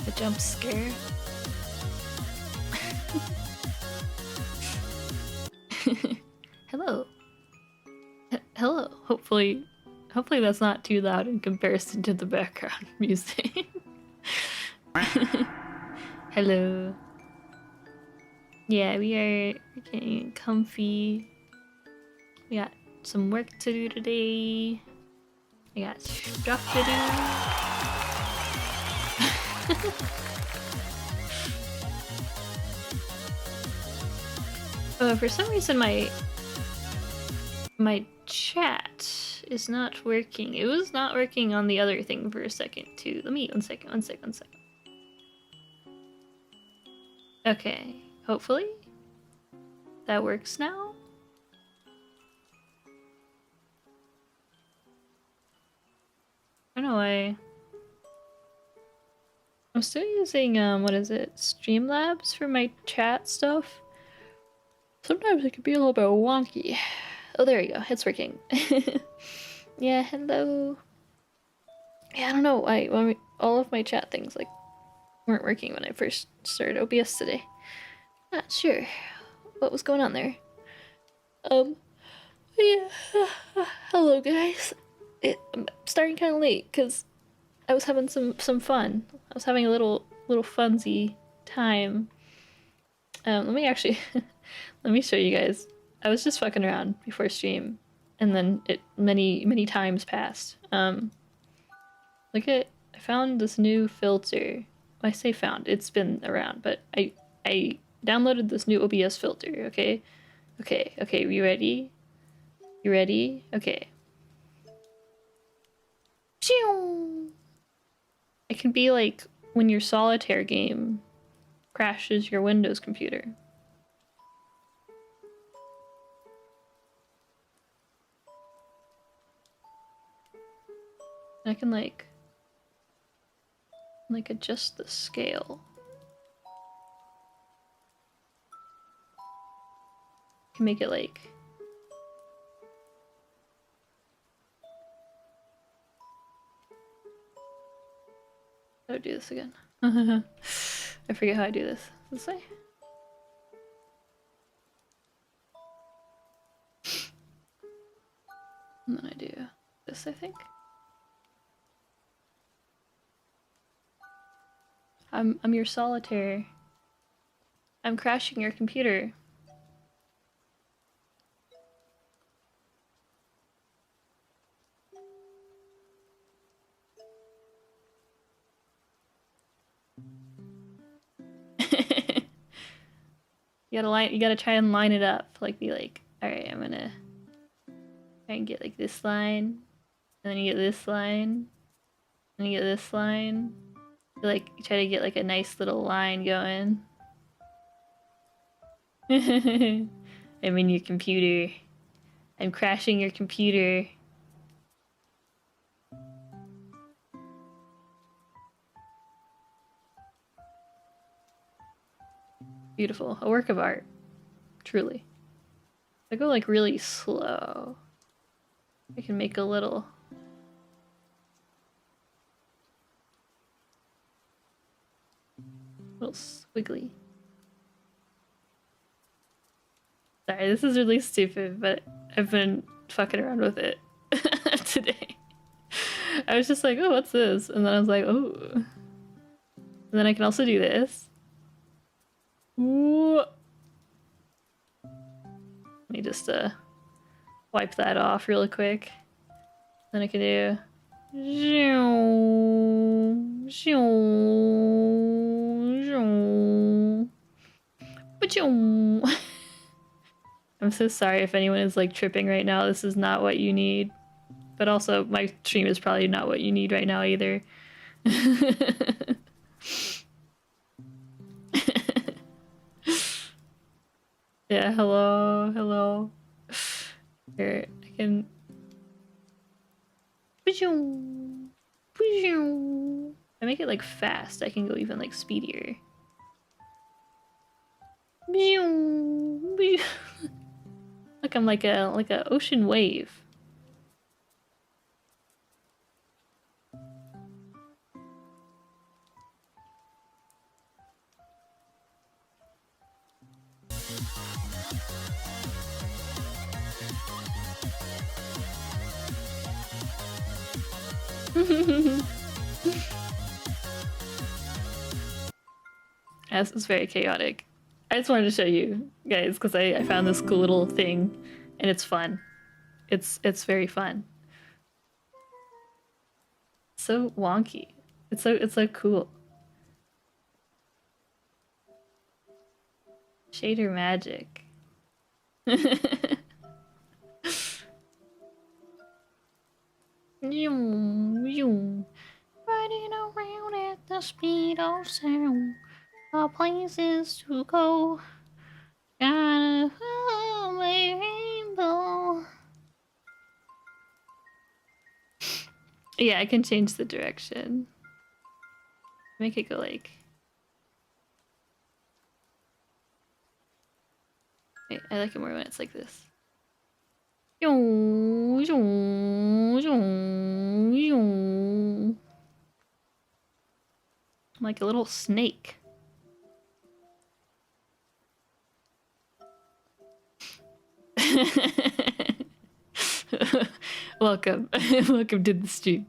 A jump scare. Hello. Hello. Hopefully that's not too loud in comparison to the background music. Hello. Yeah, we're getting comfy. We got some work to do today. We got stuff to do. For some reason my chat is not working. It was not working on the other thing for a second too. Let me one second. Okay, hopefully that works now. I don't know why. I'm still using what is it? Streamlabs for my chat stuff. Sometimes it can be a little bit wonky. Oh, there you go. It's working. Yeah, hello. Yeah, I don't know why all of my chat things like weren't working when I first started OBS today. Not sure what was going on there. Yeah. Hello, guys. I'm starting kind of late because I was having some fun. I was having a little funsy time. Let me actually let me show you guys. I was just fucking around before stream, and then many times passed. Look at, I found this new filter. I say found, it's been around, but I downloaded this new OBS filter. Okay, you ready? You ready? Okay. It can be like when your solitaire game crashes your Windows computer. I can like adjust the scale. I can make it like how do I do this again? I forget how I do this. This way? And then I do this, I think. I'm your solitaire. I'm crashing your computer. You gotta try and line it up. Like be like, alright, I'm gonna try and get like this line, and then you get this line, and you get this line. Like try to get like a nice little line going. I mean your computer. I'm crashing your computer. Beautiful. A work of art. Truly. If I go like really slow, I can make a little squiggly. Sorry, this is really stupid, but I've been fucking around with it today. I was just like, oh, what's this? And then I was like, oh. And then I can also do this. Ooh. Let me just wipe that off really quick. Then I can do I'm so sorry if anyone is like tripping right now. This is not what you need. But also my stream is probably not what you need right now either. Yeah, hello, hello. Here, I can. I make it like fast. I can go even like speedier. Look, I'm like a ocean wave. Yes, it's very chaotic. I just wanted to show you guys because I found this cool little thing and it's fun. It's very fun. So wonky. It's so cool. Shader magic. Riding around at the speed of sound. All places to go. Gotta follow my rainbow. Yeah, I can change the direction. Make it go like. Wait, I like it more when it's like this. I'm like a little snake. Welcome. Welcome to the stream.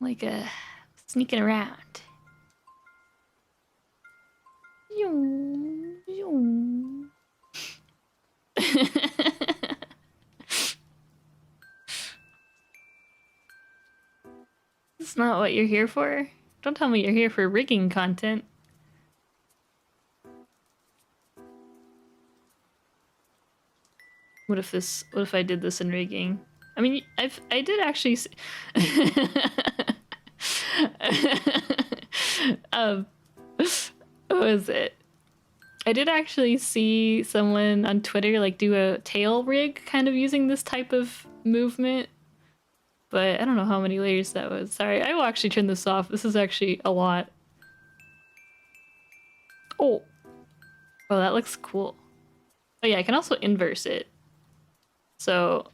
Like sneaking around. It's not what you're here for. Don't tell me you're here for rigging content. What if I did this in rigging? I mean, I did actually what was it? I did actually see someone on Twitter like do a tail rig kind of using this type of movement. But I don't know how many layers that was. Sorry, I will actually turn this off. This is actually a lot. Oh. Oh, that looks cool. Oh yeah, I can also inverse it. So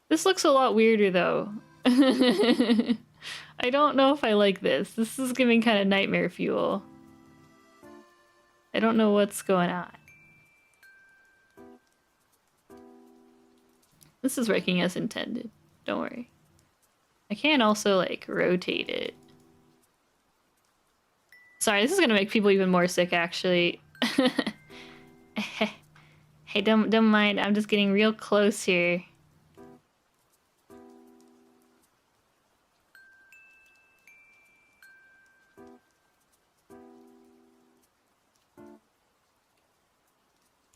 this looks a lot weirder though. I don't know if I like this. This is giving kind of nightmare fuel. I don't know what's going on. This is working as intended. Don't worry. I can also like rotate it. Sorry, this is gonna make people even more sick actually. Hey, don't mind, I'm just getting real close here.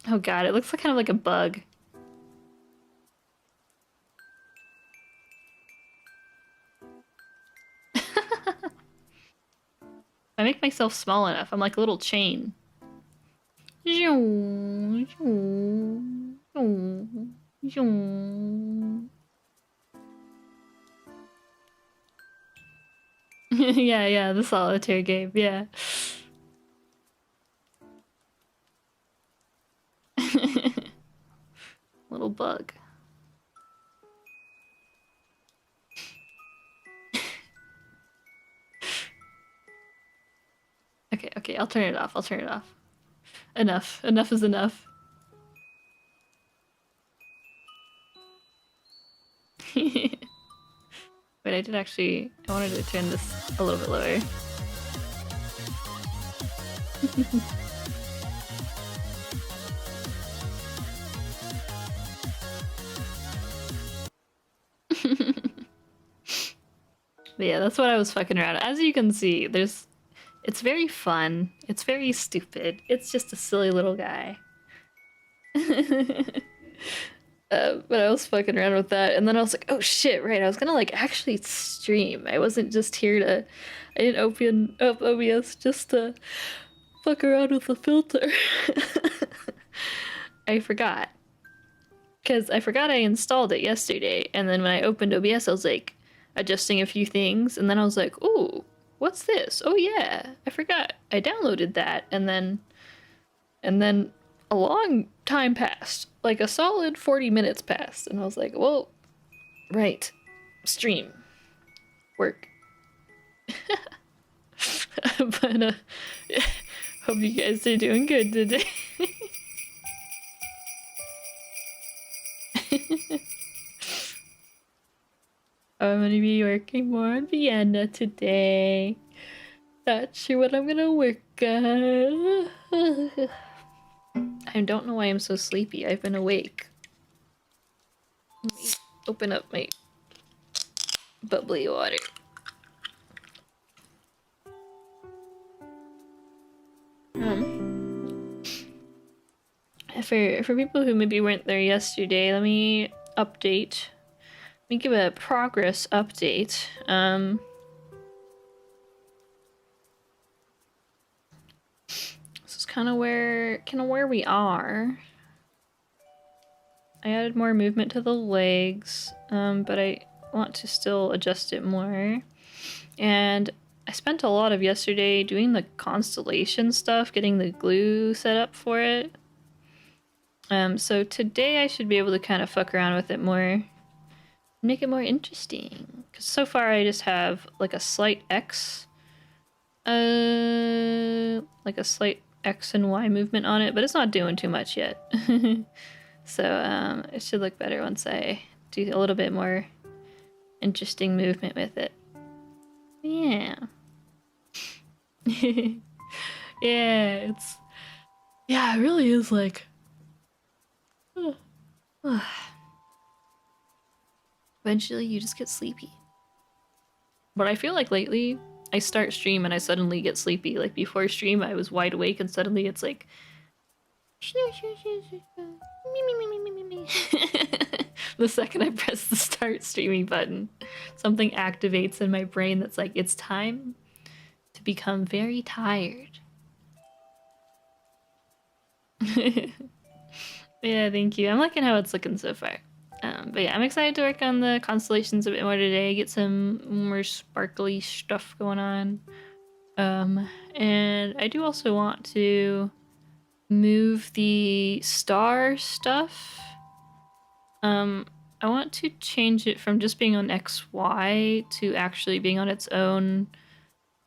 Oh god, it looks like kind of like a bug. I make myself small enough, I'm like a little chain. Yeah, yeah, the solitaire game, yeah. Little bug. Okay, I'll turn it off, Enough is enough. Wait, I wanted to turn this a little bit lower. But yeah, that's what I was fucking around. As you can see, it's very fun. It's very stupid. It's just a silly little guy. But I was fucking around with that, and then I was like, oh shit, right, I was gonna like actually stream. I wasn't just here to, I didn't open up OBS just to fuck around with the filter. I forgot. Because I forgot I installed it yesterday, and then when I opened OBS, I was like adjusting a few things, and then I was like, ooh, what's this? Oh yeah, I forgot I downloaded that, and then a long time passed, like a solid 40 minutes passed, and I was like, well, right, stream, work. But hope you guys are doing good today. I'm gonna be working more on Vienna today. Not sure what I'm gonna work on. I don't know why I'm so sleepy. I've been awake. Let me open up my bubbly water. For people who maybe weren't there yesterday, let me update. Let me give a progress update. This is kind of where we are. I added more movement to the legs, but I want to still adjust it more. And I spent a lot of yesterday doing the constellation stuff, getting the glue set up for it. So today I should be able to kind of fuck around with it more, make it more interesting. Because so far I just have like a slight X, like a slight X and Y movement on it, but it's not doing too much yet. So it should look better once I do a little bit more interesting movement with it. Yeah. Yeah, it really is like eventually you just get sleepy. But I feel like lately I start stream and I suddenly get sleepy. Like before stream I was wide awake and suddenly it's like the second I press the start streaming button, something activates in my brain that's like, it's time to become very tired. Yeah, thank you. I'm liking how it's looking so far. But yeah, I'm excited to work on the constellations a bit more today, get some more sparkly stuff going on. And I do also want to move the star stuff. I want to change it from just being on XY to actually being on its own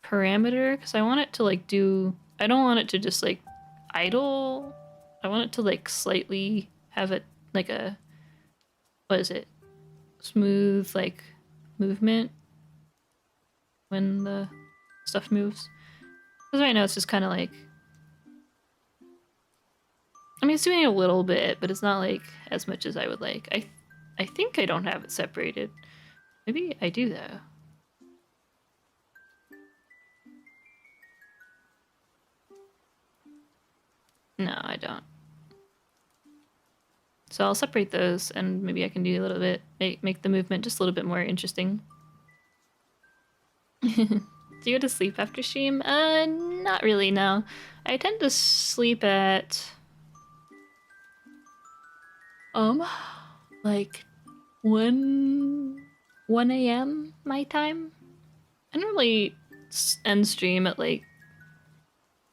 parameter, because I want it to like I don't want it to just like idle. I want it to like slightly have it like a, what is it? Smooth like movement. when the stuff moves. Because right now it's just kind of like... I mean, it's doing a little bit, but it's not like as much as I would like. I think I don't have it separated. Maybe I do though. No, I don't. So I'll separate those and maybe I can do a little bit, make the movement just a little bit more interesting. Do you go to sleep after stream? Not really, no. I tend to sleep at... like 1 a.m. my time. I normally end stream at like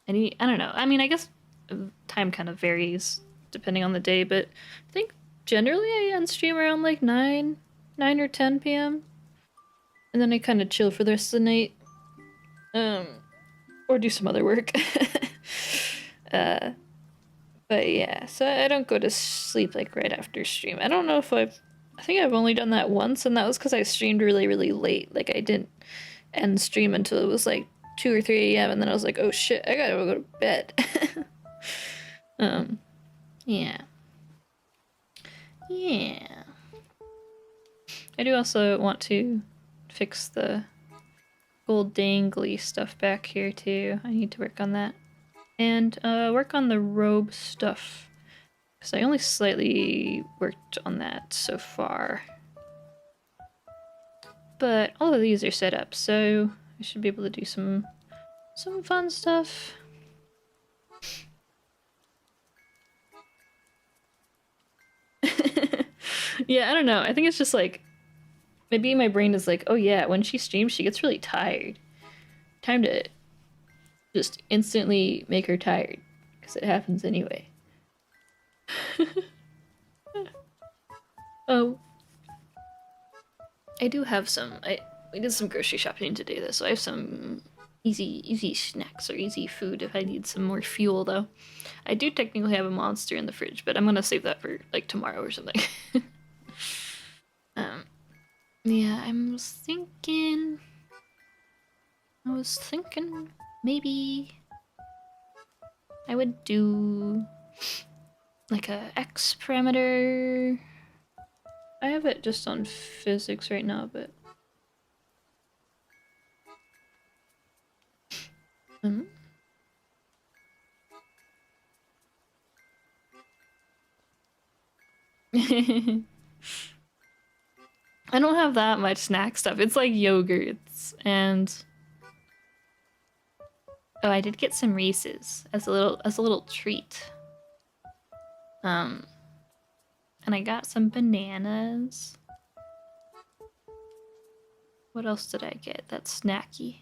I don't know. I mean, I guess time kind of varies depending on the day, but I think generally I end stream around like 9 or 10 p.m. And then I kind of chill for the rest of the night. Or do some other work. But yeah, so I don't go to sleep like right after stream. I don't know if I think I've only done that once, and that was because I streamed really, really late. Like I didn't end stream until it was like 2 or 3 a.m. and then I was like, oh shit, I gotta go to bed. Yeah. Yeah. I do also want to fix the gold dangly stuff back here too. I need to work on that. And work on the robe stuff. Because I only slightly worked on that so far. But all of these are set up, so I should be able to do some fun stuff. Yeah, I don't know. I think it's just like, maybe my brain is like, oh yeah, when she streams, she gets really tired. Time to just instantly make her tired, because it happens anyway. Oh, I do have some. We did some grocery shopping today though, so I have some easy snacks or easy food if I need some more fuel though. I do technically have a monster in the fridge, but I'm gonna save that for like tomorrow or something. Yeah, I was thinking maybe I would do like a X parameter. I have it just on physics right now, but I don't have that much snack stuff. It's like yogurts and oh, I did get some Reese's as a little treat. And I got some bananas. What else did I get that's snacky?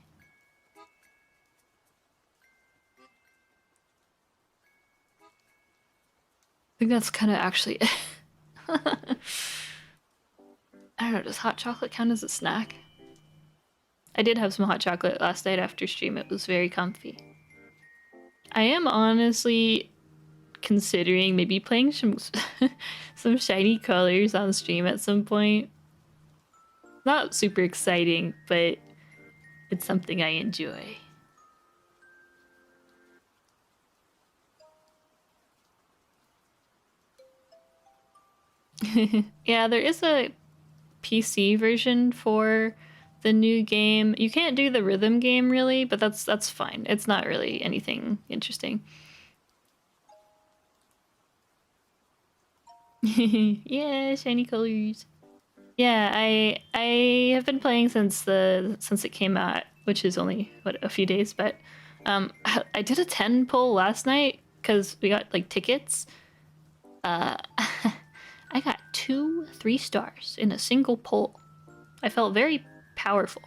I think that's kind of actually it. I don't know, does hot chocolate count as a snack? I did have some hot chocolate last night after stream. It was very comfy. I am honestly considering maybe playing some shiny colors on stream at some point. Not super exciting, but it's something I enjoy. Yeah, there is a PC version for the new game. You can't do the rhythm game really, but that's fine. It's not really anything interesting. Yeah, shiny colors. Yeah, I have been playing since it came out, which is only what a few days, but I did a 10 pull last night because we got like tickets. I got 2 3-stars in a single pull. I felt very powerful.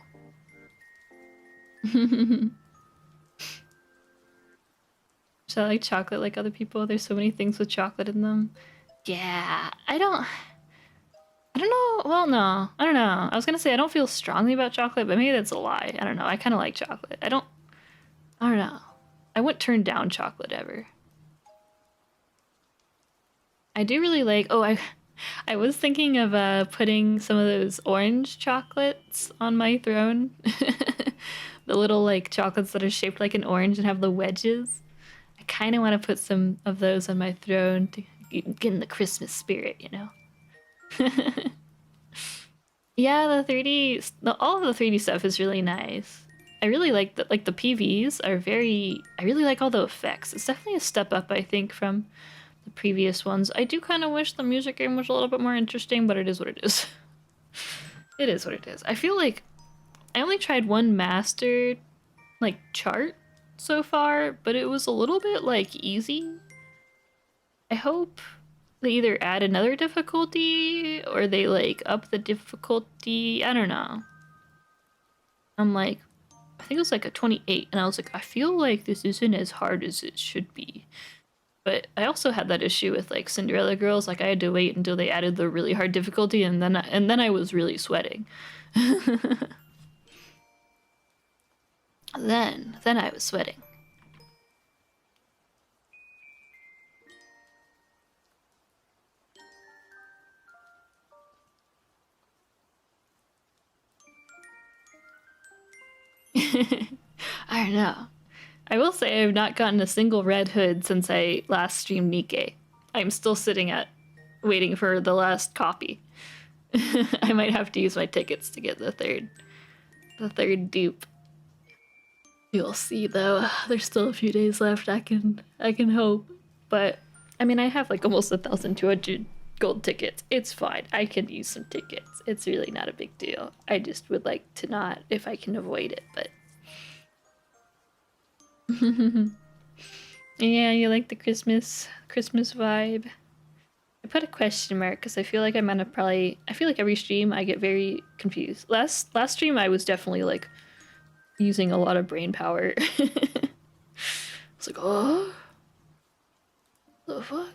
So I like chocolate like other people. There's so many things with chocolate in them. Yeah, I don't know. Well, no, I don't know. I was gonna say I don't feel strongly about chocolate, but maybe that's a lie. I don't know. I kind of like chocolate. I don't know. I wouldn't turn down chocolate ever. I do really like, oh, I was thinking of putting some of those orange chocolates on my throne. The little like chocolates that are shaped like an orange and have the wedges. I kind of want to put some of those on my throne to get in the Christmas spirit, you know? Yeah, the 3D, all of the 3D stuff is really nice. I really like the PVs are very, I really like all the effects. It's definitely a step up, I think, from the previous ones. I do kind of wish the music game was a little bit more interesting, but it is what it is. It is what it is. I feel like I only tried one mastered, like, chart so far, but it was a little bit, like, easy. I hope they either add another difficulty or they, like, up the difficulty. I don't know. I'm like, I think it was like a 28, and I was like, I feel like this isn't as hard as it should be. But I also had that issue with like Cinderella Girls. Like I had to wait until they added the really hard difficulty, and then I was really sweating. then I was sweating. I don't know. I will say I have not gotten a single red hood since I last streamed Nikke. I'm still sitting at waiting for the last copy. I might have to use my tickets to get the third dupe. You'll see though. There's still a few days left. I can hope. But I mean I have like almost 1,200 gold tickets. It's fine. I can use some tickets. It's really not a big deal. I just would like to not if I can avoid it, but yeah, you like the Christmas vibe. I put a question mark because I feel like I'm gonna probably. I feel like every stream I get very confused. Last stream I was definitely like using a lot of brain power. It's like, oh, the fuck.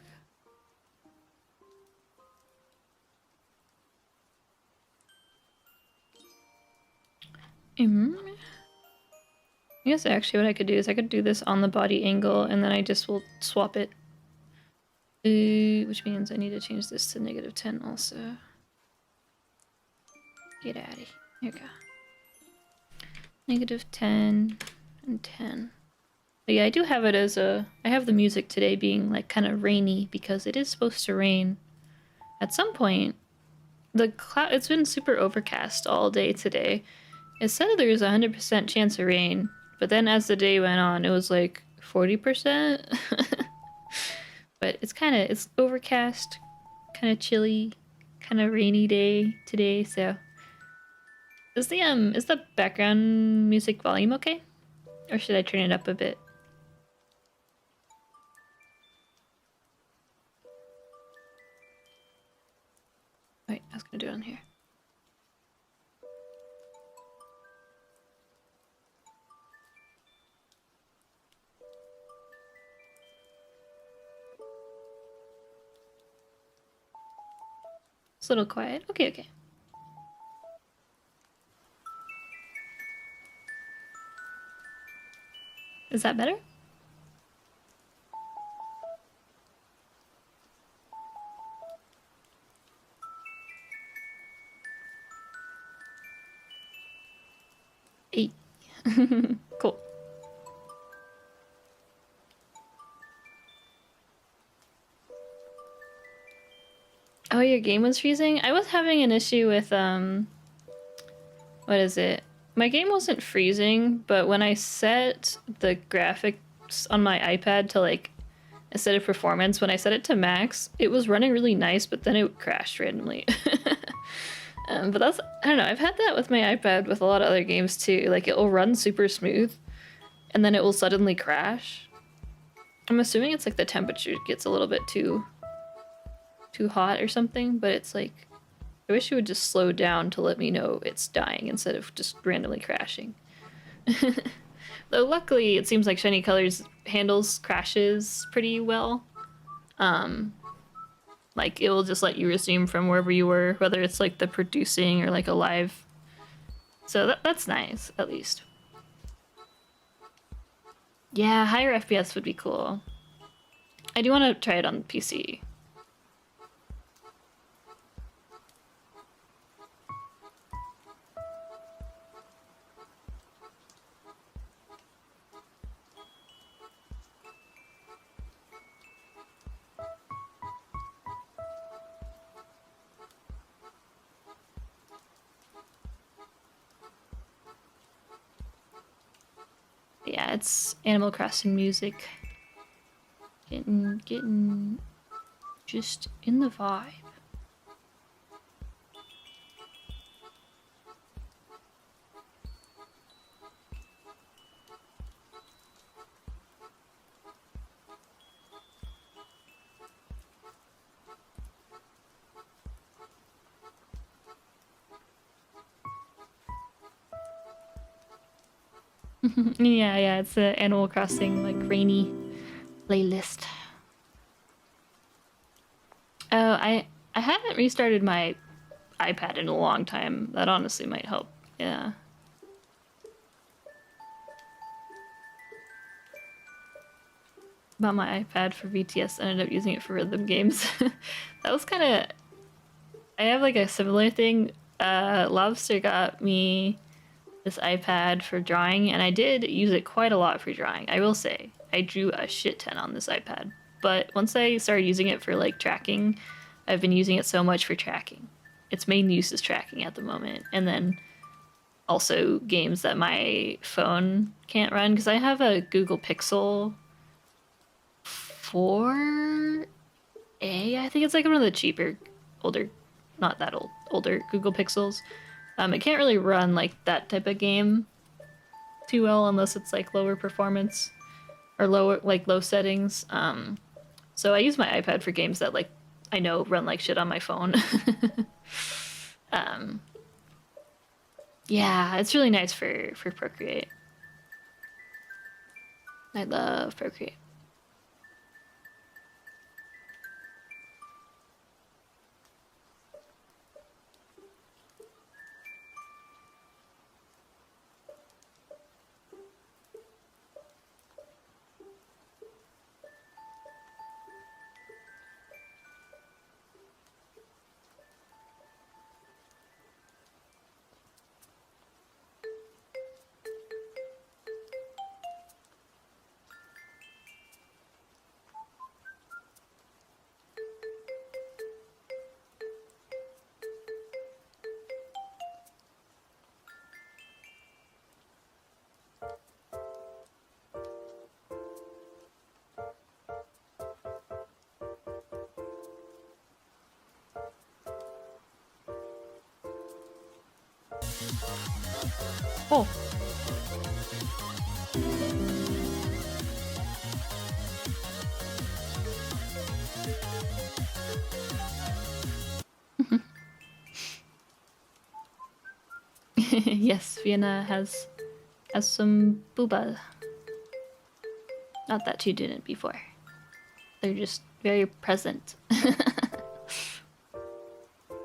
I guess actually what I could do is I could do this on the body angle and then I just will swap it. Which means I need to change this to -10 also. Get out of here. Here we go. -10 and 10. But yeah, I do have it as a... I have the music today being like kind of rainy because it is supposed to rain at some point. The cloud... It's been super overcast all day today. It said there's a 100% chance of rain, but then as the day went on, it was like 40%. But it's overcast, kind of chilly, kind of rainy day today, so... Is the background music volume okay? Or should I turn it up a bit? Wait, I was gonna do it on here. It's a little quiet. Okay, okay. Is that better? Eight. Cool. Oh, your game was freezing? I was having an issue with, what is it? My game wasn't freezing, but when I set the graphics on my iPad to, like, instead of performance, when I set it to max, it was running really nice, but then it crashed randomly. But that's, I don't know, I've had that with my iPad with a lot of other games too. Like, it will run super smooth, and then it will suddenly crash. I'm assuming it's like the temperature gets a little bit too hot or something, but it's like, I wish it would just slow down to let me know it's dying instead of just randomly crashing. Though luckily it seems like Shiny Colors handles crashes pretty well. Like it will just let you resume from wherever you were, whether it's like the producing or like a live. So that's nice, at least. Yeah, higher FPS would be cool. I do want to try it on PC. Yeah, it's Animal Crossing music. Getting just in the vibe. Yeah, it's an Animal Crossing like rainy playlist. Oh, I haven't restarted my iPad in a long time. That honestly might help. Yeah. Bought my iPad for VTS, ended up using it for rhythm games. That was kind of. I have like a similar thing. Lobster got me this iPad for drawing, and I did use it quite a lot for drawing. I will say, I drew a shit ton on this iPad. But once I started using it for like tracking, I've been using it so much for tracking. Its main use is tracking at the moment, and then also games that my phone can't run because I have a Google Pixel 4A. I think it's like one of the cheaper, older, not that old, older Google Pixels. It can't really run like that type of game too well unless it's like lower performance or lower like low settings. So I use my iPad for games that like I know run like shit on my phone. um, yeah, it's really nice for Procreate. I love Procreate. Oh. Yes, Vienna has some booba. Not that you didn't before. They're just very present.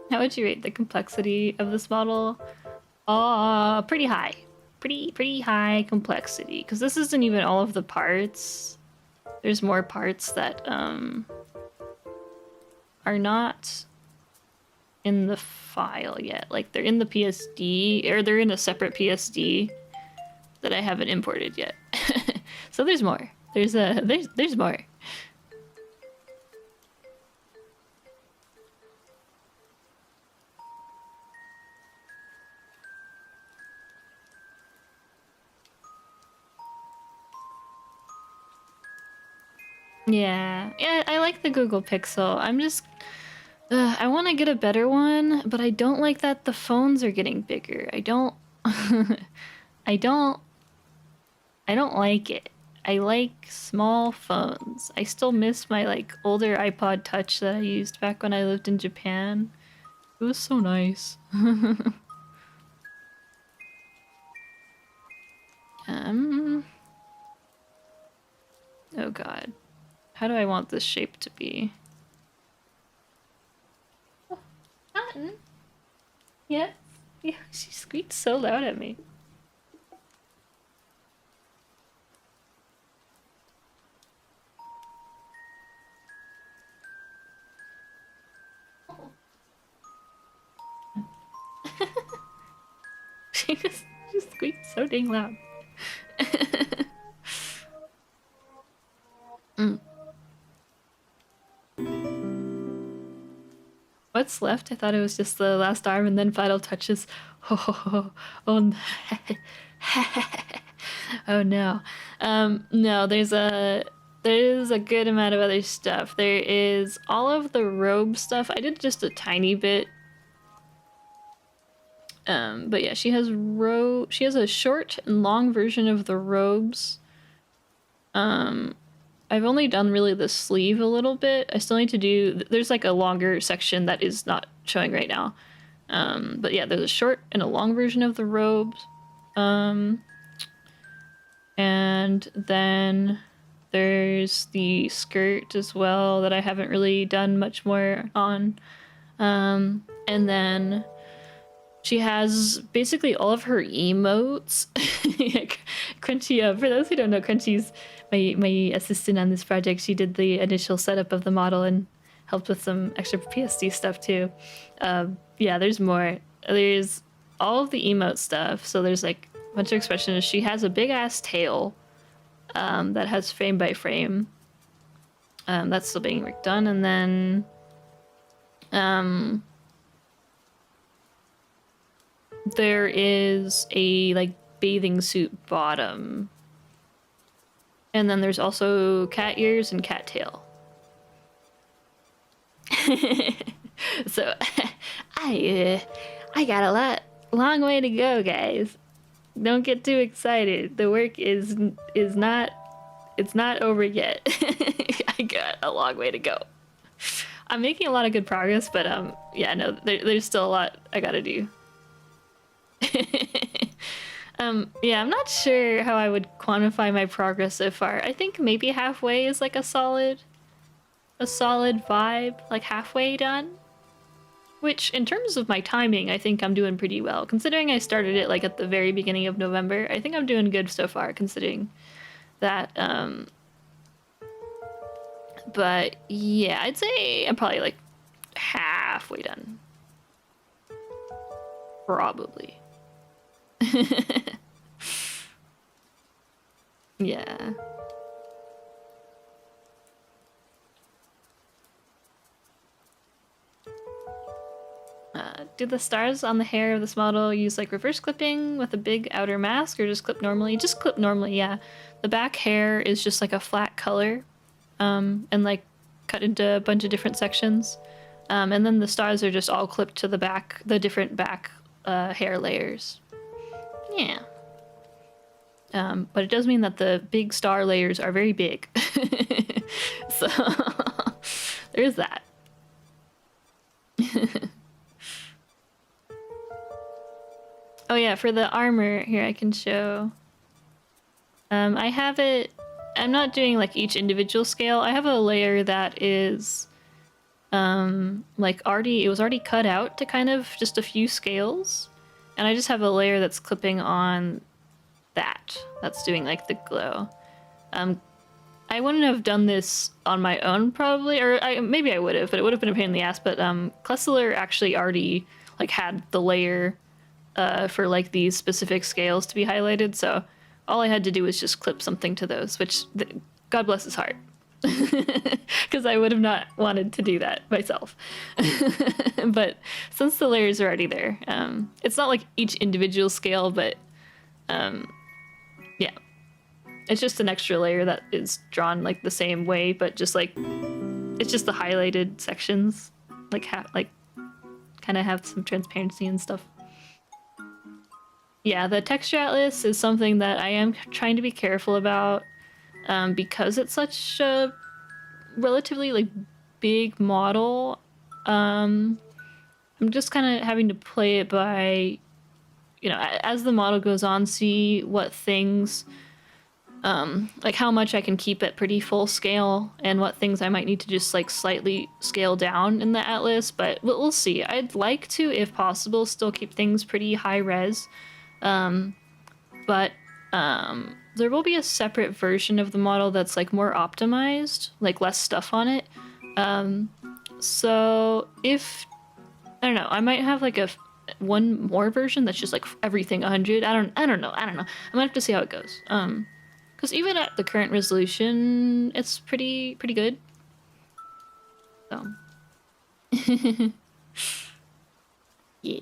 How would you rate the complexity of this model? Pretty high. Pretty high complexity. Because this isn't even all of the parts. There's more parts that are not in the file yet. Like they're in the PSD, or they're in a separate PSD that I haven't imported yet. So there's more. There's more. Yeah, I like the Google Pixel. I'm just, I want to get a better one, but I don't like that the phones are getting bigger. I don't, I don't, I don't like it. I like small phones. I still miss my like older iPod Touch that I used back when I lived in Japan. It was so nice. Oh God. How do I want this shape to be? Oh, Cotton? Yes? Yeah, she squeaked so loud at me. She squeaked so dang loud. Mm. What's left? I thought it was just the last arm and then final touches. Oh, oh, Oh no. No, there's a good amount of other stuff. There is all of the robe stuff. I did just a tiny bit. But yeah, she has a short and long version of the robes. I've only done really the sleeve a little bit. I still need to do, there's like a longer section that is not showing right now. But yeah, there's a short and a long version of the robes. And then there's the skirt as well that I haven't really done much more on. And then she has basically all of her emotes. Crunchy, for those who don't know, Crunchy's my assistant on this project. She did the initial setup of the model and helped with some extra PSD stuff too. Yeah, there's more. There's all of the emote stuff. So there's like a bunch of expressions. She has a big ass tail that has frame by frame. That's still being worked on. And then there is a like bathing suit bottom. And then there's also cat ears and cat tail. So I got a long way to go, guys. Don't get too excited. The work is not, it's not over yet. I got a long way to go. I'm making a lot of good progress, but yeah, no, there's still a lot I gotta do. Yeah, I'm not sure how I would quantify my progress so far. I think maybe halfway is like a solid vibe, like halfway done. Which, in terms of my timing, I think I'm doing pretty well. Considering I started it like at the very beginning of November, I think I'm doing good so far, considering that, but yeah, I'd say I'm probably like halfway done. Probably. Yeah. Do the stars on the hair of this model use like reverse clipping with a big outer mask, or just clip normally? Just clip normally, yeah. The back hair is just like a flat color, and like cut into a bunch of different sections. And then the stars are just all clipped to the back, the different back hair layers. Yeah. But it does mean that the big star layers are very big. So there's that. Oh yeah, for the armor, here I can show. I have it, I'm not doing like each individual scale. I have a layer that is like it was already cut out to kind of just a few scales. And I just have a layer that's clipping on that's doing like the glow. I wouldn't have done this on my own probably, or maybe I would have, but it would have been a pain in the ass. But Constellations actually already like had the layer for like these specific scales to be highlighted, so all I had to do was just clip something to those, which God bless his heart, because I would have not wanted to do that myself. But since the layers are already there, it's not like each individual scale, but yeah, it's just an extra layer that is drawn like the same way, but just like it's just the highlighted sections, like kind of have some transparency and stuff. Yeah, the texture atlas is something that I am trying to be careful about, because it's such a relatively like big model. I'm just kind of having to play it by, you know, as the model goes on, see what things, like how much I can keep at pretty full scale and what things I might need to just like slightly scale down in the atlas, but we'll see. I'd like to, if possible, still keep things pretty high res. But there will be a separate version of the model that's like more optimized, like less stuff on it. So if, I don't know, I might have like one more version that's just like everything 100. I don't know. I might have to see how it goes. Because even at the current resolution, it's pretty good. So yeah.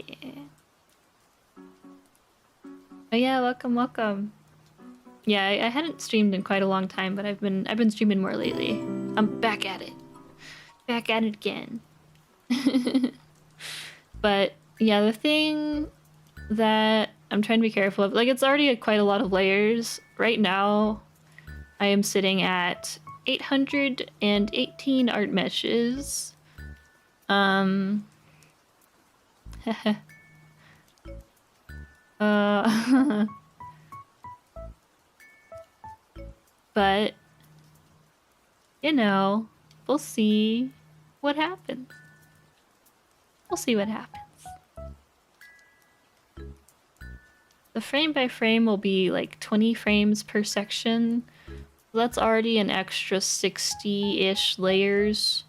Oh yeah, welcome. Yeah, I hadn't streamed in quite a long time, but I've been streaming more lately. I'm back at it. Back at it again. But yeah, the thing that I'm trying to be careful of, like, it's already quite a lot of layers. Right now, I am sitting at 818 art meshes. But, you know, we'll see what happens. We'll see what happens. The frame by frame will be like 20 frames per section. That's already an extra 60-ish layers.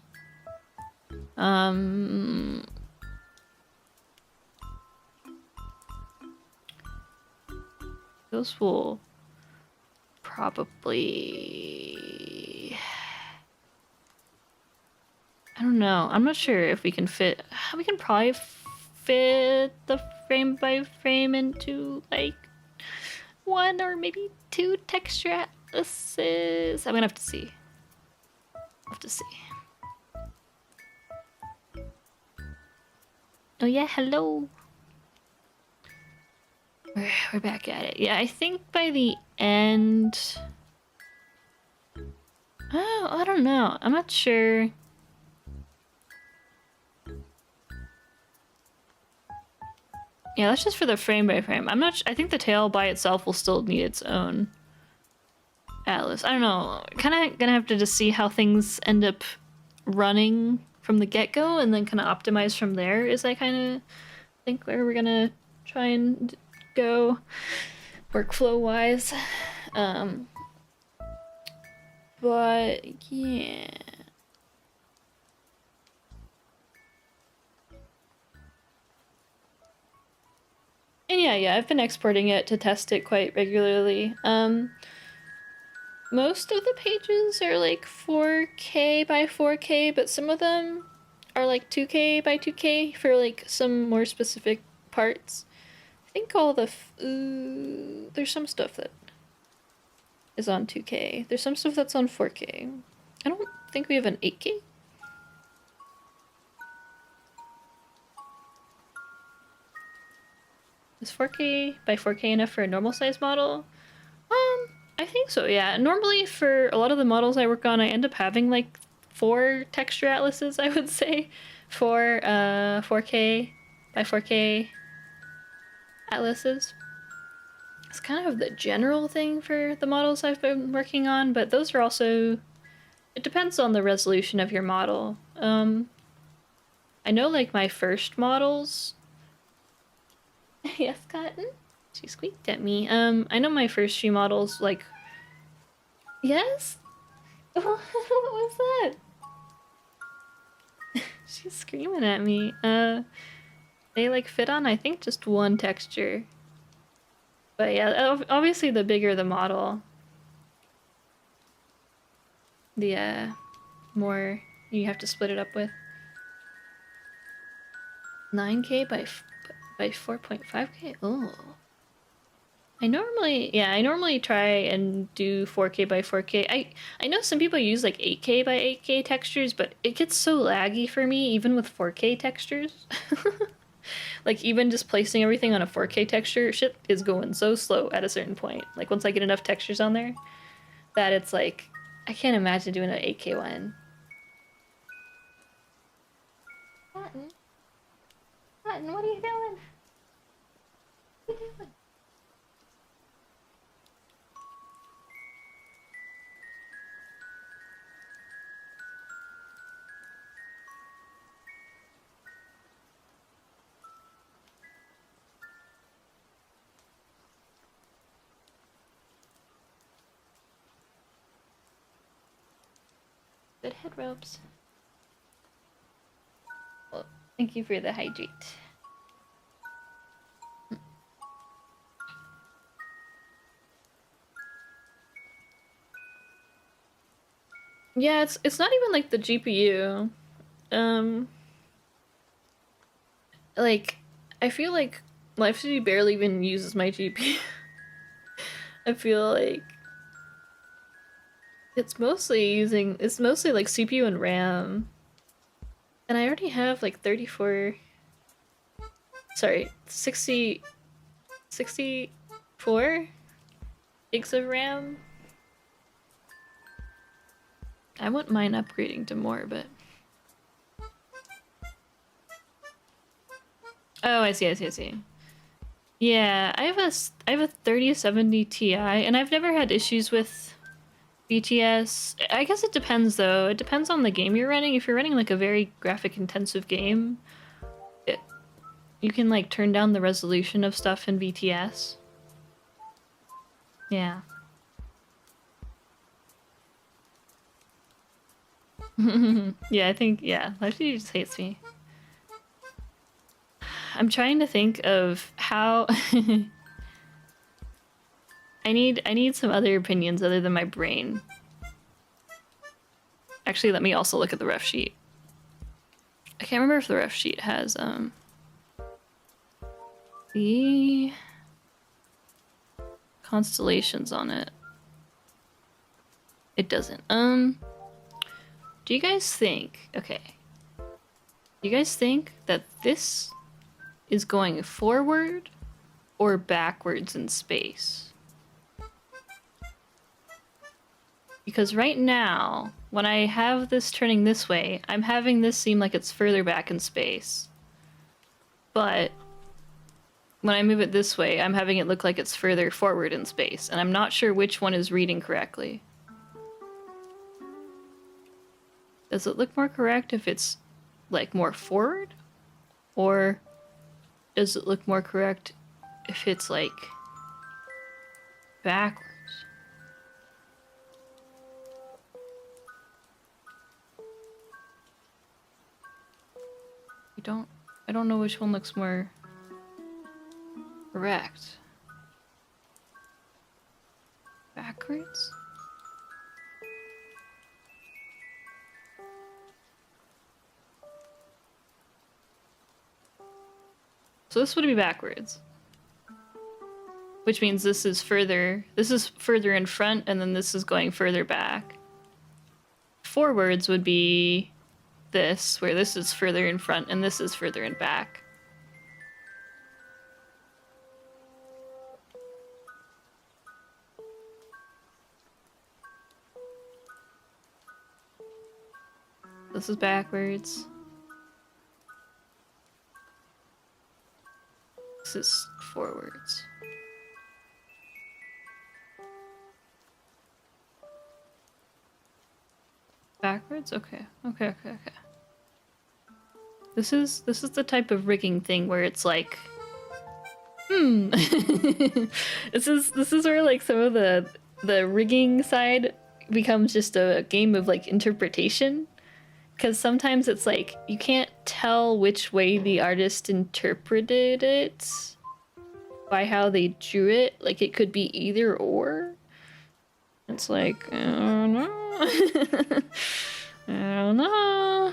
Those will probably... I don't know. I'm not sure if we can fit... We can probably fit the frame by frame into like 1 or maybe 2 texture atlases. I'm gonna have to see. I'll have to see. Oh yeah, hello. We're back at it. Yeah, I think by the end... Oh, I don't know. I'm not sure. Yeah, that's just for the frame by frame. I'm not. I think the tail by itself will still need its own atlas. I don't know. Kind of gonna have to just see how things end up running from the get-go, and then kind of optimize from there. Is I kind of think where we're gonna try and go workflow-wise. But yeah. And yeah, I've been exporting it to test it quite regularly. Most of the pages are like 4K by 4K, but some of them are like 2K by 2K for like some more specific parts. I think all the... there's some stuff that is on 2K. There's some stuff that's on 4K. I don't think we have an 8K. Is 4K by 4K enough for a normal size model? I think so, yeah. Normally for a lot of the models I work on, I end up having like 4 texture atlases, I would say, for 4K by 4K atlases. It's kind of the general thing for the models I've been working on, but those are also... It depends on the resolution of your model. I know like my first models... Yes, Cotton? She squeaked at me. I know my first few models, like... Yes? What was that? She's screaming at me. They like fit on, I think, just 1 texture. But yeah, obviously the bigger the model, the more you have to split it up with. 9K by 4.5K? Oh. I normally try and do 4K by 4K. I know some people use like 8K by 8K textures, but it gets so laggy for me, even with 4K textures. Like, even just placing everything on a 4K texture, shit is going so slow at a certain point. Like, once I get enough textures on there, that it's like, I can't imagine doing an 8K one. Cotton? Cotton, what are you doing? What are you doing? Good head ropes. Well, thank you for the hydrate. Yeah, it's not even like the GPU. Like, I feel like Live2D barely even uses my GPU. I feel like it's mostly like CPU and RAM. And I already have like 64 gigs of RAM. I wouldn't mind upgrading to more, but... Oh, I see. Yeah, I have a 3070 Ti, and I've never had issues with BTS. I guess it depends though. It depends on the game you're running. If you're running like a very graphic intensive game, you can like turn down the resolution of stuff in BTS. Yeah. Yeah, I think, yeah, Live2D just hates me. I'm trying to think of how... I need some other opinions other than my brain. Actually, let me also look at the ref sheet. I can't remember if the ref sheet has, the Constellations on it. It doesn't. Do you guys think, okay. Do you guys think that this is going forward or backwards in space? Because right now, when I have this turning this way, I'm having this seem like it's further back in space. But when I move it this way, I'm having it look like it's further forward in space, and I'm not sure which one is reading correctly. Does it look more correct if it's, like, more forward? Or does it look more correct if it's, like, backwards? I don't know which one looks more correct. Backwards? So this would be backwards. Which means this is further in front, and then this is going further back. Forwards would be this, where this is further in front and this is further in back. This is backwards. This is forwards. Backwards? Okay. This is the type of rigging thing where it's like, this is where like some of the rigging side becomes just a game of like interpretation, because sometimes it's like you can't tell which way the artist interpreted it by how they drew it. Like it could be either or. It's like, I don't know. I don't know.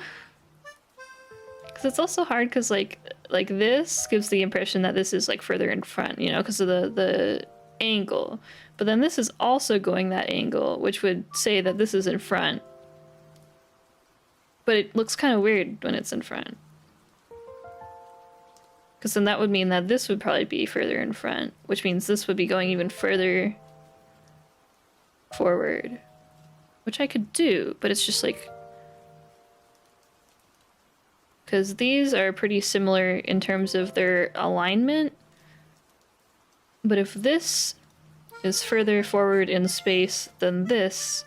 Because it's also hard because like this gives the impression that this is like further in front, you know, because of the angle. But then this is also going that angle, which would say that this is in front. But it looks kind of weird when it's in front. Because then that would mean that this would probably be further in front, which means this would be going even further forward. Which I could do, but it's just like... Because these are pretty similar in terms of their alignment. But if this is further forward in space than this,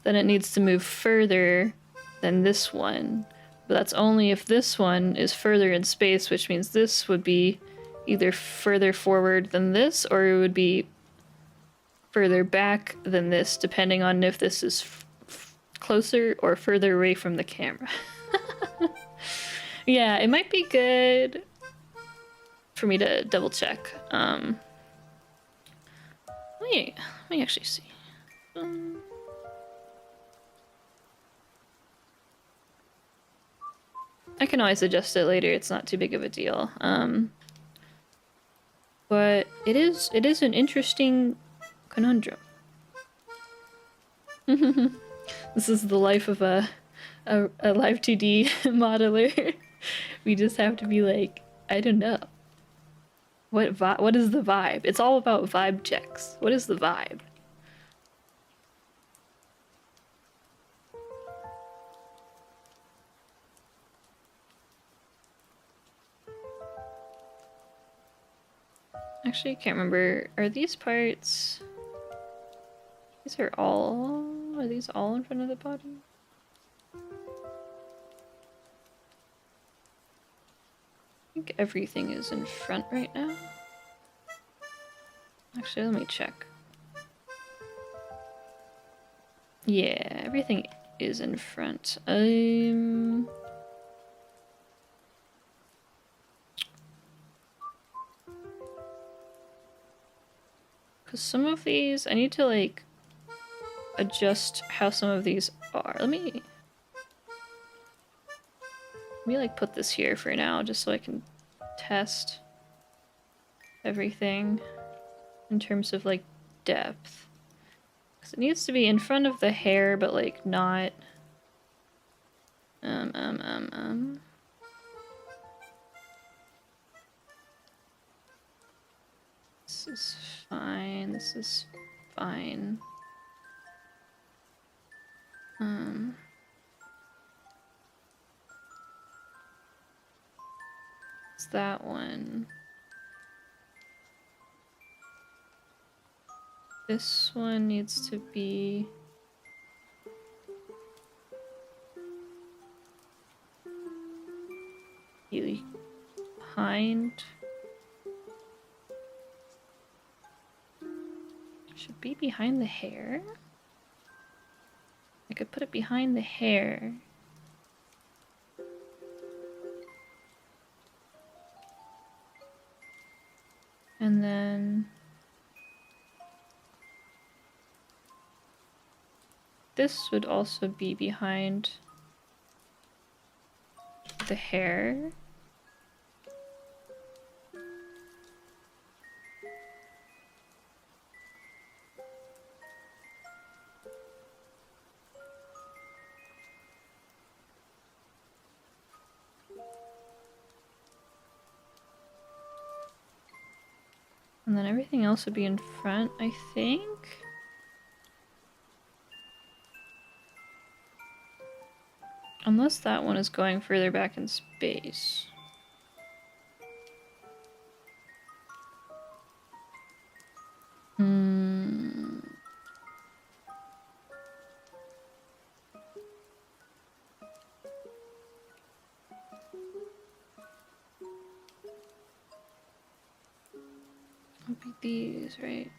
then it needs to move further than this one. But that's only if this one is further in space, which means this would be either further forward than this, or it would be further back than this, depending on if this is closer or further away from the camera. Yeah, it might be good for me to double check. Let me actually see. I can always adjust it later. It's not too big of a deal. But it is an interesting conundrum. This is the life of a Live2D modeler. We just have to be like, I don't know. What is the vibe? It's all about vibe checks. What is the vibe? Actually, I can't remember. Are these parts... These are all... Are these all in front of the body? I think everything is in front right now. Actually, let me check. Yeah, everything is in front. Because some of these, I need to like adjust how some of these are. Let me like put this here for now just so I can test everything in terms of like depth. Because it needs to be in front of the hair, but like not This is fine. This is fine. It's that one. This one needs to be behind. Should be behind the hair. I could put it behind the hair. And then this would also be behind the hair. And then everything else would be in front, I think. Unless that one is going further back in space. Would be these, right?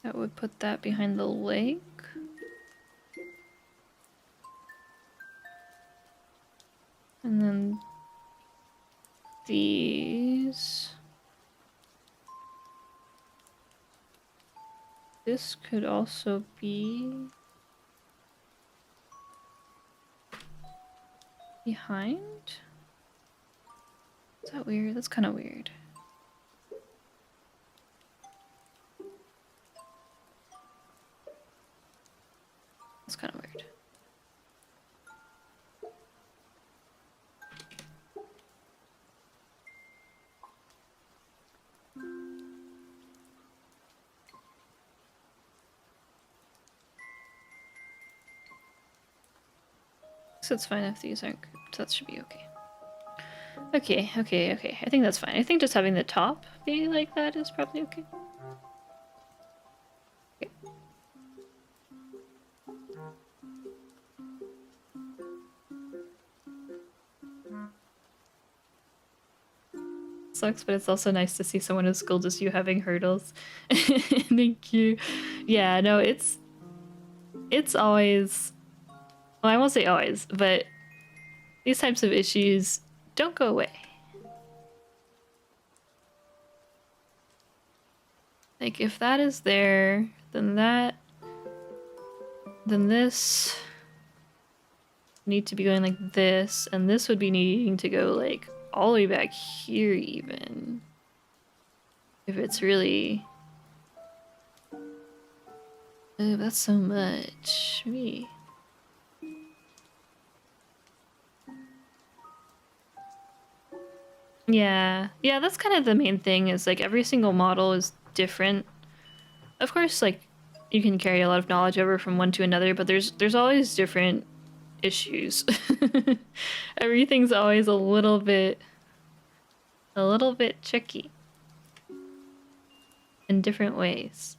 That would put that behind the lake. And then these. This could also be behind? Is that weird? That's kind of weird. That's kind of weird. So it's fine if these aren't grouped. That should be okay. Okay. I think that's fine. I think just having the top be like that is probably okay. Okay. Sucks, but it's also nice to see someone as skilled as you having hurdles. Thank you. Yeah, no, it's always, well, I won't say always, but these types of issues don't go away. Like, if that is there, then that, then this need to be going like this, and this would be needing to go like all the way back here even. If it's really... Oh, that's so much. Me. Yeah, that's kind of the main thing, is like every single model is different. Of course, like you can carry a lot of knowledge over from one to another, but there's always different issues. Everything's always a little bit tricky in different ways.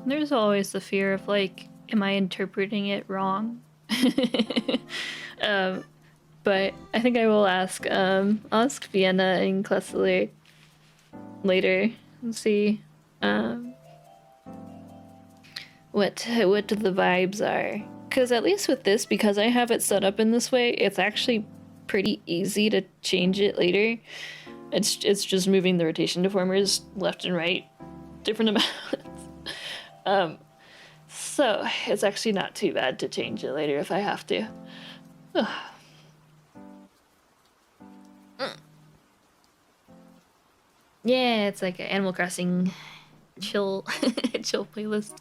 There's always the fear of like, am I interpreting it wrong? But I think I will ask Vienna and Constellations later and see what the vibes are. Because at least with this, because I have it set up in this way, it's actually pretty easy to change it later. It's just moving the rotation deformers left and right, different amounts. So it's actually not too bad to change it later if I have to. Yeah, it's like an Animal Crossing chill playlist.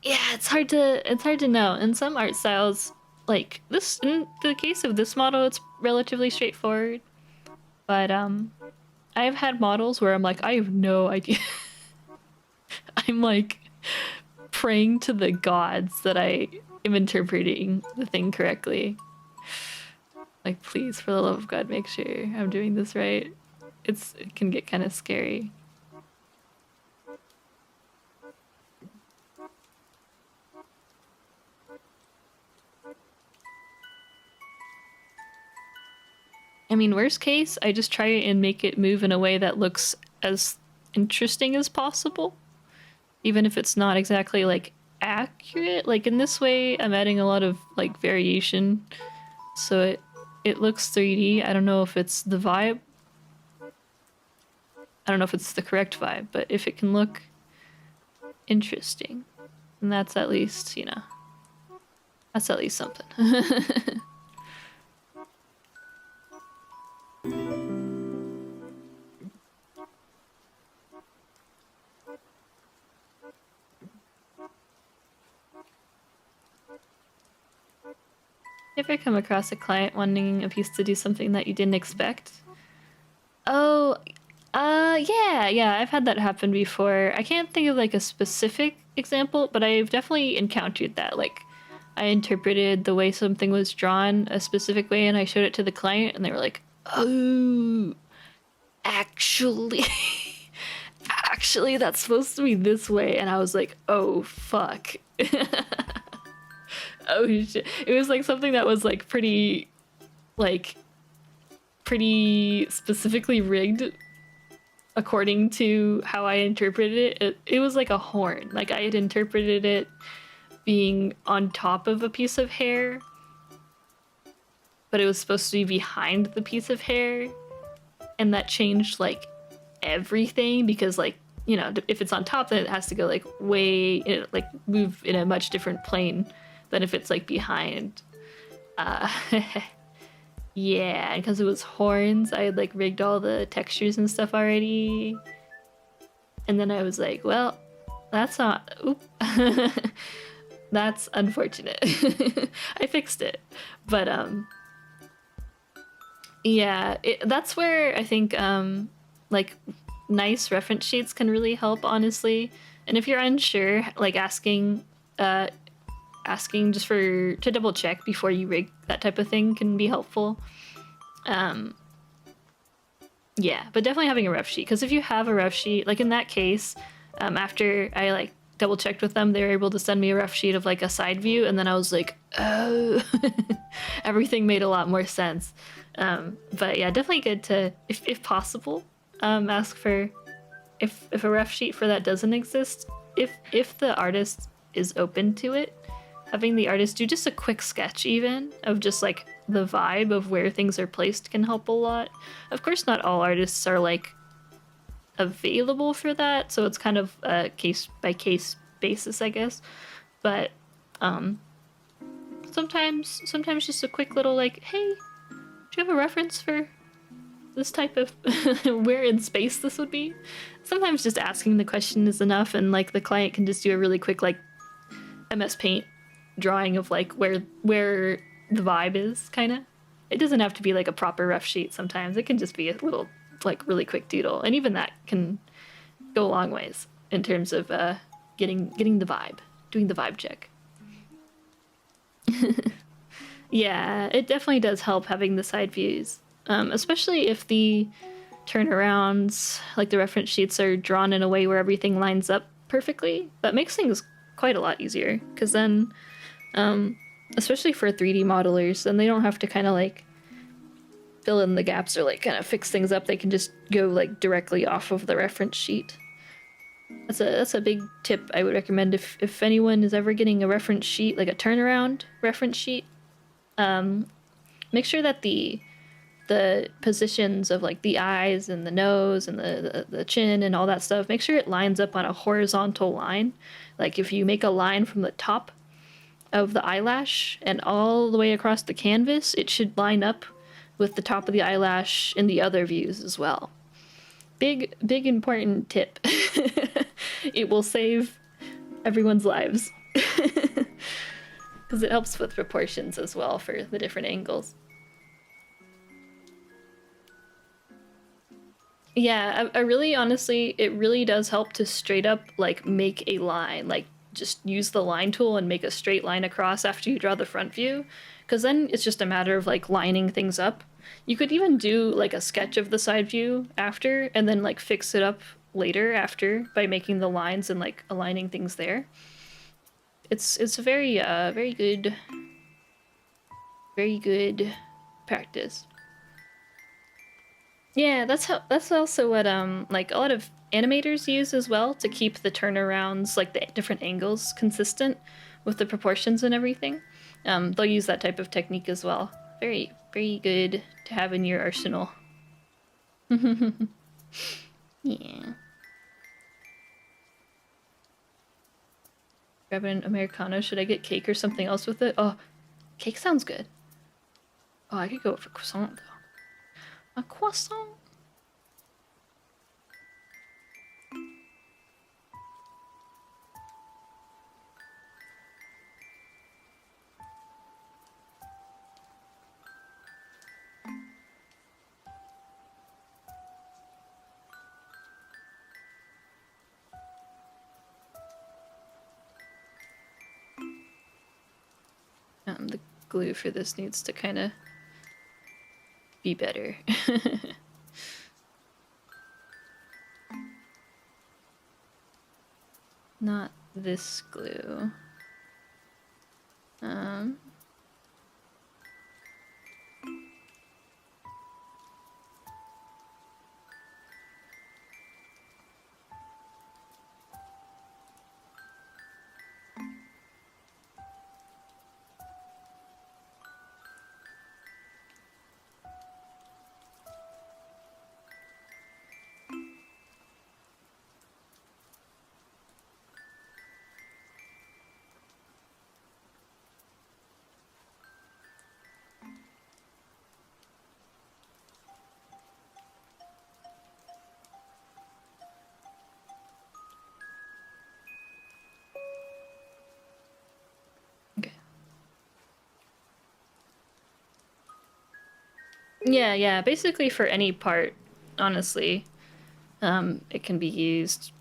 Yeah, it's hard to know. In some art styles, like this, in the case of this model, it's relatively straightforward. But I've had models where I'm like, I have no idea. I'm like praying to the gods that I am interpreting the thing correctly. Like, please, for the love of God, make sure I'm doing this right. It can get kind of scary. I mean, worst case, I just try and make it move in a way that looks as interesting as possible. Even if it's not exactly, like, accurate. Like, in this way, I'm adding a lot of, like, variation. So it looks 3D. I don't know if it's the vibe. I don't know if it's the correct vibe, but if it can look interesting, then that's at least, you know, that's at least something. You ever come across a client wanting a piece to do something that you didn't expect? Oh, yeah, I've had that happen before. I can't think of like a specific example, but I've definitely encountered that. Like, I interpreted the way something was drawn a specific way and I showed it to the client and they were like, oh, actually, actually that's supposed to be this way. And I was like, oh, fuck. Oh shit. It was like something that was like pretty specifically rigged according to how I interpreted it. It was like a horn. Like, I had interpreted it being on top of a piece of hair, but it was supposed to be behind the piece of hair, and that changed like everything because, like, you know, if it's on top, then it has to go like way, like move in a much different plane than if it's like behind. Uh, yeah, because it was horns, I had like rigged all the textures and stuff already. And then I was like, well, that's not, oop. That's unfortunate. I fixed it. But yeah, that's where I think like nice reference sheets can really help, honestly. And if you're unsure, like asking just for to double check before you rig that type of thing can be helpful. Um, yeah, but definitely having a ref sheet, because if you have a ref sheet, like in that case, after I like double checked with them, they were able to send me a ref sheet of like a side view, and then I was like, oh, everything made a lot more sense. But yeah, definitely good to, if possible, ask for if a ref sheet for that doesn't exist, if the artist is open to it, having the artist do just a quick sketch even of just like the vibe of where things are placed can help a lot. Of course, not all artists are like available for that, so it's kind of a case by case basis, I guess. But sometimes just a quick little like, hey, do you have a reference for this type of where in space this would be? Sometimes just asking the question is enough, and like the client can just do a really quick like MS Paint drawing of like where the vibe is, kind of. It doesn't have to be like a proper rough sheet. Sometimes it can just be a little like really quick doodle, and even that can go a long ways in terms of getting the vibe, doing the vibe check. Yeah, it definitely does help having the side views, especially if the turnarounds, like the reference sheets, are drawn in a way where everything lines up perfectly. That makes things quite a lot easier, because then, especially for 3D modelers, then they don't have to kind of like fill in the gaps or like kind of fix things up. They can just go like directly off of the reference sheet. That's a big tip I would recommend if anyone is ever getting a reference sheet, like a turnaround reference sheet. Make sure that the positions of like the eyes and the nose and the chin and all that stuff, make sure it lines up on a horizontal line. Like if you make a line from the top of the eyelash and all the way across the canvas, it should line up with the top of the eyelash in the other views as well. Big important tip. It will save everyone's lives. Because it helps with proportions as well for the different angles. Yeah, I really honestly, it really does help to straight up like make a line, like just use the line tool and make a straight line across after you draw the front view, because then it's just a matter of like lining things up. You could even do like a sketch of the side view after and then like fix it up later after by making the lines and like aligning things there. It's a very good practice. Yeah, that's also what like a lot of animators use as well, to keep the turnarounds, like the different angles, consistent with the proportions and everything. They'll use that type of technique as well. Very good to have in your arsenal. Yeah. Grab an Americano. Should I get cake or something else with it? Oh, cake sounds good. Oh, I could go for croissant though. A croissant. The glue for this needs to kind of be better. Not this glue. Yeah, basically for any part, honestly, it can be used.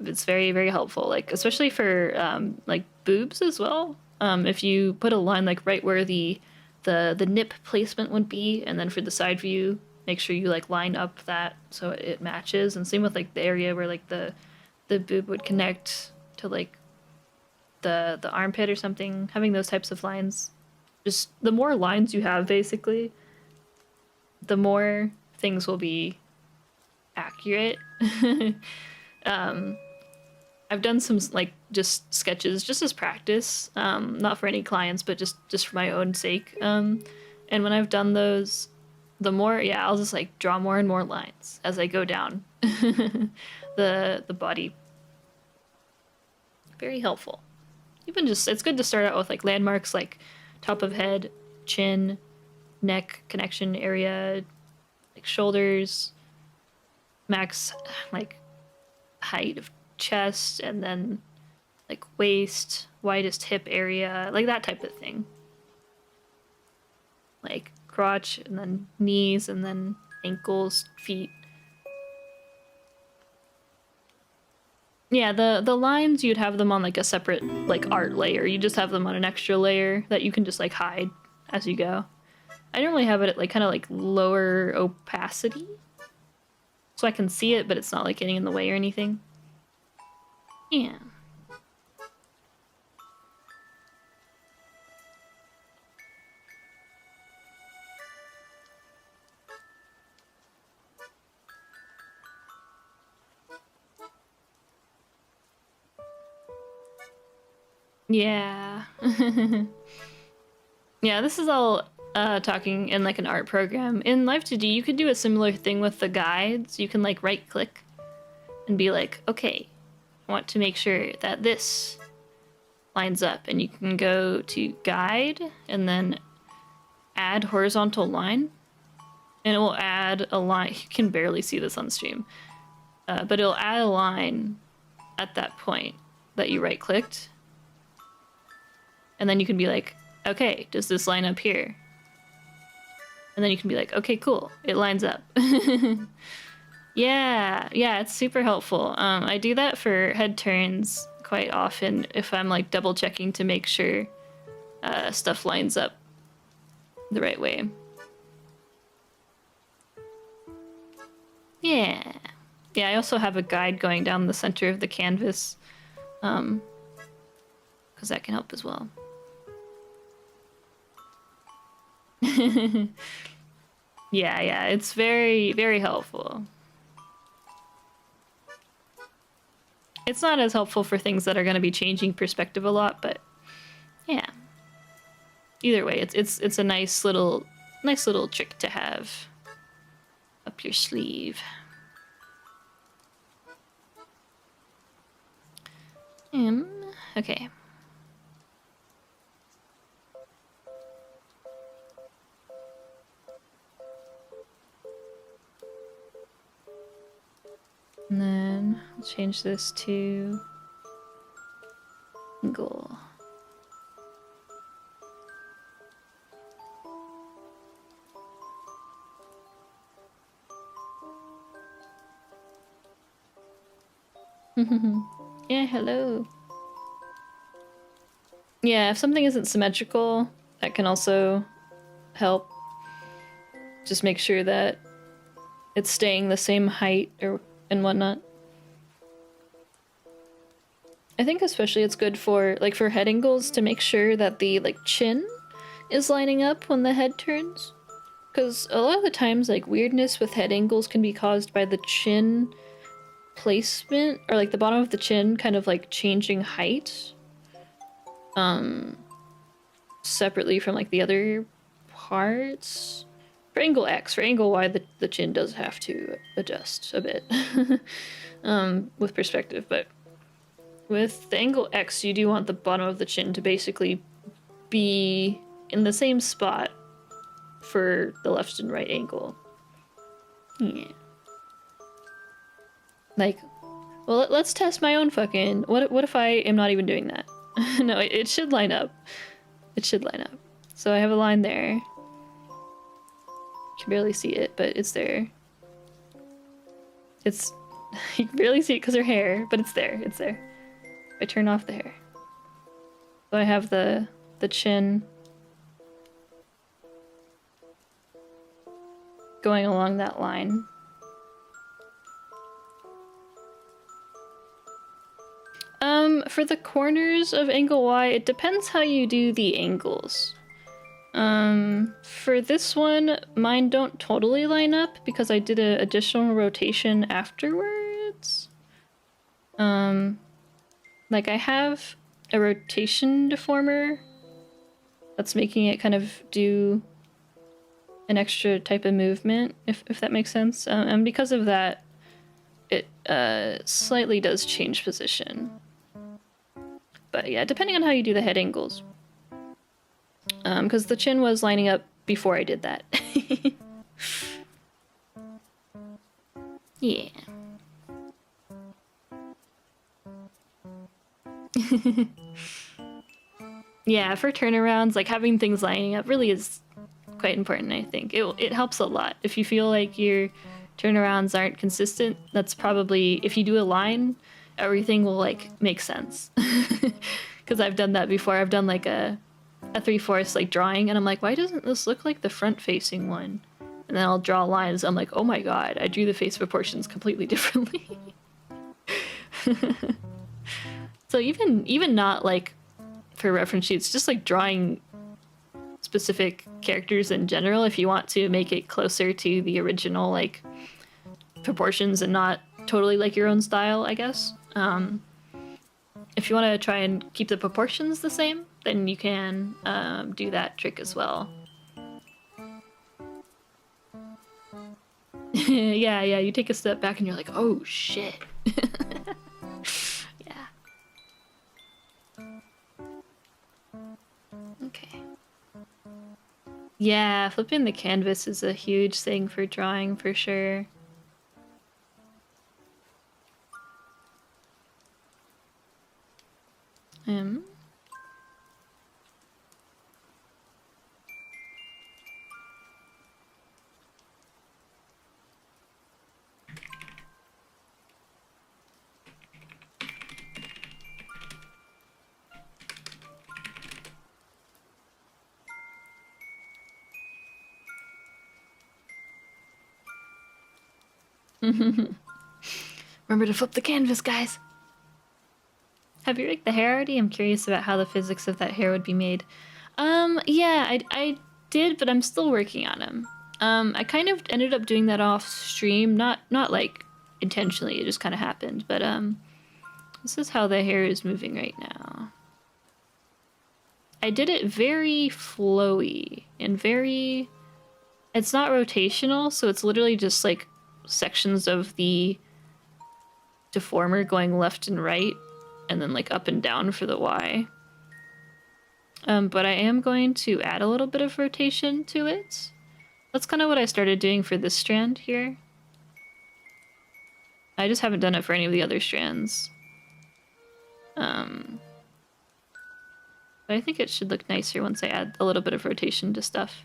It's very, very helpful, like especially for like boobs as well. If you put a line like right where the nip placement would be, and then for the side view, make sure you like line up that so it matches. And same with like the area where like the boob would connect to like the armpit or something. Having those types of lines, just the more lines you have, basically, the more things will be accurate. I've done some like just sketches just as practice, not for any clients, but just for my own sake. And when I've done those, the more, yeah, I'll just like draw more and more lines as I go down the body. Very helpful. Even just it's good to start out with like landmarks like top of head, chin, neck connection area, like shoulders, max like height of chest, and then like waist, widest hip area, like that type of thing. Like crotch, and then knees, and then ankles, feet. Yeah, the lines, you'd have them on like a separate like art layer. You just have them on an extra layer that you can just like hide as you go. I normally have it at like kind of like lower opacity, so I can see it, but it's not like getting in the way or anything. Yeah. Yeah. Yeah, this is all talking in like an art program. In Live2D, you could do a similar thing with the guides. You can like right click and be like, okay, I want to make sure that this lines up. And you can go to guide and then add horizontal line. And it will add a line. You can barely see this on stream. But it'll add a line at that point that you right clicked. And then you can be like, okay, does this line up here? And then you can be like, okay, cool, it lines up. Yeah, it's super helpful. I do that for head turns quite often if I'm like double checking to make sure stuff lines up the right way. Yeah. Yeah, I also have a guide going down the center of the canvas, because that can help as well. Yeah, it's very, very helpful. It's not as helpful for things that are going to be changing perspective a lot, but yeah. Either way, it's a nice little trick to have up your sleeve. Okay. And then I'll change this to angle. Yeah, hello. Yeah, if something isn't symmetrical, that can also help. Just make sure that it's staying the same height and whatnot. I think especially it's good for like for head angles to make sure that the like chin is lining up when the head turns. Because a lot of the times like weirdness with head angles can be caused by the chin placement, or like the bottom of the chin kind of like changing height separately from like the other parts. For angle X, for angle Y, the chin does have to adjust a bit with perspective, but with the angle X, you do want the bottom of the chin to basically be in the same spot for the left and right angle. Yeah. Like, well, let's test my own fucking... What if I am not even doing that? No, it should line up. It should line up. So I have a line there. can barely see it, but it's there. It's you can barely see it because her hair, but it's there. It's there. I turn off the hair. So I have the chin going along that line. For the corners of angle Y, it depends how you do the angles. For this one, mine don't totally line up because I did an additional rotation afterwards. Like I have a rotation deformer that's making it kind of do an extra type of movement, if that makes sense. And because of that, it slightly does change position. But yeah, depending on how you do the head angles. Because the chin was lining up before I did that. Yeah. Yeah, for turnarounds, like having things lining up really is quite important, I think. It helps a lot. If you feel like your turnarounds aren't consistent, that's probably, if you do a line, everything will like make sense. Because I've done that before. I've done like a 3/4 like drawing and I'm like, why doesn't this look like the front facing one? And then I'll draw lines. I'm like, oh my god, I drew the face proportions completely differently. So even not like for reference sheets, just like drawing specific characters in general, if you want to make it closer to the original like proportions and not totally like your own style, I guess. If you want to try and keep the proportions the same, then you can do that trick as well. Yeah, you take a step back and you're like, oh shit. Yeah. Okay. Yeah, flipping the canvas is a huge thing for drawing for sure. Remember to flip the canvas, guys! Have you rigged the hair already? I'm curious about how the physics of that hair would be made. Yeah, I did, but I'm still working on them. I kind of ended up doing that off stream, not like intentionally, it just kind of happened, but this is how the hair is moving right now. I did it very flowy and very... It's not rotational, so it's literally just like sections of the deformer going left and right, and then like up and down for the Y. But I am going to add a little bit of rotation to it. That's kind of what I started doing for this strand here. I just haven't done it for any of the other strands. But I think it should look nicer once I add a little bit of rotation to stuff.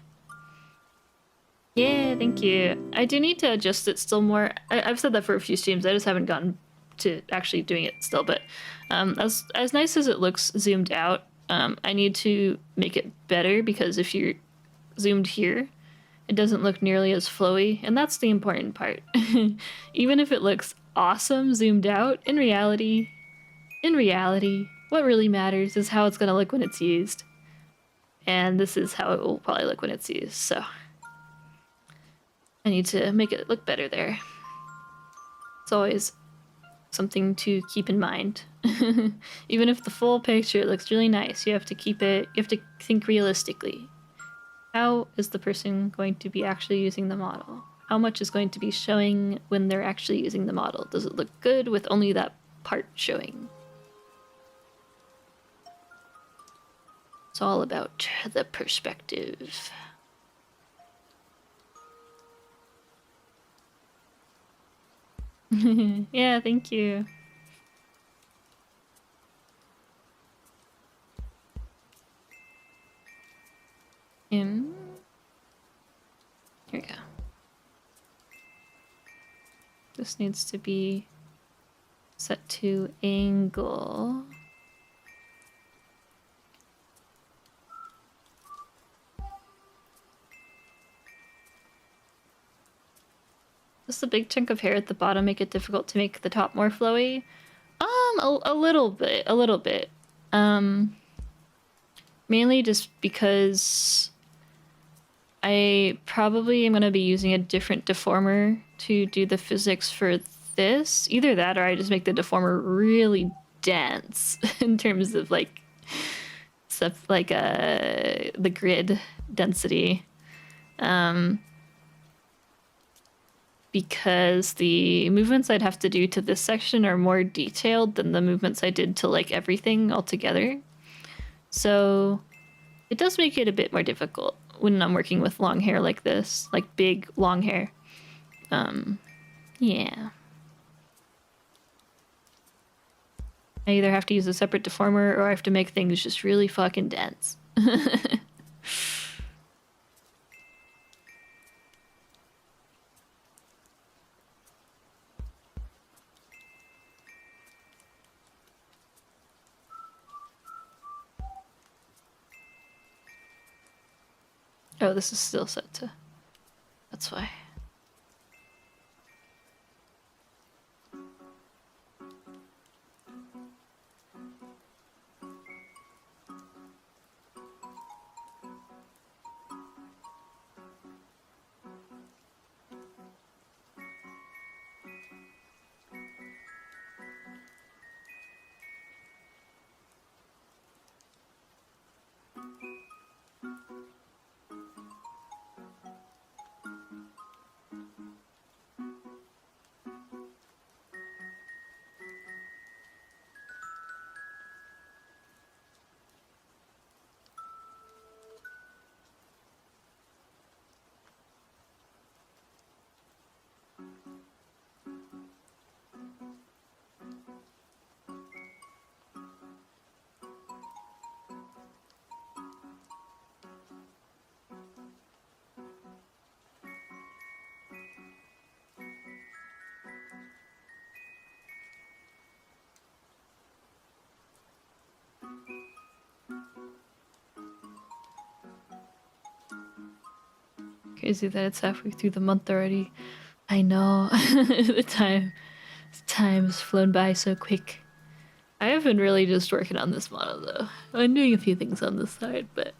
Yeah, thank you. I do need to adjust it still more. I've said that for a few streams, I just haven't gotten to actually doing it still, but as nice as it looks zoomed out, I need to make it better because if you're zoomed here, it doesn't look nearly as flowy, and that's the important part. Even if it looks awesome zoomed out, in reality, what really matters is how it's gonna look when it's used. And this is how it will probably look when it's used, so I need to make it look better there. It's always something to keep in mind. Even if the full picture looks really nice, you have to think realistically. How is the person going to be actually using the model? How much is going to be showing when they're actually using the model? Does it look good with only that part showing? It's all about the perspective. Yeah, thank you. Here we go. This needs to be set to angle. Does the big chunk of hair at the bottom make it difficult to make the top more flowy? A little bit, a little bit. Mainly just because I probably am gonna be using a different deformer to do the physics for this. Either that or I just make the deformer really dense in terms of like stuff like the grid density. Because the movements I'd have to do to this section are more detailed than the movements I did to like everything altogether. So it does make it a bit more difficult when I'm working with long hair like this, like big long hair. Yeah. I either have to use a separate deformer or I have to make things just really fucking dense. Oh, this is still set to... That's why. Crazy that it's halfway through the month already. I know. the time's flown by so quick. I have been really just working on this model though. I'm doing a few things on this side, but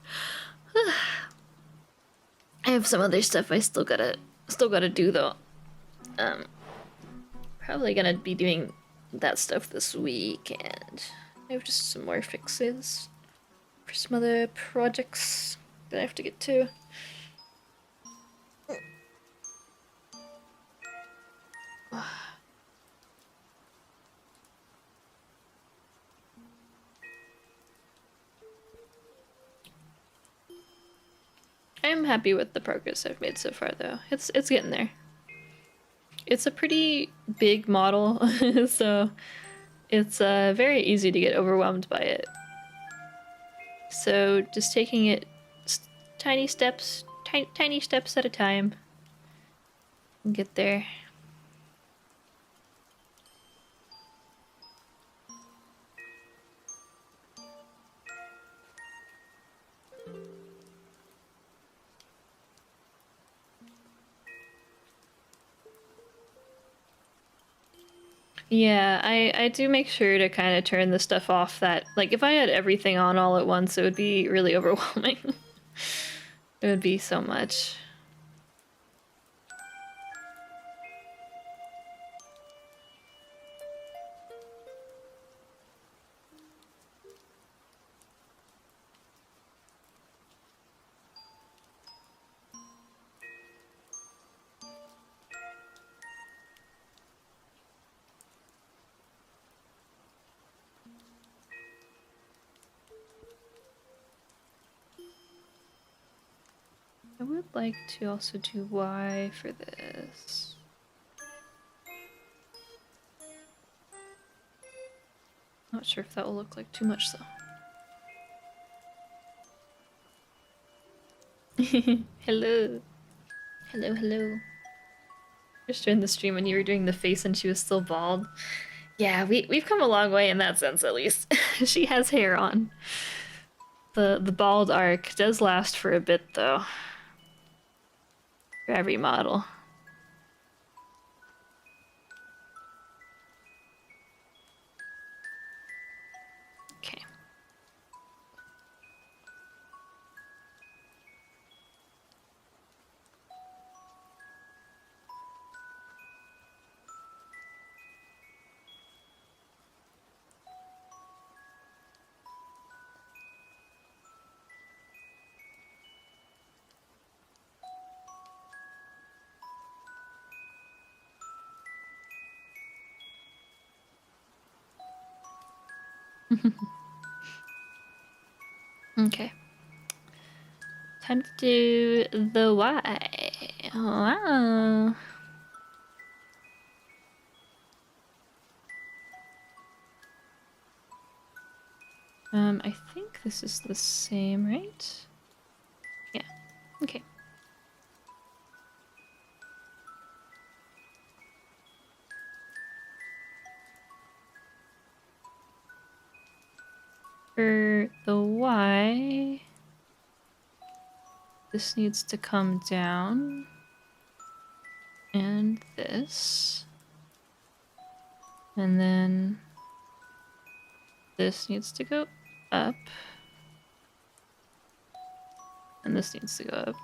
I have some other stuff I still gotta do though. Probably gonna be doing that stuff this week, and I have just some more fixes for some other projects that I have to get to. I'm happy with the progress I've made so far though. It's getting there. It's a pretty big model, so it's very easy to get overwhelmed by it. So just taking it tiny steps at a time and get there. Yeah, I do make sure to kind of turn the stuff off that, like, if I had everything on all at once, it would be really overwhelming. It would be so much. I would like to also do Y for this. Not sure if that will look like too much though. Hello. Hello, hello. Just during the stream when you were doing the face and she was still bald. Yeah, we've come a long way in that sense at least. She has hair on. The bald arc does last for a bit though. For every model. Okay. Okay. Time to do the Y. Wow. I think this is the same, right? Yeah. Okay. For the Y, this needs to come down. And this. And then this needs to go up. And this needs to go up.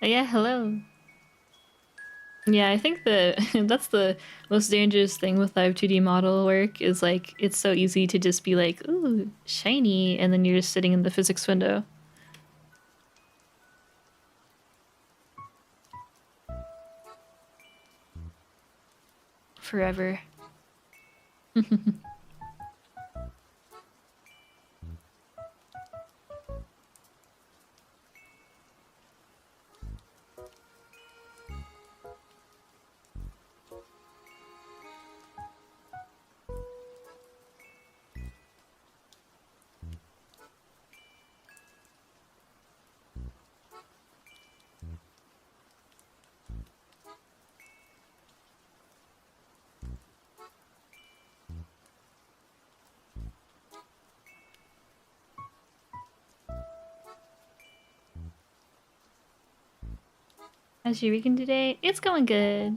Yeah, hello. Yeah, I think that's the most dangerous thing with Live2D model work is like it's so easy to just be like, ooh, shiny, and then you're just sitting in the physics window. Forever. How's your weekend today? It's going good.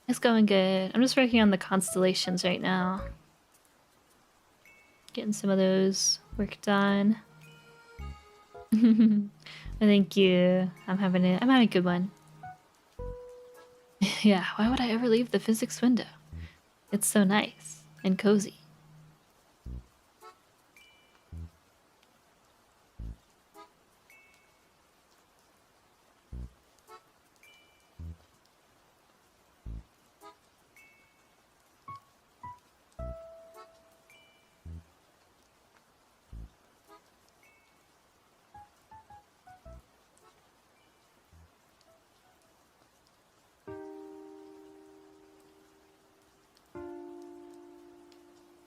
It's going good. I'm just working on the constellations right now. Getting some of those work done. Thank you. I'm having a good one. Yeah, why would I ever leave the physics window? It's so nice and cozy.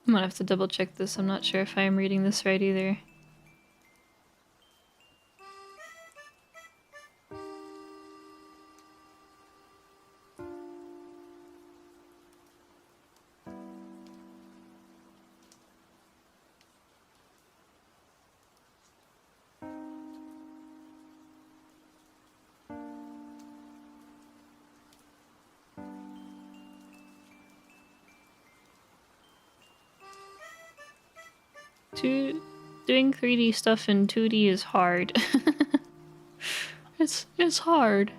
I'm gonna have to double check this. I'm not sure if I'm reading this right either. Doing 3D stuff in 2D is hard. It's hard.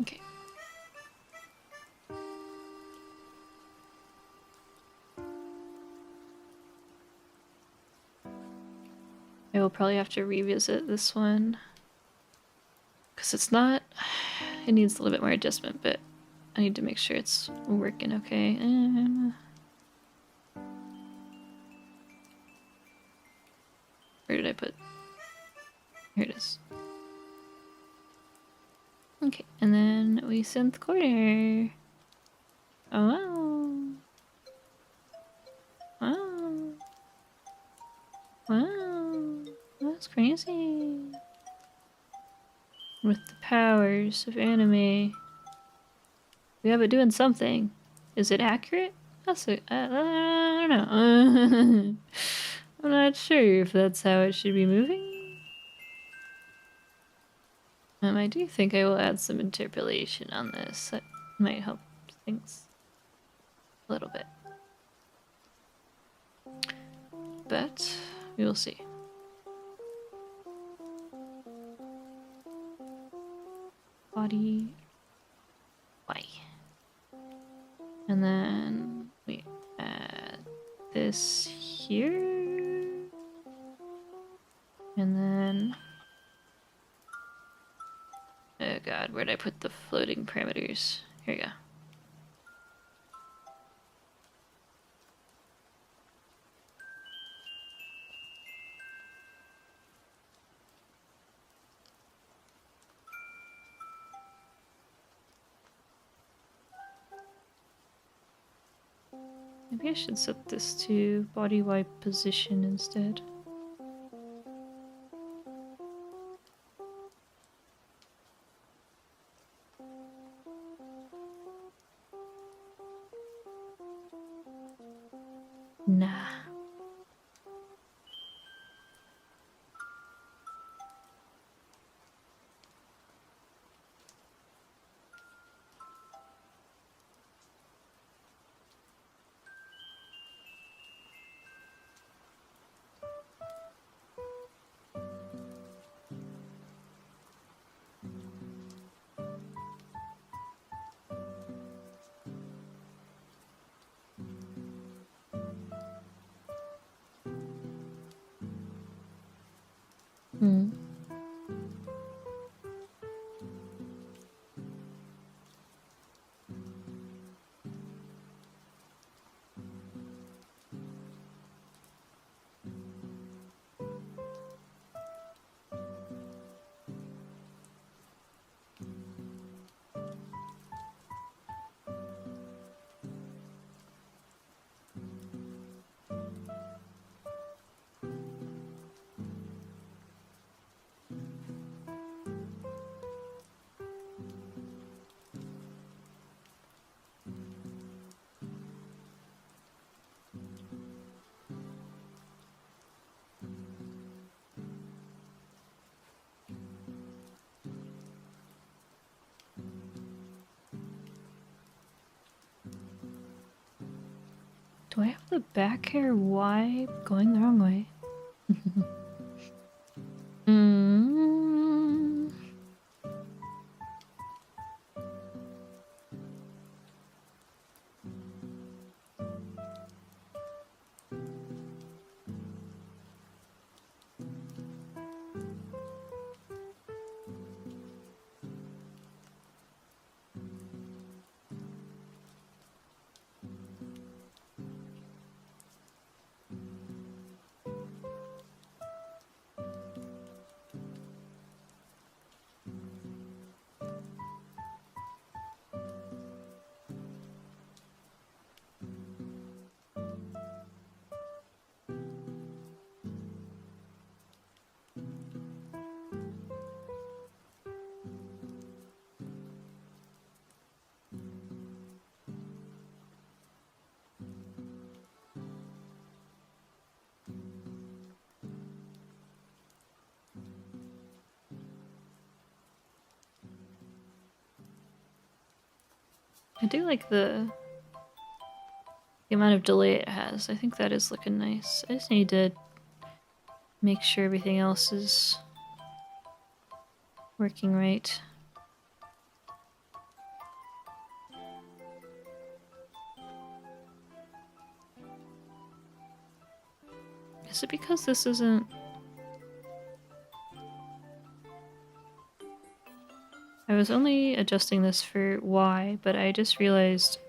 Okay. I will probably have to revisit this one. Because it's not... It needs a little bit more adjustment, but I need to make sure it's working okay. Where did I put... Here it is. Okay, and then we synth corner. Oh wow. Wow. Wow. That's crazy. With the powers of anime. We have it doing something. Is it accurate? That's it. I don't know. I'm not sure if that's how it should be moving. I do think I will add some interpolation on this. That might help things a little bit. But we will see. Body Y. And then we add this here. And then... Oh god, where'd I put the floating parameters? Here we go. Maybe I should set this to body wipe position instead. Nah. Hmm. Do I have the back hair Y going the wrong way? Mm. I do like the amount of delay it has. I think that is looking nice. I just need to make sure everything else is working right. Is it because this isn't... I was only adjusting this for Y, but I just realized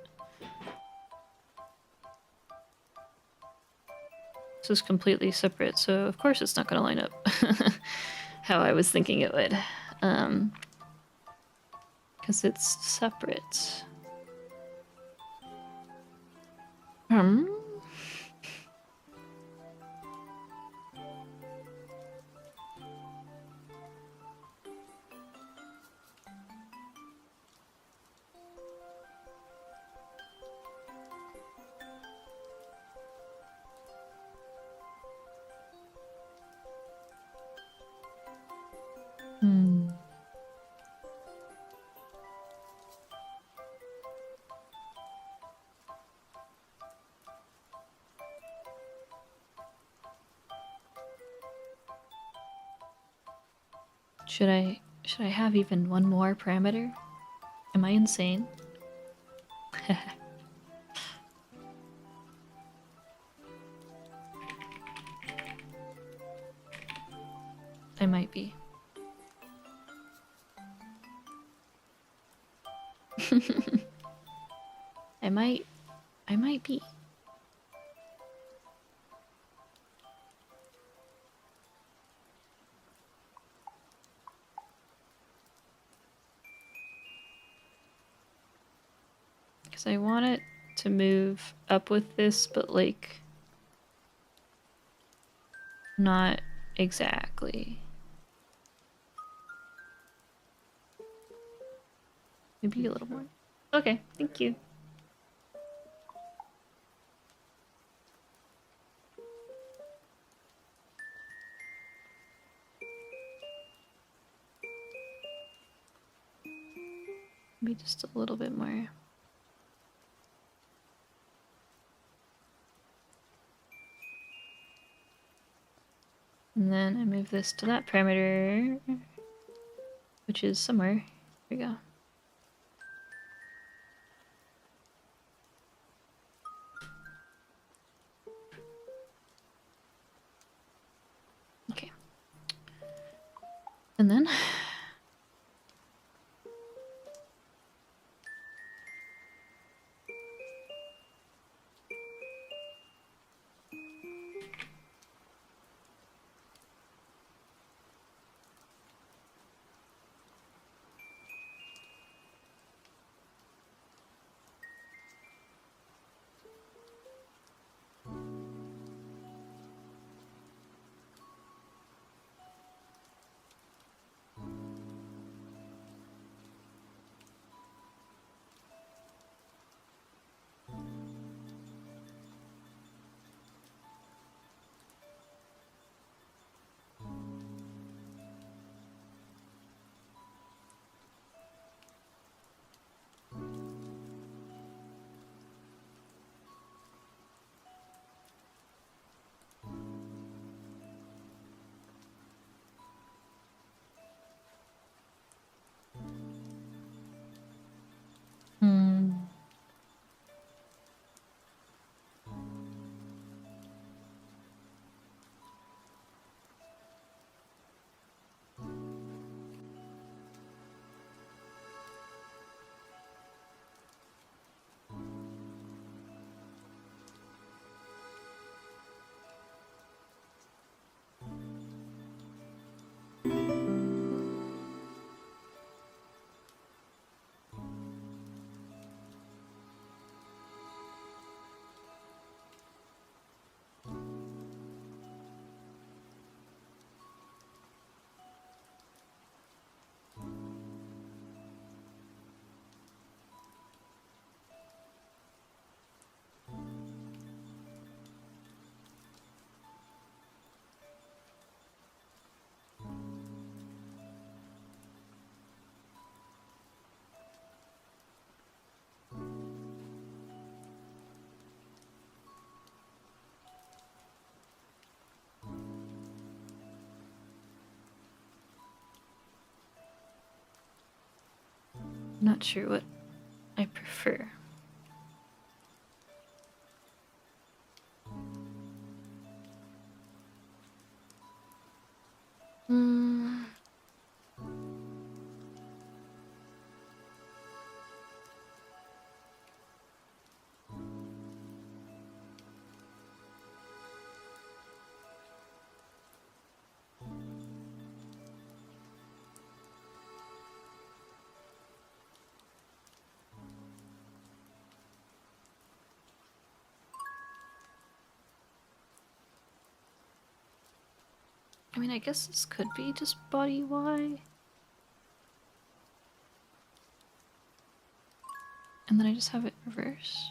this is completely separate, so of course it's not going to line up how I was thinking it would. Because it's separate. Hmm? Hmm. Should I have even one more parameter? Am I insane? I might be. I might be. Because I want it to move up with this, but like not exactly. Maybe a little more. Okay, thank you. Maybe just a little bit more. And then I move this to that parameter, which is somewhere. Here we go. Okay. And then not sure what I prefer. I mean, I guess this could be just body Y. And then I just have it reverse.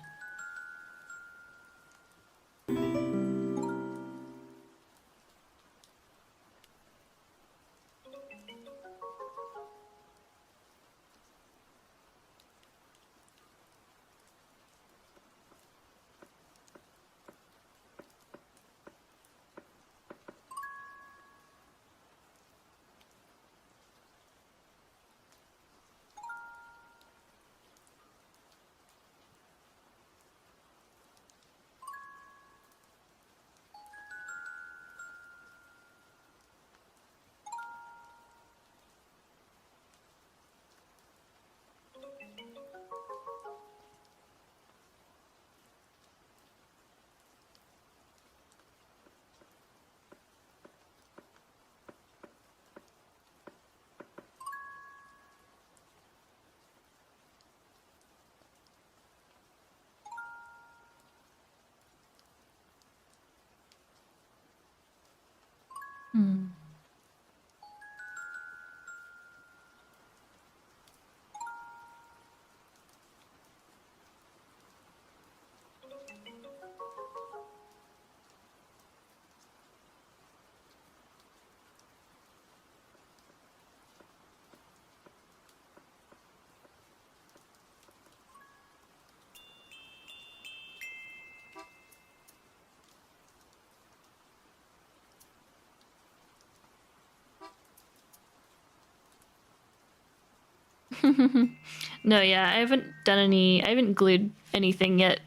Hmm. No, yeah, I haven't glued anything yet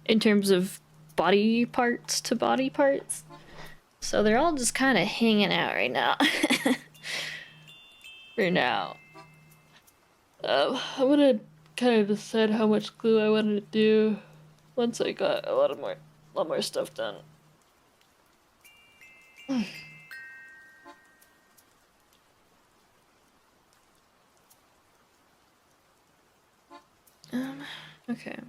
in terms of body parts to body parts. So they're all just kind of hanging out right now. For now. I'm gonna kind of decide how much glue I wanted to do once I got a lot more stuff done. Okay.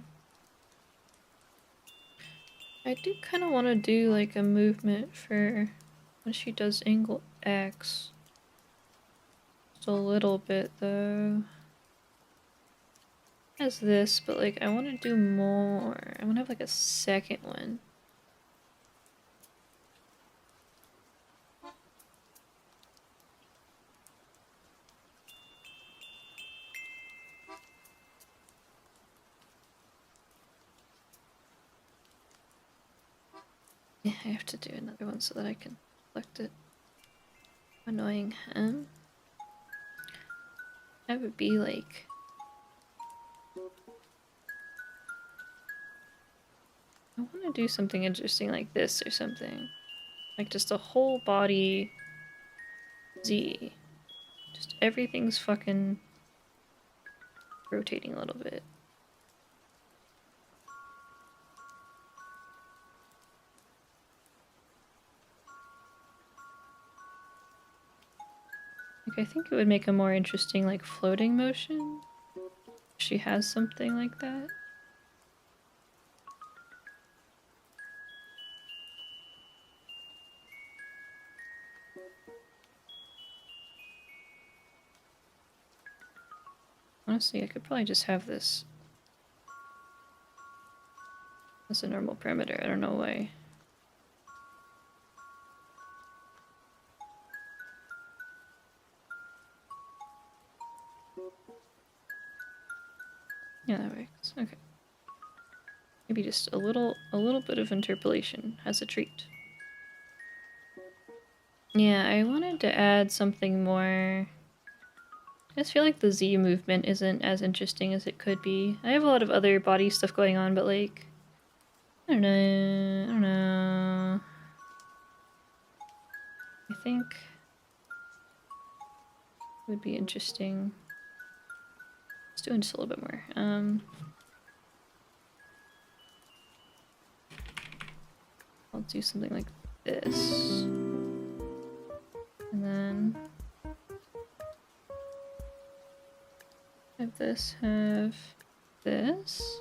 I do kind of want to do like a movement for when she does angle X. Just a little bit though. As this, but like I want to do more. I want to have like a second one. Yeah, I have to do another one so that I can collect it. Annoying him. That would be like... I want to do something interesting like this or something. Like just a whole body Z. Just everything's fucking rotating a little bit. Like I think it would make a more interesting like floating motion. If she has something like that. Honestly, I could probably just have this as a normal parameter. I don't know why. Yeah, that works. Okay. Maybe just a little bit of interpolation as a treat. Yeah, I wanted to add something more. I just feel like the Z movement isn't as interesting as it could be. I have a lot of other body stuff going on, but like... I don't know. I think... it would be interesting. Let's do just a little bit more. I'll do something like this. And then... have this, have this.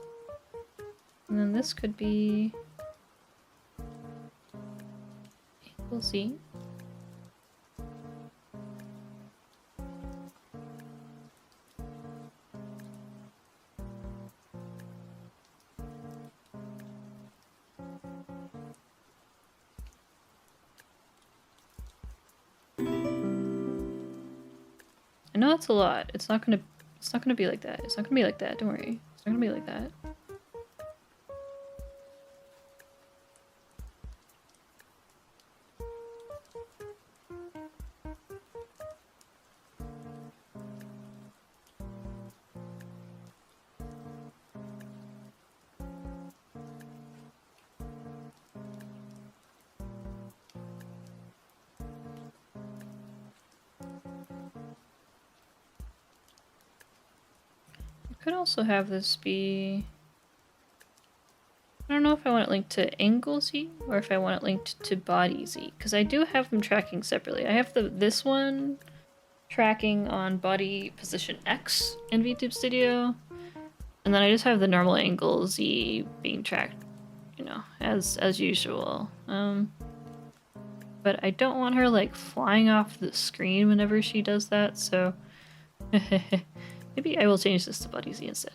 And then this could be... equal Z. know it's a lot. It's not gonna be like that. It's not gonna be like that, don't worry. It's not gonna be like that. Could also have this be... I don't know if I want it linked to angle Z or if I want it linked to body Z, because I do have them tracking separately. I have this one tracking on body position X in VTube Studio, and then I just have the normal angle Z being tracked, you know, as usual. But I don't want her like flying off the screen whenever she does that, so maybe I will change this to body Z instead.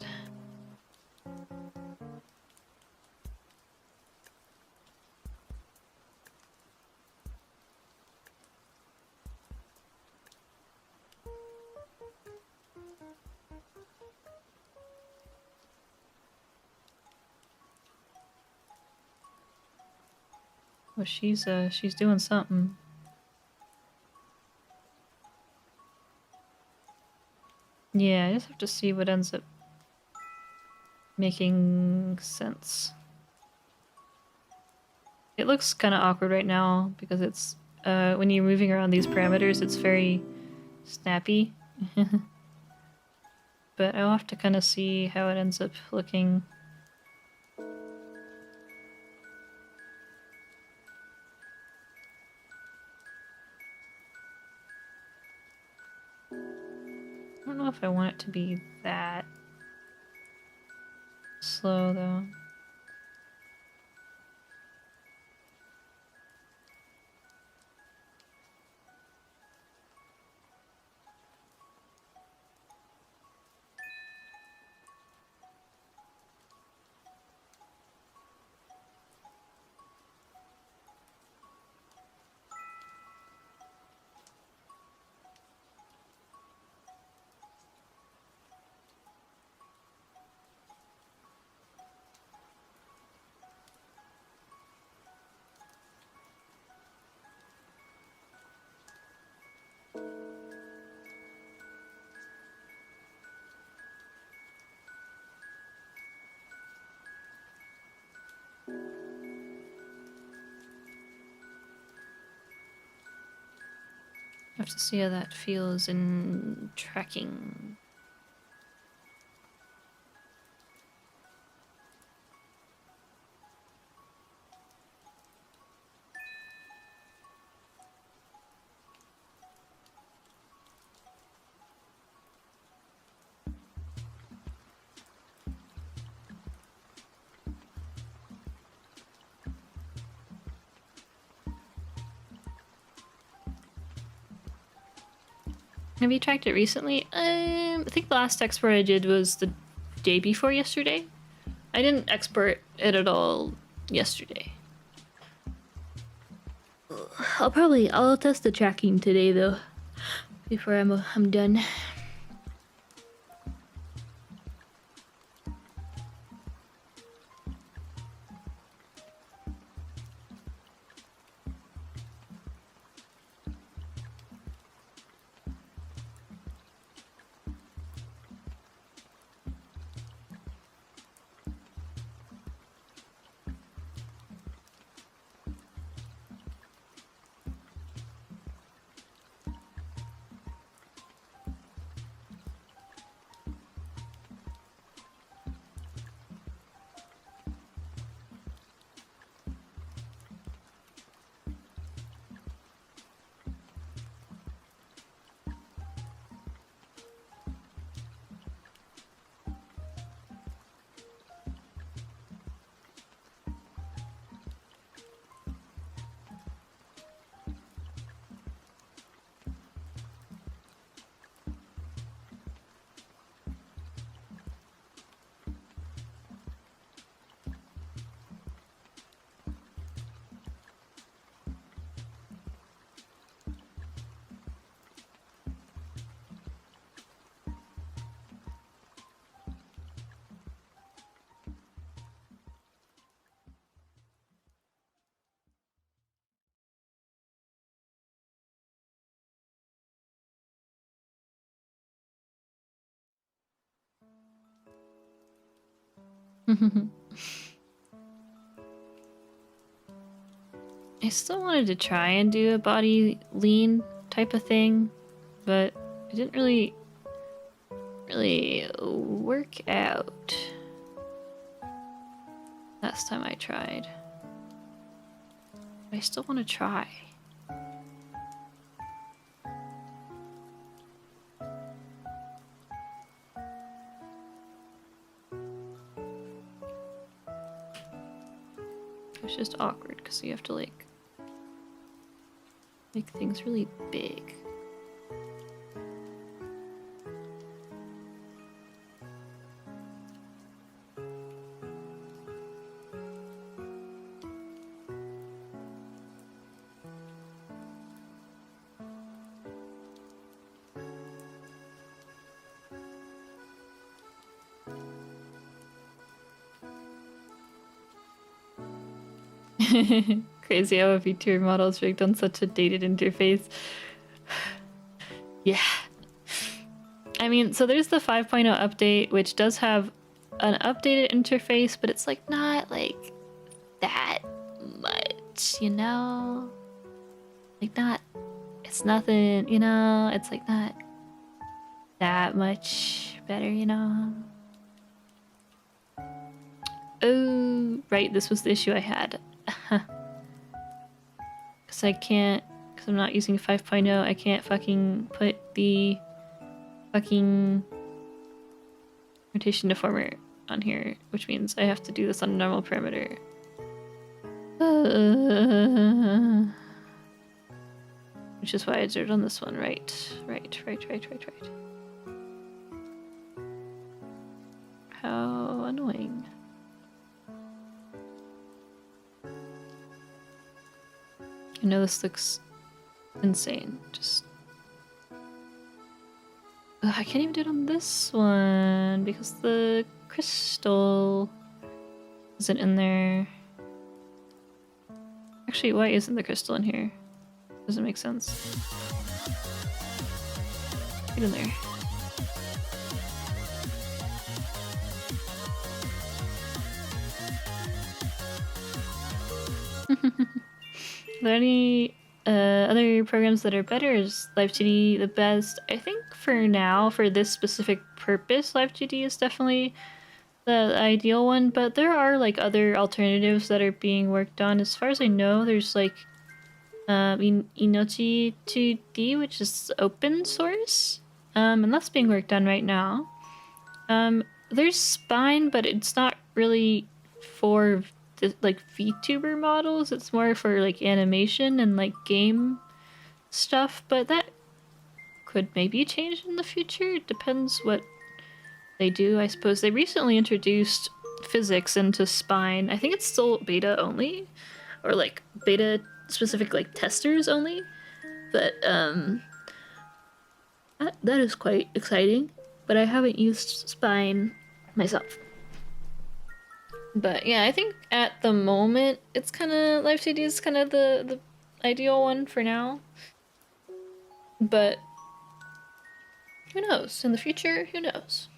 Well, she's doing something. Yeah, I just have to see what ends up making sense. It looks kind of awkward right now because it's when you're moving around these parameters, it's very snappy. But I'll have to kind of see how it ends up looking. I don't know if I want it to be that slow though. I have to see how that feels in tracking. Have you tracked it recently? I think the last export I did was the day before yesterday. I didn't export it at all yesterday. I'll test the tracking today though, before I'm done. I still wanted to try and do a body lean type of thing, but it didn't really work out last time I tried. I still want to try. It's just awkward because you have to like make things really big. Crazy how a VTuber model is rigged on such a dated interface. Yeah. I mean, so there's the 5.0 update, which does have an updated interface, but it's like not like that much, you know? Like not, it's nothing, you know? It's like not that much better, you know? Oh, right, this was the issue I had. Because I can't, because I'm not using 5.0, I can't fucking put the fucking rotation deformer on here, which means I have to do this on a normal parameter. Which is why I zeroed on this one. Right. How annoying. I know this looks insane. Just... Ugh, I can't even do it on this one because the crystal isn't in there. Actually, why isn't the crystal in here? Doesn't make sense. Get in there. Are there any other programs that are better? Is Live2D the best? I think for now, for this specific purpose, Live2D is definitely the ideal one, but there are like other alternatives that are being worked on. As far as I know, there's like Inochi 2D, which is open source, and that's being worked on right now. There's Spine, but it's not really for like VTuber models. It's more for like animation and like game stuff, but that could maybe change in the future. It depends what they do, I suppose. They recently introduced physics into Spine. I think it's still beta only, or like beta specific like testers only, but that is quite exciting. But I haven't used Spine myself. But yeah, I think at the moment it's kind of Live2D is kind of the ideal one for now. But who knows? In the future, who knows?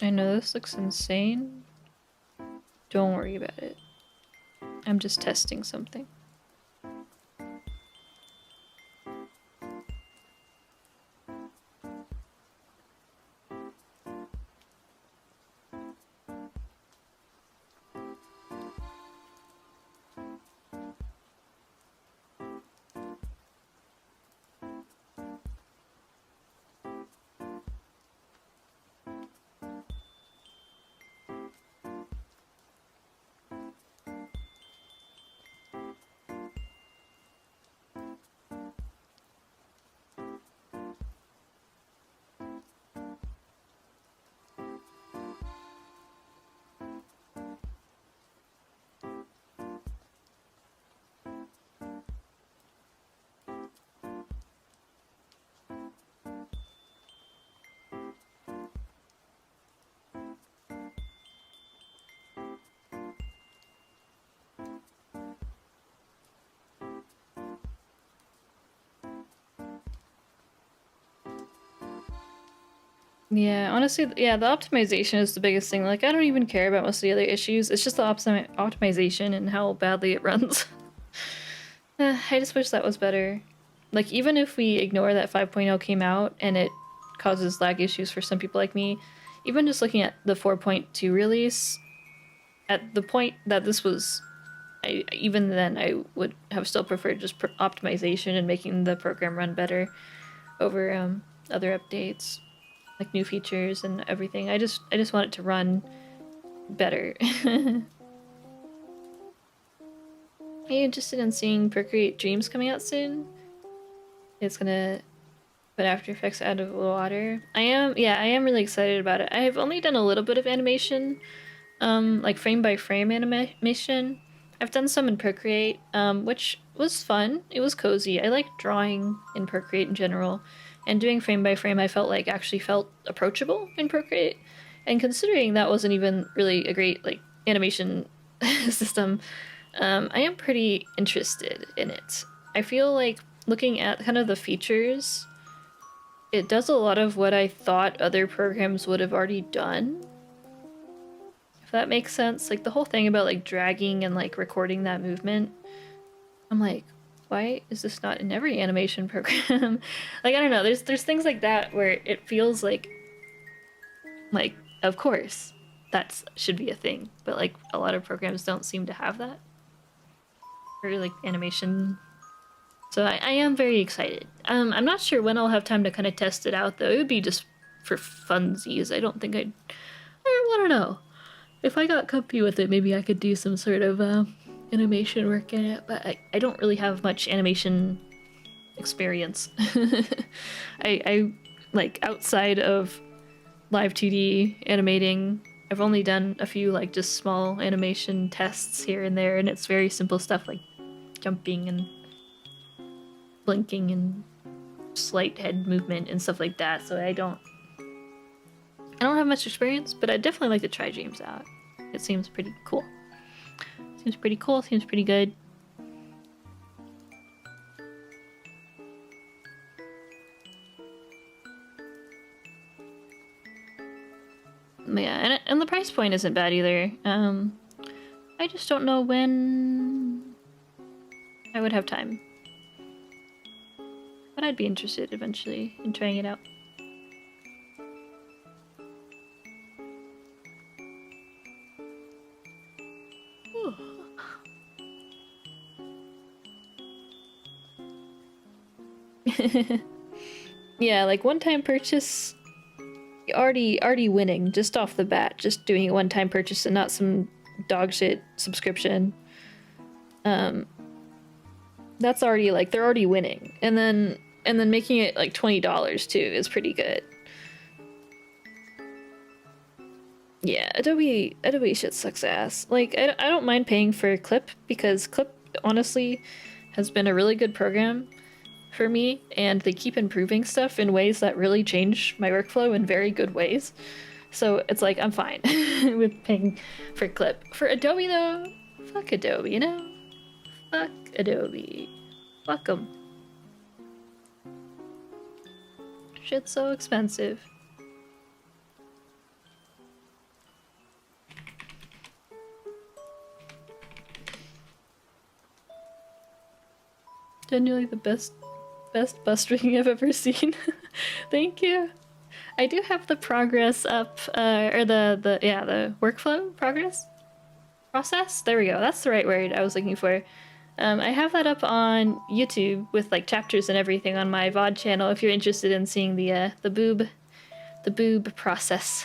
I know this looks insane. Don't worry about it. I'm just testing something. Yeah, honestly, yeah, the optimization is the biggest thing. Like, I don't even care about most of the other issues. It's just the optimization and how badly it runs. I just wish that was better. Like, even if we ignore that 5.0 came out and it causes lag issues for some people like me, even just looking at the 4.2 release, at the point that this was, even then I would have still preferred just optimization and making the program run better over other updates, like new features and everything. I just want it to run better. Are you interested in seeing Procreate Dreams coming out soon? It's gonna put After Effects out of the water. I am, yeah, I am really excited about it. I have only done a little bit of animation, like frame by frame animation. I've done some in Procreate, which was fun. It was cozy. I like drawing in Procreate in general, and doing frame by frame I felt like actually felt approachable in Procreate. And considering that wasn't even really a great like animation system, I am pretty interested in it. I feel like looking at kind of the features, it does a lot of what I thought other programs would have already done. If that makes sense. Like the whole thing about like dragging and like recording that movement. I'm like, why is this not in every animation program? Like I don't know, there's things like that where it feels like of course that should be a thing, but like a lot of programs don't seem to have that. Or like animation. So I am very excited. I'm not sure when I'll have time to kind of test it out though. It would be just for funsies. I don't think I don't know. If I got comfy with it, maybe I could do some sort of animation work in it, but I don't really have much animation experience. I like outside of Live2D animating, I've only done a few like just small animation tests here and there, and it's very simple stuff like jumping and blinking and slight head movement and stuff like that. So I don't have much experience, but I'd definitely like to try James out. It seems pretty cool. Seems pretty cool, seems pretty good. Yeah, and the price point isn't bad either. I just don't know when I would have time. But I'd be interested eventually in trying it out. Yeah, like one-time purchase, already winning just off the bat. Just doing a one-time purchase and not some dog shit subscription. That's already like they're already winning, and then making it like $20 too is pretty good. Yeah, Adobe shit sucks ass. Like I don't mind paying for Clip because Clip honestly has been a really good program for me, and they keep improving stuff in ways that really change my workflow in very good ways. So it's like I'm fine with paying for Clip. For Adobe though, fuck Adobe, you know? Fuck Adobe. Fuck 'em. Shit's so expensive. Genuinely the best bust ring I've ever seen. Thank you. I do have the progress up, or the workflow process. There we go. That's the right word I was looking for. I have that up on YouTube with like chapters and everything on my VOD channel. If you're interested in seeing the boob process.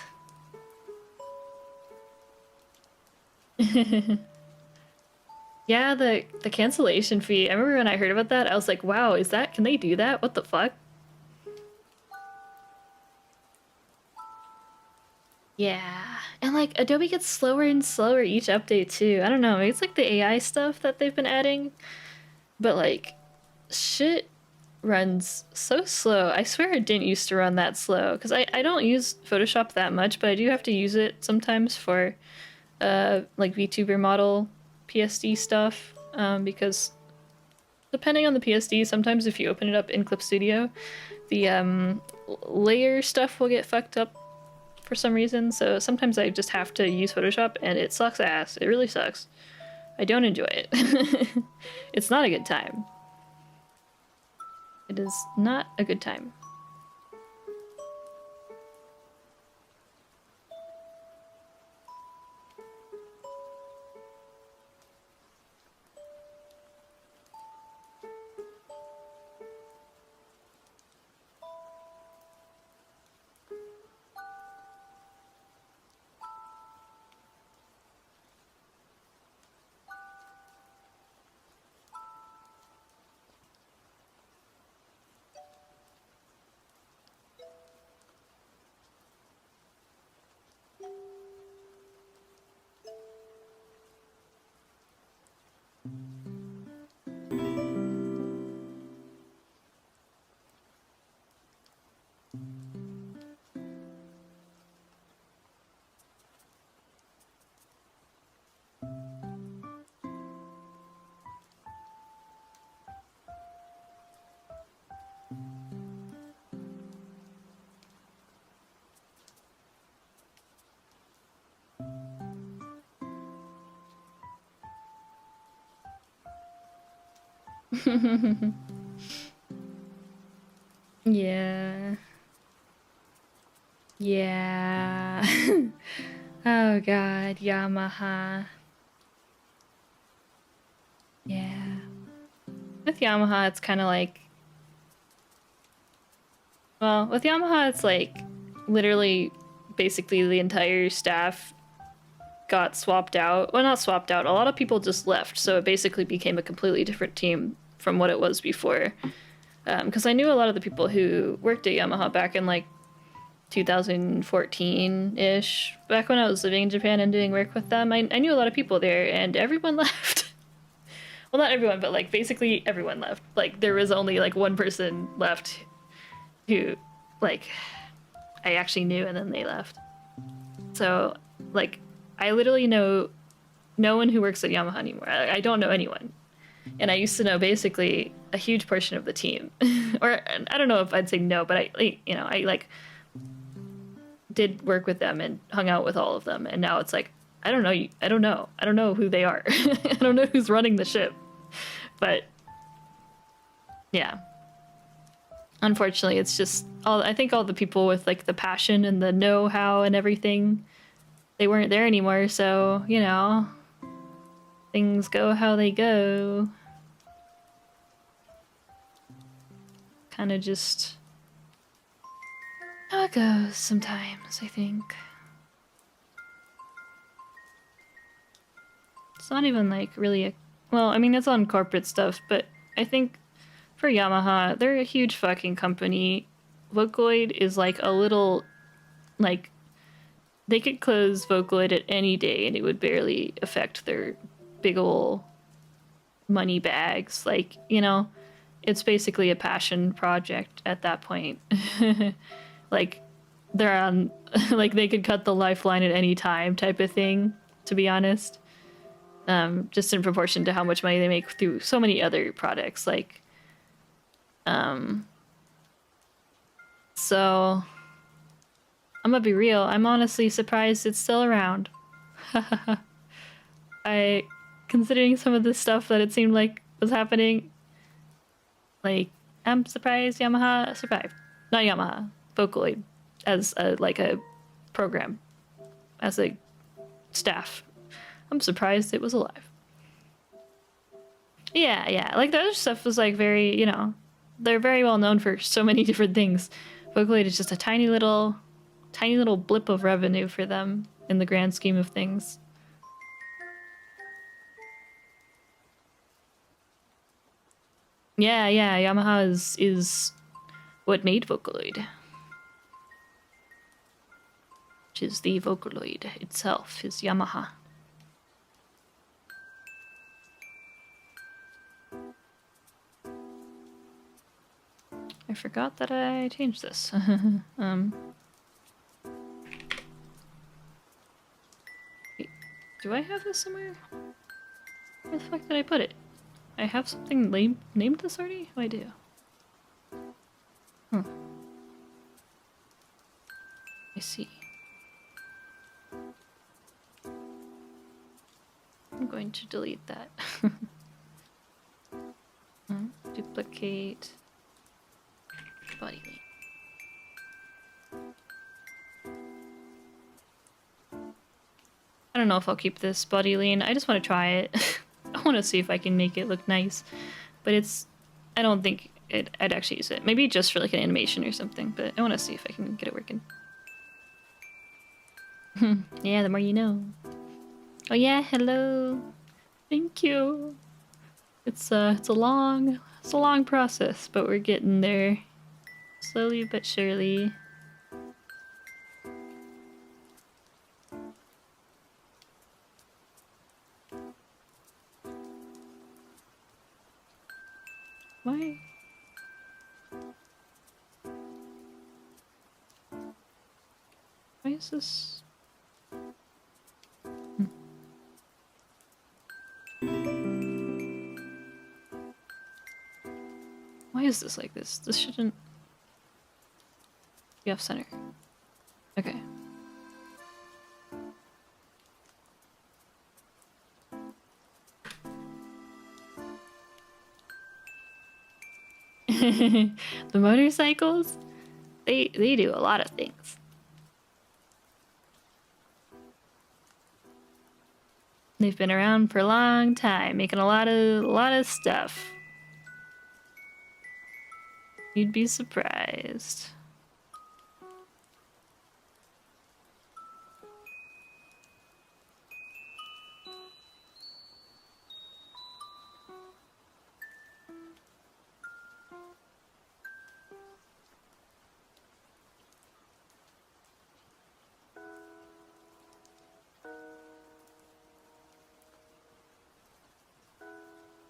Yeah, the cancellation fee. I remember when I heard about that, I was like, wow, can they do that? What the fuck? Yeah, and like Adobe gets slower and slower each update too. I don't know, maybe it's like the AI stuff that they've been adding, but like shit runs so slow. I swear it didn't used to run that slow because I don't use Photoshop that much, but I do have to use it sometimes for like VTuber model PSD stuff, because depending on the PSD, sometimes if you open it up in Clip Studio, the layer stuff will get fucked up for some reason, so sometimes I just have to use Photoshop and it sucks ass. It really sucks. I don't enjoy it. It's not a good time. It is not a good time. Yeah. Yeah. Oh god, Yamaha. Yeah. With Yamaha, it's kind of like... Well, with Yamaha, it's like literally basically the entire staff got swapped out. Well, not swapped out. A lot of people just left, so it basically became a completely different team from what it was before. Because I knew a lot of the people who worked at Yamaha back in like 2014-ish, back when I was living in Japan and doing work with them. I knew a lot of people there, and everyone left. Well, not everyone, but like basically everyone left. Like there was only like one person left who like I actually knew, and then they left. So like I literally know no one who works at Yamaha anymore. I don't know anyone. And I used to know basically a huge portion of the team. Or I don't know if I'd say no, but I like did work with them and hung out with all of them. And now it's like, I don't know who they are. I don't know who's running the ship. But yeah. Unfortunately, it's just I think all the people with like the passion and the know-how and everything, they weren't there anymore, so, you know, things go how they go. Kind of just how it goes sometimes, I think. It's not even like really a... Well, I mean, it's on corporate stuff, but I think for Yamaha, they're a huge fucking company. Vocaloid is like a little, like, they could close Vocaloid at any day and it would barely affect their big ol' money bags. Like, you know, it's basically a passion project at that point. Like, they're on, like, they could cut the lifeline at any time type of thing, to be honest. Just in proportion to how much money they make through so many other products. Like, so I'm gonna be real, I'm honestly surprised it's still around. Considering some of the stuff that it seemed like was happening, like, I'm surprised Yamaha survived. Not Yamaha, Vocaloid, as a program, as a staff. I'm surprised it was alive. Yeah, like the other stuff was like very, you know, they're very well known for so many different things. Vocaloid is just a tiny little blip of revenue for them in the grand scheme of things. Yeah, Yamaha is what made Vocaloid. Which is the Vocaloid itself, is Yamaha. I forgot that I changed this. Wait, do I have this somewhere? Where the fuck did I put it? I have something named this already? Oh, I do. I see. going to delete that. Duplicate body link. I don't know if I'll keep this body lean. I just want to try it. I want to see if I can make it look nice. But it's... I don't think I'd actually use it. Maybe just for like an animation or something. But I want to see if I can get it working. Yeah, the more you know. Oh yeah, hello. Thank you. It's a long process, but we're getting there. Slowly but surely. Why? Why is this? Why is this like this? This shouldn't be off center. Okay. The motorcycles, they do a lot of things. They've been around for a long time, making a lot of stuff. You'd be surprised.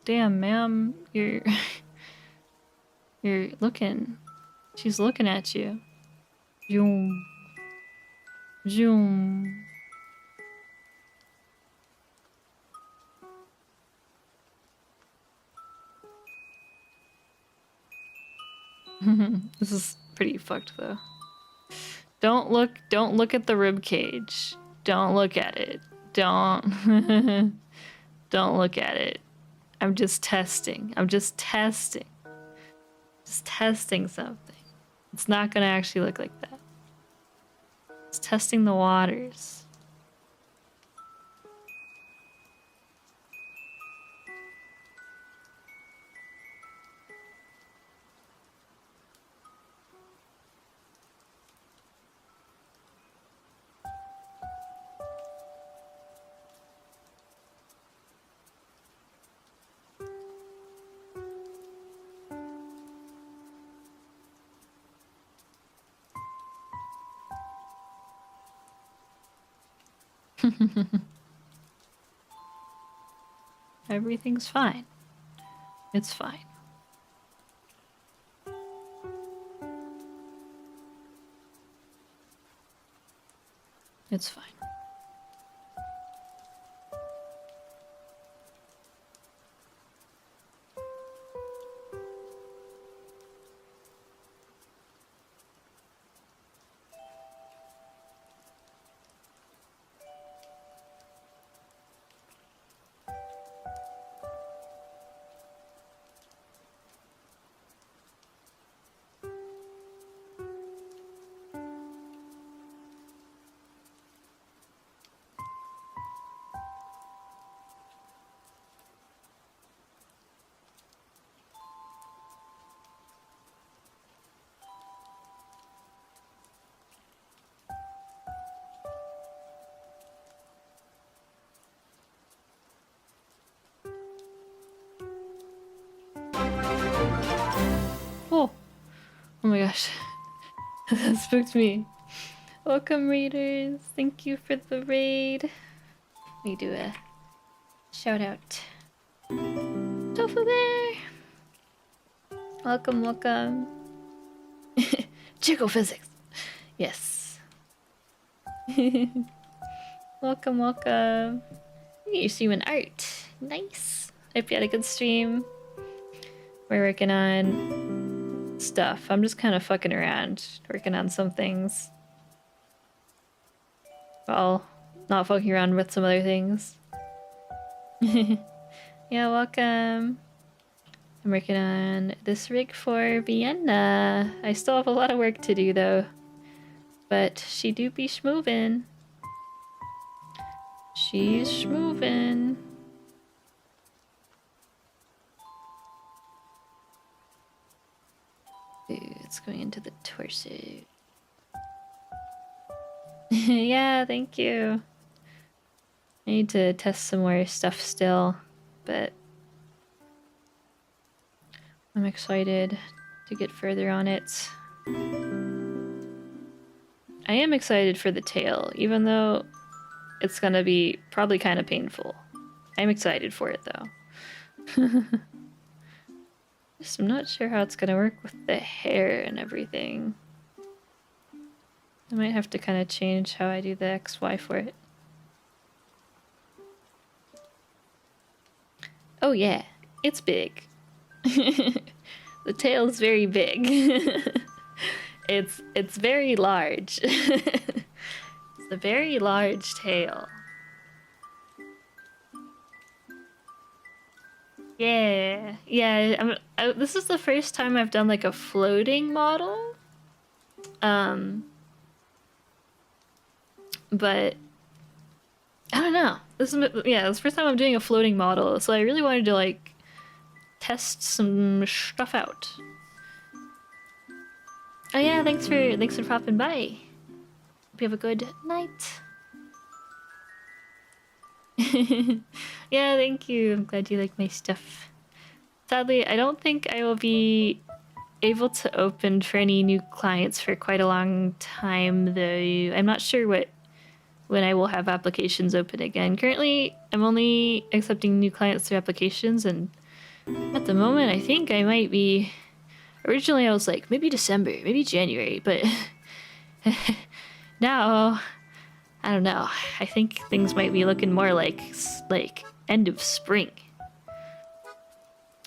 Damn, ma'am, you're looking. She's looking at you. Zoom. Zoom. This is pretty fucked though. Don't look at the rib cage. Don't look at it. Don't don't look at it. I'm just testing. I'm just testing. Just testing something. It's not gonna actually look like that. It's testing the waters. Everything's fine. It's fine. It's fine. Oh, oh my gosh. That spooked me. Welcome, raiders. Thank you for the raid. We do a shout out. Tofu Bear! Welcome, welcome. Jiggle physics. Yes. Welcome, welcome. You're streaming art. Nice. Hope you had a good stream. We're working on stuff. I'm just kind of fucking around, working on some things. Well, not fucking around with some other things. Yeah, welcome. I'm working on this rig for Vienna. I still have a lot of work to do though. But she do be schmovin'. She's schmovin'. Ooh, it's going into the torso. Yeah, thank you. I need to test some more stuff still, but I'm excited to get further on it. I am excited for the tail, even though it's gonna be probably kind of painful. I'm excited for it though. Just I'm not sure how it's gonna work with the hair and everything. I might have to kind of change how I do the XY for it. Oh yeah, it's big. The tail's very big. It's very large. It's a very large tail. Yeah, yeah. This is the first time I've done like a floating model. But I don't know. This is it's the first time I'm doing a floating model, so I really wanted to like test some stuff out. Oh yeah, thanks for popping by. Hope you have a good night. Yeah, thank you. I'm glad you like my stuff. Sadly, I don't think I will be able to open for any new clients for quite a long time, though. I'm not sure when I will have applications open again. Currently, I'm only accepting new clients through applications, and at the moment, I think I might be... Originally, I was like, maybe December, maybe January, but now, I don't know. I think things might be looking more like end of spring.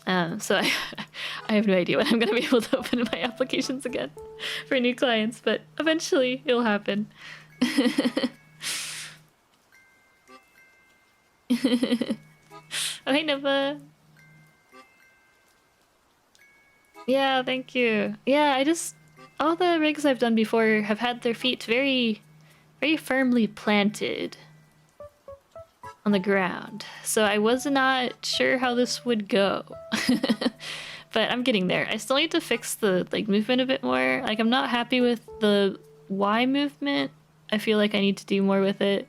So I have no idea when I'm going to be able to open my applications again for new clients, but eventually it'll happen. Oh, hey, Nova. Yeah, thank you. Yeah, all the rigs I've done before have had their feet very, very firmly planted on the ground. So I was not sure how this would go. But I'm getting there. I still need to fix the movement a bit more. Like, I'm not happy with the Y movement. I feel like I need to do more with it.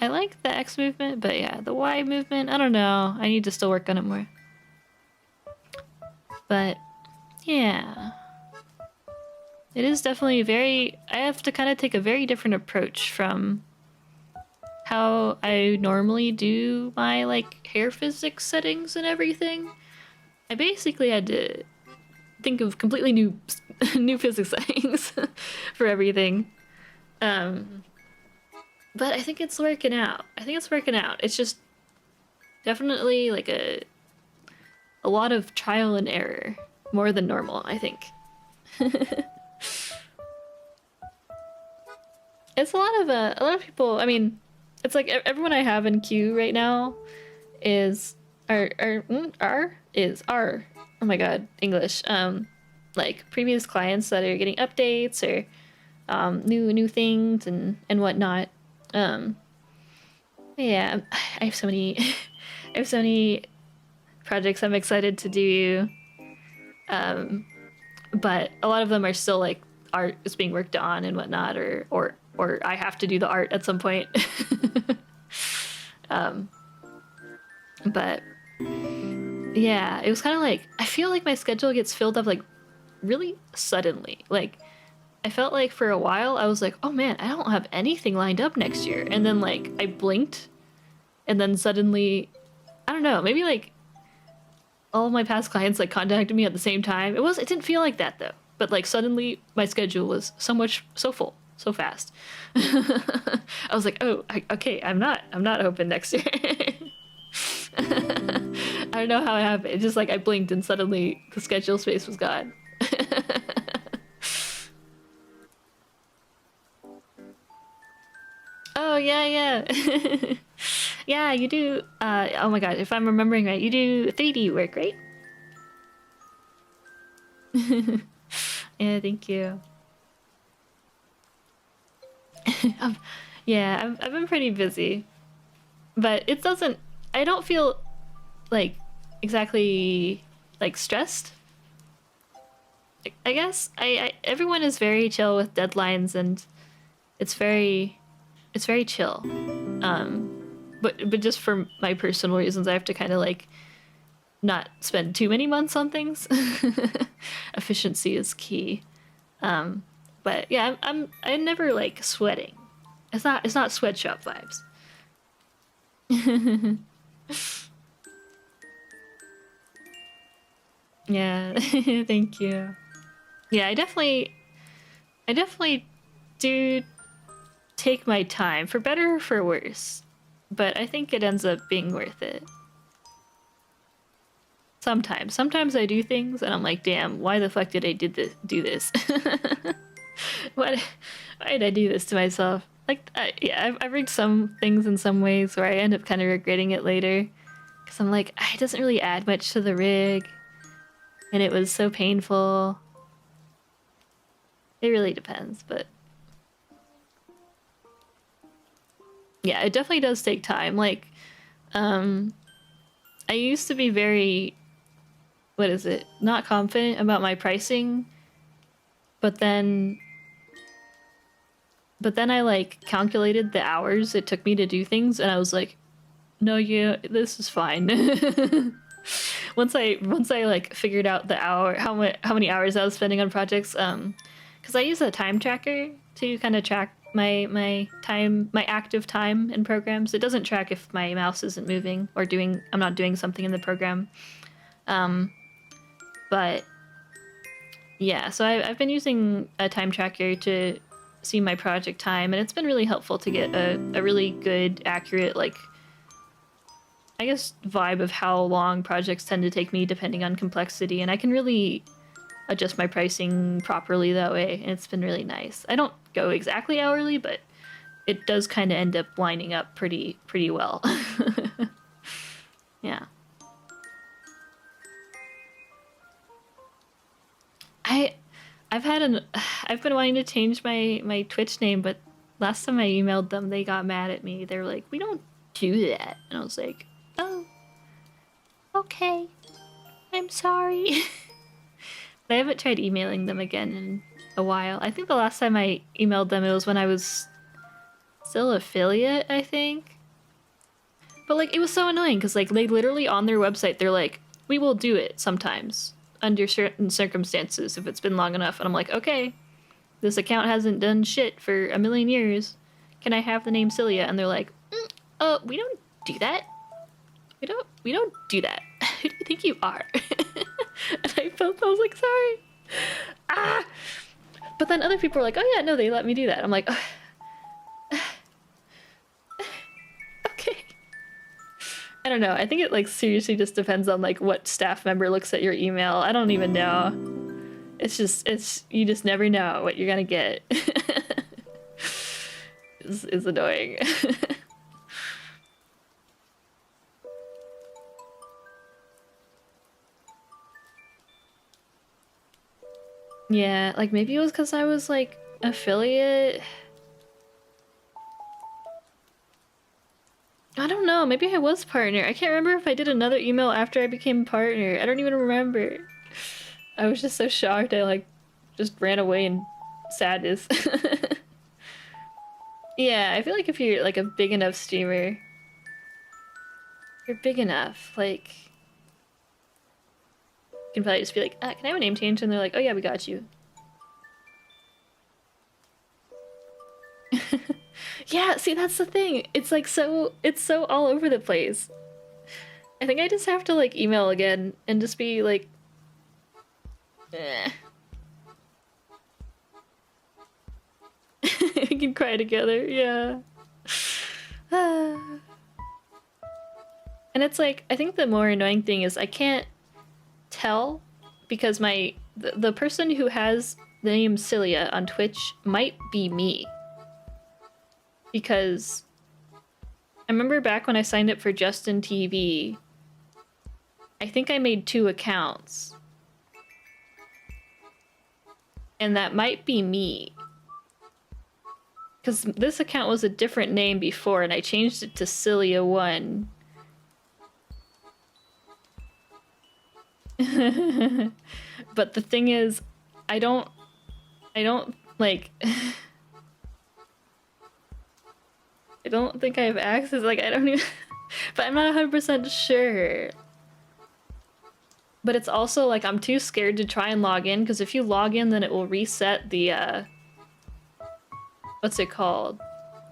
I like the X movement, but yeah, the Y movement, I don't know. I need to still work on it more. But yeah, it is definitely I have to kind of take a very different approach from how I normally do my like hair physics settings and everything. I basically had to think of completely new physics settings for everything. But I think it's working out. It's just definitely like a lot of trial and error, more than normal, I think. It's a lot of people. I mean, it's like everyone I have in queue right now is are. Oh my god, English. Like previous clients that are getting updates or new things and whatnot. Yeah, I have so many I have so many projects I'm excited to do. But a lot of them are still like art is being worked on and whatnot, or I have to do the art at some point. But yeah, it was kind of like I feel like my schedule gets filled up like really suddenly. Like I felt like for a while I was like, oh man, I don't have anything lined up next year, and then like I blinked, and then suddenly, I don't know, maybe like all of my past clients like contacted me at the same time. It didn't feel like that though. But like suddenly my schedule was so full, so fast. I was like, oh, okay, I'm not open next year. I don't know how it happened. It's just like I blinked and suddenly the schedule space was gone. Oh yeah. Yeah, you do. Oh my god, if I'm remembering right, you do 3D work, right? Yeah, thank you. Yeah, I've been pretty busy, but it doesn't. I don't feel like exactly like stressed. I guess I everyone is very chill with deadlines, and it's very it's very chill. Um, but just for my personal reasons, I have to kind of like not spend too many months on things. Efficiency is key. But yeah, I'm never like sweating. It's not sweatshop vibes. Yeah, thank you. Yeah, I definitely do take my time for better or for worse, but I think it ends up being worth it. Sometimes I do things and I'm like, damn, why the fuck did I do this? What? Why did I do this to myself? Like, yeah, I've rigged some things in some ways where I end up kind of regretting it later, because I'm like, it doesn't really add much to the rig, and it was so painful. It really depends, but yeah, it definitely does take time. Like, um, I used to be very, what is it, not confident about my pricing, but then I like calculated the hours it took me to do things, and I was like, no, yeah, this is fine. Once I like figured out the how many hours I was spending on projects, because I use a time tracker to kind of track my time, my active time in programs. It doesn't track if my mouse isn't moving or I'm not doing something in the program. But yeah, so I've been using a time tracker to see my project time, and it's been really helpful to get a really good, accurate, like, I guess, vibe of how long projects tend to take me depending on complexity, and I can really adjust my pricing properly that way, and it's been really nice. I don't go exactly hourly, but it does kind of end up lining up pretty well. Yeah. I I've had an I've been wanting to change my Twitch name, but last time I emailed them, they got mad at me. They were like, "We don't do that." And I was like, "Oh, okay. I'm sorry." But I haven't tried emailing them again in a while. I think the last time I emailed them, it was when I was still affiliate, I think. But like, it was so annoying because like they literally on their website, they're like, "We will do it sometimes under certain circumstances if it's been long enough." And I'm like, "Okay, this account hasn't done shit for a million years. Can I have the name Cillia?" And they're like, we don't do that. We don't do that. Who do you think you are?" And I was like, sorry. Ah! But then other people were like, "Oh yeah, no, they let me do that." I'm like, oh, okay. I don't know. I think it like seriously just depends on like what staff member looks at your email. I don't even know. It's you just never know what you're gonna get. Is annoying. Yeah, like maybe it was because I was like affiliate. I don't know, maybe I was partner. I can't remember if I did another email after I became partner. I don't even remember. I was just so shocked I like just ran away in sadness. Yeah, I feel like if you're like a big enough streamer, you're big enough, like you can probably just be like, "Can I have a name change?" And they're like, "Oh yeah, we got you." Yeah, see, that's the thing. It's like it's so all over the place. I think I just have to like email again and just be like, eh. We can cry together, yeah. And it's like, I think the more annoying thing is I can't tell because the person who has the name Cillia on Twitch might be me. Because I remember back when I signed up for Justin TV, I think I made 2 accounts. And that might be me. Because this account was a different name before, and I changed it to Cillia1. But the thing is, I don't, like... I don't think I have access, like, I don't even... But I'm not 100% sure. But it's also, like, I'm too scared to try and log in, because if you log in, then it will reset the, what's it called?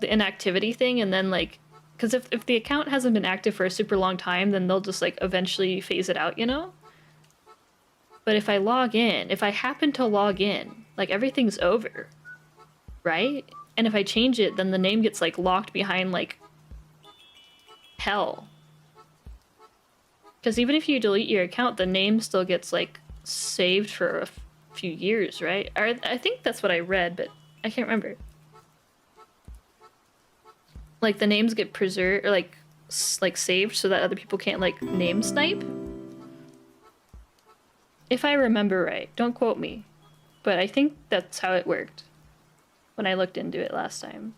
The inactivity thing, and then, like... Because if the account hasn't been active for a super long time, then they'll just, like, eventually phase it out, you know? But if I log in, if I happen to log in, like, everything's over, right? And if I change it, then the name gets, like, locked behind, like, hell. Because even if you delete your account, the name still gets, like, saved for a few years, right? Or I think that's what I read, but I can't remember. Like, the names get preserved, or, like, saved so that other people can't, like, name snipe? If I remember right. Don't quote me. But I think that's how it worked when I looked into it last time.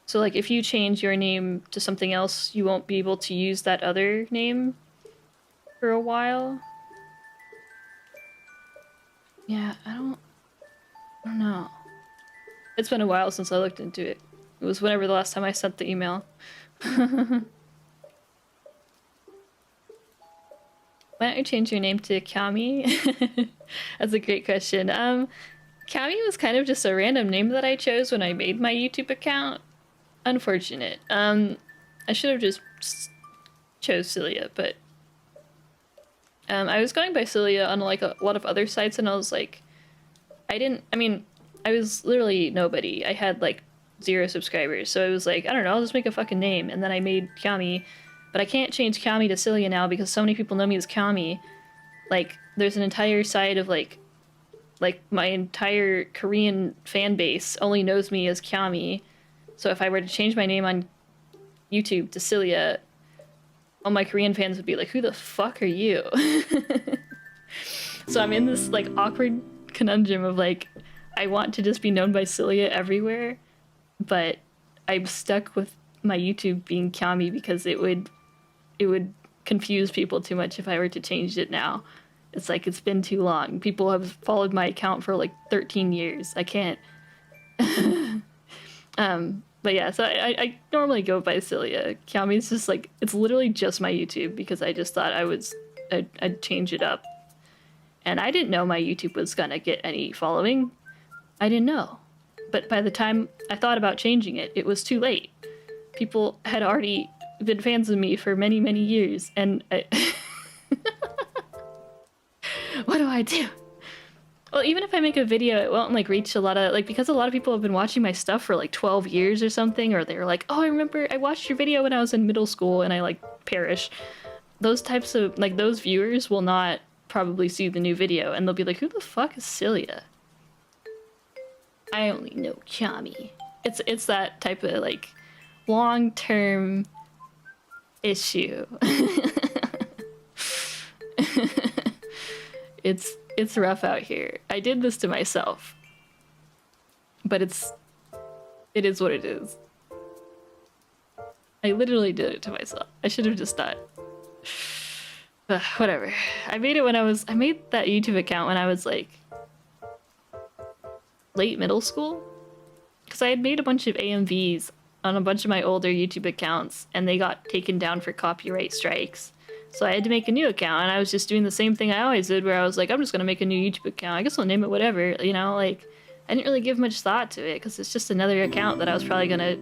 So, like, if you change your name to something else, you won't be able to use that other name for a while. Yeah, I don't know. It's been a while since I looked into it. It was whenever the last time I sent the email. Why don't you change your name to Kami? That's a great question. Kami was kind of just a random name that I chose when I made my YouTube account. Unfortunate. I should have just chose Cillia, but I was going by Cillia on like a lot of other sites, and I was like, I was literally nobody. I had like 0 subscribers, so I was like, I don't know, I'll just make a fucking name, and then I made Kami, but I can't change Kami to Cillia now because so many people know me as Kami. Like, there's an entire side of like my entire Korean fan base only knows me as Kami. So if I were to change my name on YouTube to Cillia, all my Korean fans would be like, who the fuck are you? So I'm in this like awkward conundrum of like, I want to just be known by Cillia everywhere, but I'm stuck with my YouTube being Kami because it would confuse people too much if I were to change it now. It's like, it's been too long. People have followed my account for like 13 years. I can't. But yeah, so I normally go by Cillia. Kami's just like, it's literally just my YouTube because I just thought I'd change it up. And I didn't know my YouTube was gonna get any following. I didn't know. But by the time I thought about changing it, it was too late. People had already been fans of me for many, many years, and what do I do? Well, even if I make a video, it won't like reach a lot of, like, because a lot of people have been watching my stuff for like 12 years or something, or they're like, oh, I remember I watched your video when I was in middle school and I like perish. Those types of, like, those viewers will not probably see the new video and they'll be like, who the fuck is Cillia? I only know Kami. It's that type of like long-term issue. It's rough out here. I did this to myself. But it is what it is. I literally did it to myself. I should have just not. Whatever. I made that YouTube account when I was like late middle school. Because I had made a bunch of AMVs on a bunch of my older YouTube accounts and they got taken down for copyright strikes. So I had to make a new account, and I was just doing the same thing I always did, where I was like, I'm just gonna make a new YouTube account. I guess I'll name it whatever, you know? Like, I didn't really give much thought to it, because it's just another account that I was probably gonna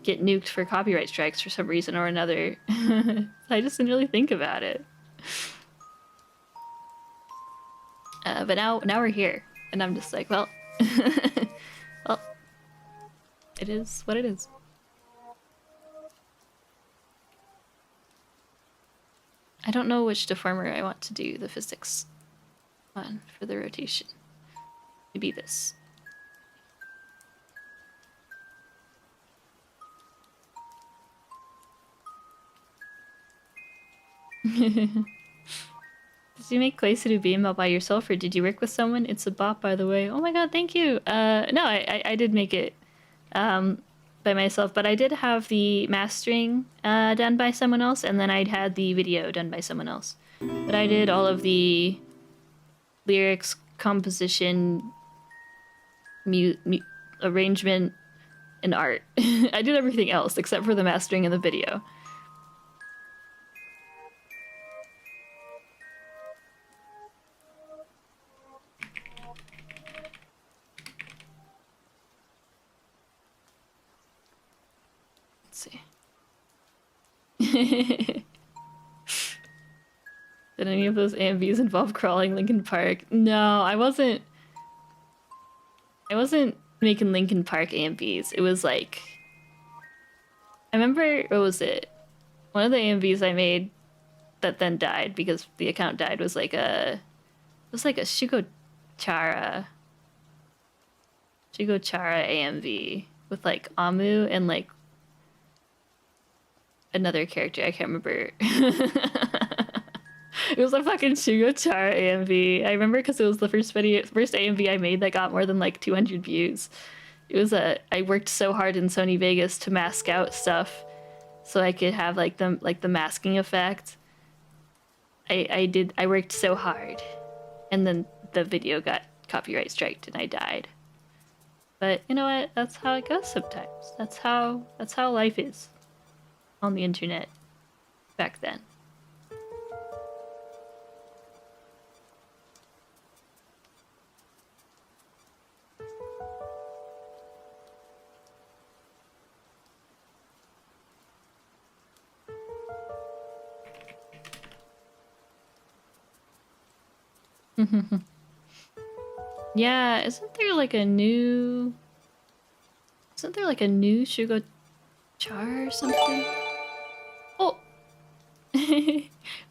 get nuked for copyright strikes for some reason or another. I just didn't really think about it. But now we're here, and I'm just like, well, well, it is what it is. I don't know which deformer I want to do the physics on for the rotation. Maybe this. Did you make Koisuru Beam all by yourself or did you work with someone? It's a bot, by the way. Oh my god, thank you. No, I did make it by myself, but I did have the mastering done by someone else, and then I'd had the video done by someone else. But I did all of the lyrics, composition, arrangement, and art. I did everything else except for the mastering and the video. Let's see. Did any of those AMVs involve crawling Linkin Park? No, I wasn't making Linkin Park AMVs. It was like, I remember, what was it? One of the AMVs I made that then died because the account died was like a Shugo Chara AMV with like Amu and like another character, I can't remember. It was a fucking Shugo Chara AMV. I remember because it was the first AMV I made that got more than like 200 views. I worked so hard in Sony Vegas to mask out stuff so I could have like the masking effect. I worked so hard, and then the video got copyright striked and I died. But you know what? That's how it goes sometimes. That's how life is on the internet back then. Yeah, isn't there like a new Shugo Char or something? Oh!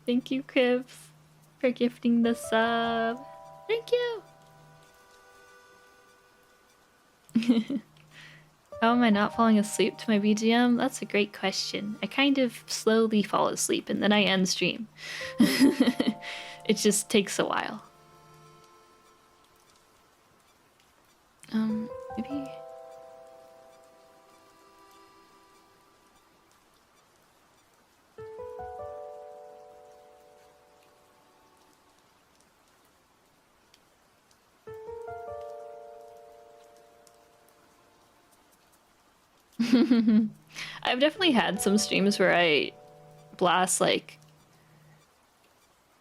Thank you, Cribs, for gifting the sub. Thank you! How am I not falling asleep to my BGM? That's a great question. I kind of slowly fall asleep and then I end stream. It just takes a while. Maybe... I've definitely had some streams where I blast like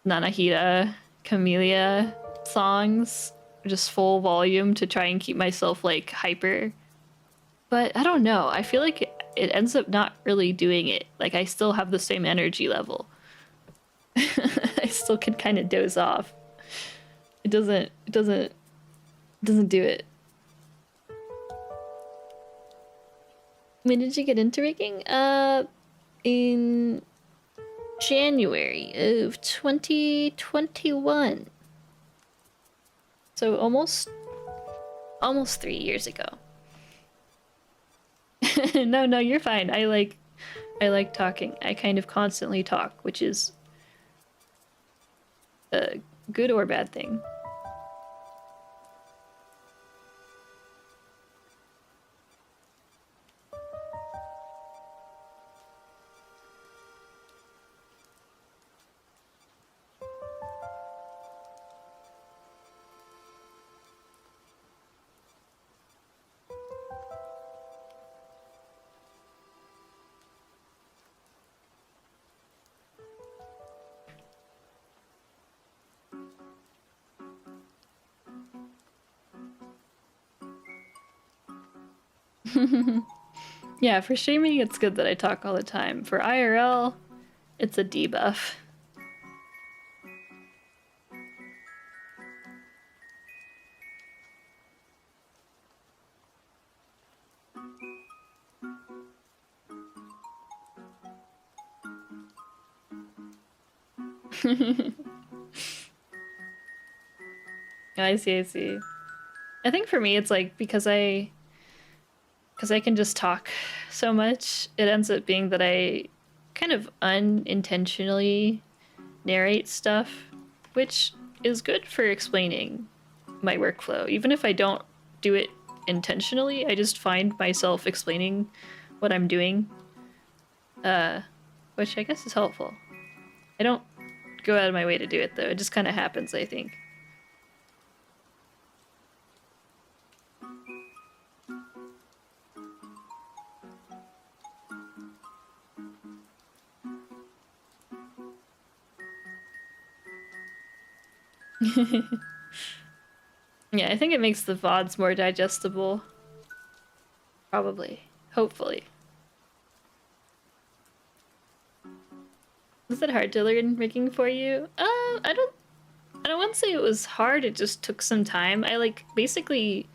Nanahira, Camellia songs, just full volume to try and keep myself like hyper. But I don't know, I feel like it ends up not really doing it. Like I still have the same energy level. I still can kind of doze off. It doesn't do it. When did you get into rigging? In January of 2021. So almost 3 years ago. No, you're fine. I like talking. I kind of constantly talk, which is a good or bad thing. Yeah, for streaming it's good that I talk all the time. For IRL, it's a debuff. I see. I think for me it's like because I can just talk so much, it ends up being that I kind of unintentionally narrate stuff, which is good for explaining my workflow. Even if I don't do it intentionally, I just find myself explaining what I'm doing, which I guess is helpful. I don't go out of my way to do it, though. It just kind of happens, I think. Yeah, I think it makes the VODs more digestible. Probably. Hopefully. Was it hard to learn rigging for you? I don't want to say it was hard, it just took some time. I like basically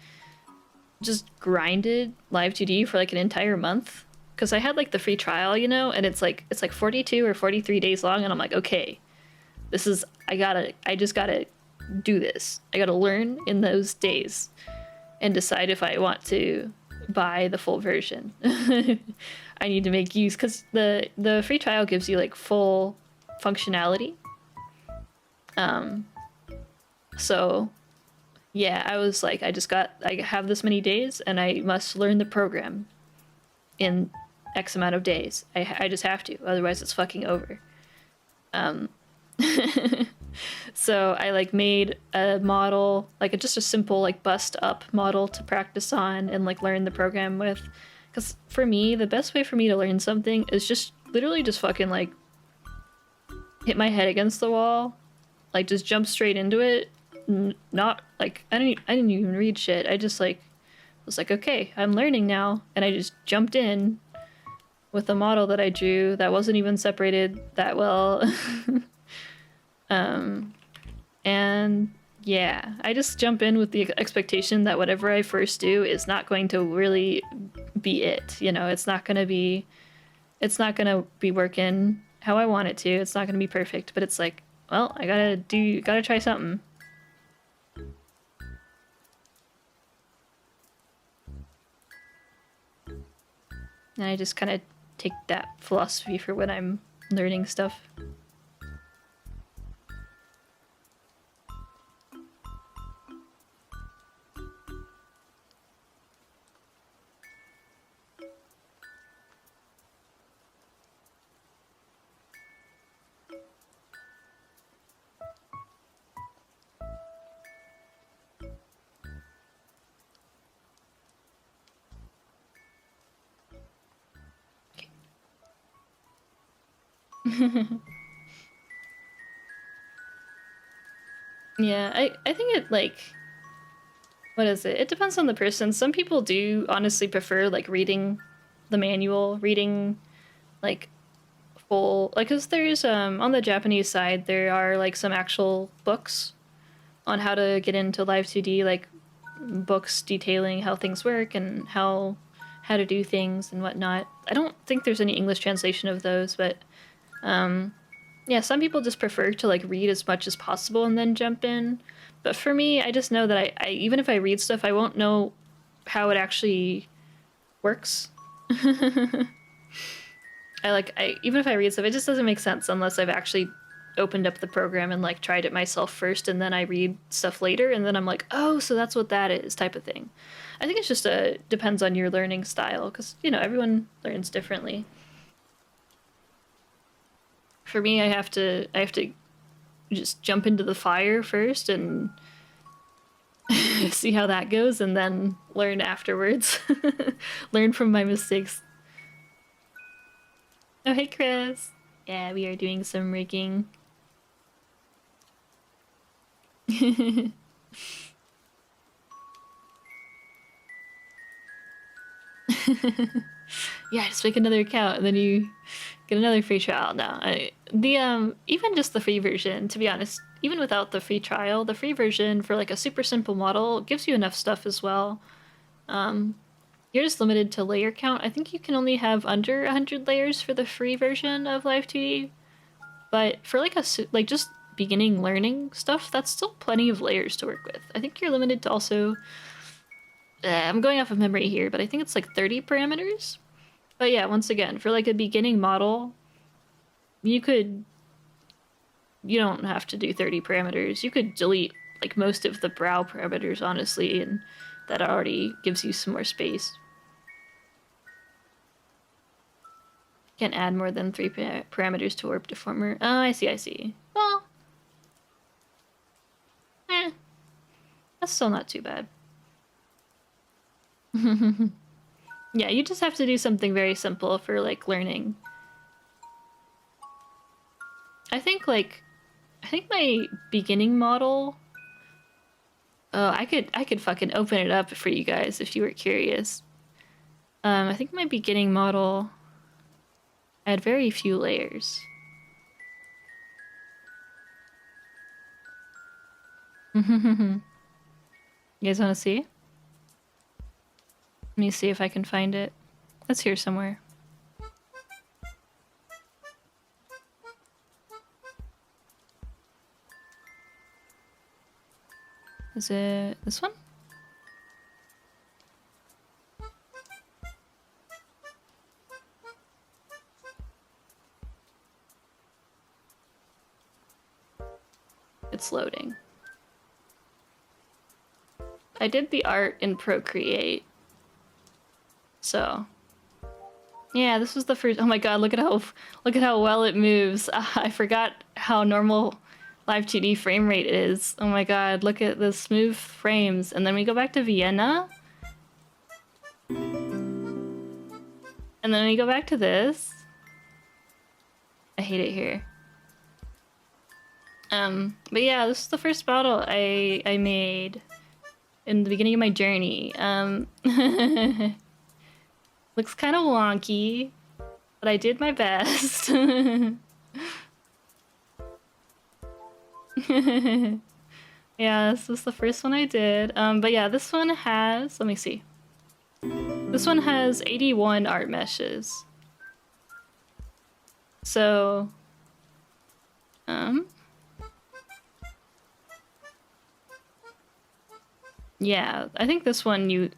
just grinded Live2D for like an entire month. Because I had like the free trial, you know, and it's like 42 or 43 days long, and I'm like, okay, this is I just gotta do this. I gotta learn in those days and decide if I want to buy the full version. I need to make use, because the free trial gives you like full functionality. So yeah, I was like, I have this many days and I must learn the program in X amount of days. I just have to, otherwise it's fucking over. So I like made a model, like just a simple like bust up model to practice on and like learn the program with. Because for me, the best way for me to learn something is just literally just fucking like hit my head against the wall, like just jump straight into it. Not like I didn't even read shit. I just like was like, okay, I'm learning now, and I just jumped in with a model that I drew that wasn't even separated that well. And yeah, I just jump in with the expectation that whatever I first do is not going to really be it. You know, it's not gonna be working how I want it to. It's not gonna be perfect, but it's like, well, I gotta try something. And I just kind of take that philosophy for when I'm learning stuff. Yeah, I think it like, what is it? It depends on the person. Some people do honestly prefer like reading the manual, reading like full, like, cause there's on the Japanese side there are like some actual books on how to get into Live2D, like books detailing how things work and how to do things and whatnot. I don't think there's any English translation of those, but yeah, some people just prefer to like read as much as possible and then jump in. But for me, I just know that I even if I read stuff, I won't know how it actually works. I even if I read stuff, it just doesn't make sense unless I've actually opened up the program and like tried it myself first, and then I read stuff later, and then I'm like, oh, so that's what that is, type of thing. I think it's just depends on your learning style, because you know everyone learns differently. For me, I have to just jump into the fire first and see how that goes, and then learn afterwards. Learn from my mistakes. Oh, hey, Chris. Yeah, we are doing some rigging. Yeah, just make another account and then you get another free trial. No, even just the free version, to be honest, even without the free trial, the free version for like a super simple model gives you enough stuff as well. You're just limited to layer count. I think you can only have under 100 layers for the free version of Live2D, but for like just beginning learning stuff, that's still plenty of layers to work with. I think you're limited to also, I'm going off of memory here, but I think it's like 30 parameters. But yeah, once again, for like a beginning model, you could you don't have to do 30 parameters. You could delete like most of the brow parameters, honestly, and that already gives you some more space. Can't add more than 3 parameters to warp deformer. Oh, I see, I see. Well, that's still not too bad. Yeah, you just have to do something very simple for like learning. I think my beginning model. Oh, I could fucking open it up for you guys if you were curious. I think my beginning model had very few layers. You guys want to see? Let me see if I can find it. It's here somewhere. Is it this one? It's loading. I did the art in Procreate. So, yeah, this was the first. Oh my god, look at how well it moves. I forgot how normal Live2D frame rate is. Oh my god, look at the smooth frames. And then we go back to Vienna. And then we go back to this. I hate it here. But yeah, this is the first model I made in the beginning of my journey. Looks kind of wonky, but I did my best. Yeah, this was the first one I did. But yeah, this one has, let me see. This one has 81 art meshes. So, yeah, I think this one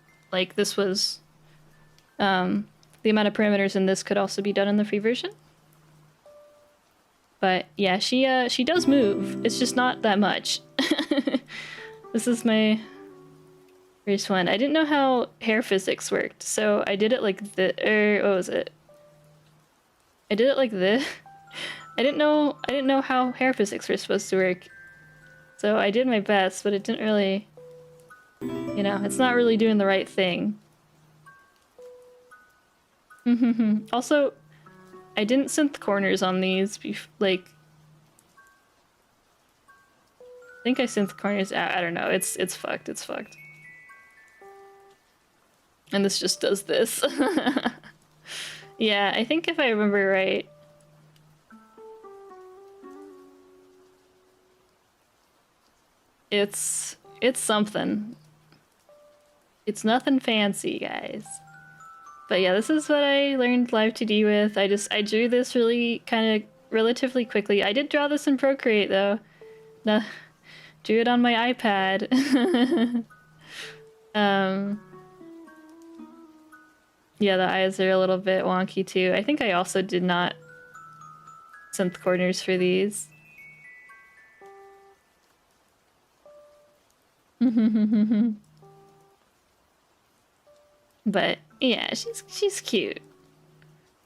this was, the amount of parameters in this could also be done in the free version. But yeah, she does move. It's just not that much. This is my first one. I didn't know how hair physics worked, so I did it like what was it? I did it like this. I didn't know how hair physics were supposed to work. So I did my best, but it didn't really, it's not really doing the right thing. Also, I didn't synth corners on these, I think I synth corners, I don't know, it's fucked, it's fucked. And this just does this. Yeah, I think if I remember right, it's something. It's nothing fancy, guys. But yeah, this is what I learned Live2D with. I drew this really kind of relatively quickly. I did draw this in Procreate though. No, drew it on my iPad. Yeah, the eyes are a little bit wonky too. I think I also did not synth corners for these. But yeah, she's cute.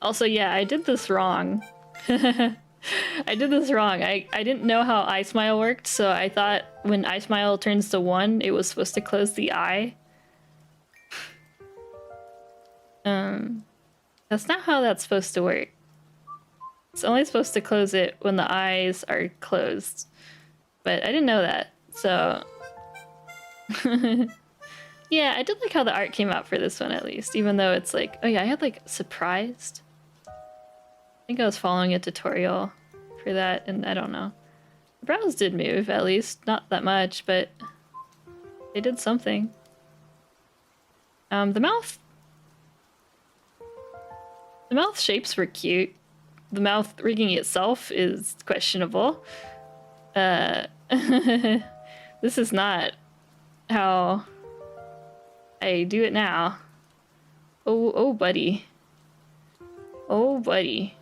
Also, yeah, I did this wrong. I did this wrong. I didn't know how eye smile worked, so I thought when eye smile turns to 1, it was supposed to close the eye. That's not how that's supposed to work. It's only supposed to close it when the eyes are closed. But I didn't know that, so... Yeah, I did like how the art came out for this one at least, even though it's like, oh yeah, I had like surprised. I think I was following a tutorial for that, and I don't know. The brows did move, at least. Not that much, but they did something. The mouth shapes were cute. The mouth rigging itself is questionable. This is not how I do it now. Oh, buddy. Oh, buddy.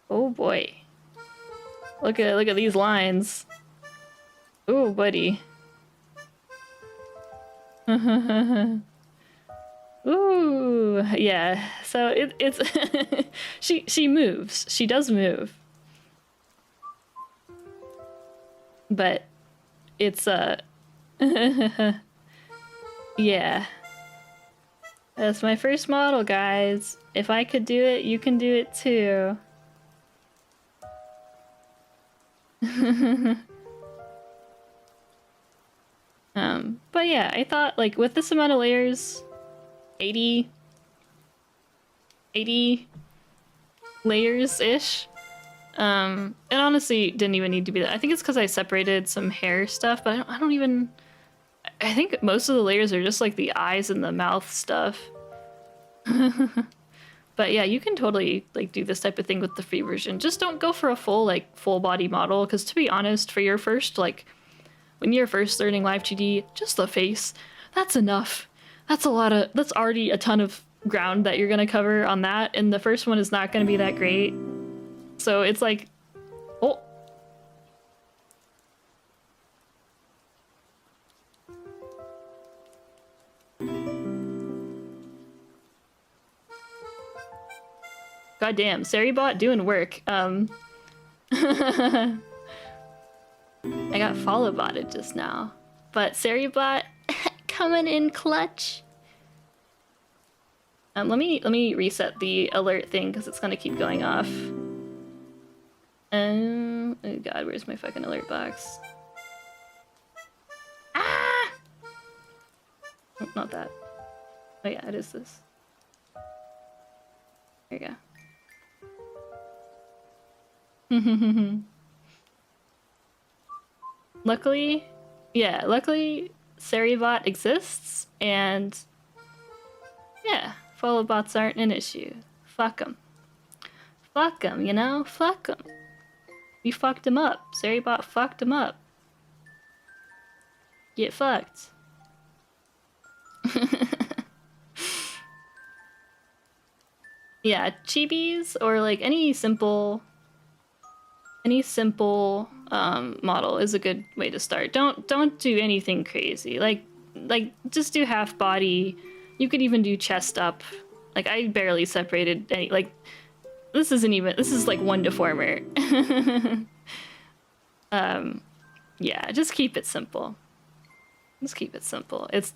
Oh, boy. Look at these lines. Ooh, buddy. Ooh, yeah. So it's she moves. She does move. But it's yeah. That's my first model, guys. If I could do it, you can do it too. But yeah, I thought like with this amount of layers, 80 layers-ish. It honestly didn't even need to be that. I think it's because I separated some hair stuff, but I don't even... I think most of the layers are just like the eyes and the mouth stuff. But yeah, you can totally like do this type of thing with the free version. Just don't go for a full body model, because to be honest, for your first when you're first learning Live2D, just the face, that's enough. That's already a ton of ground that you're gonna cover on that, and the first one is not gonna be that great. So it's like, oh. Goddamn, Seribot doing work. I got follow botted just now, but Seribot coming in clutch. Let me reset the alert thing because it's gonna keep going off. Oh god, where's my fucking alert box? Ah! Oh, not that. Oh yeah, it is this. There you go. Luckily, Seribot exists, and yeah, follow bots aren't an issue. Fuck them. Fuck them, you know? Fuck them. We fucked him up. Seribot fucked him up. Get fucked. Yeah, chibis or like any simple model is a good way to start. Don't do anything crazy. Like just do half body. You could even do chest up. Like I barely separated any, like this is like one deformer. Yeah, just keep it simple. Just keep it simple. It's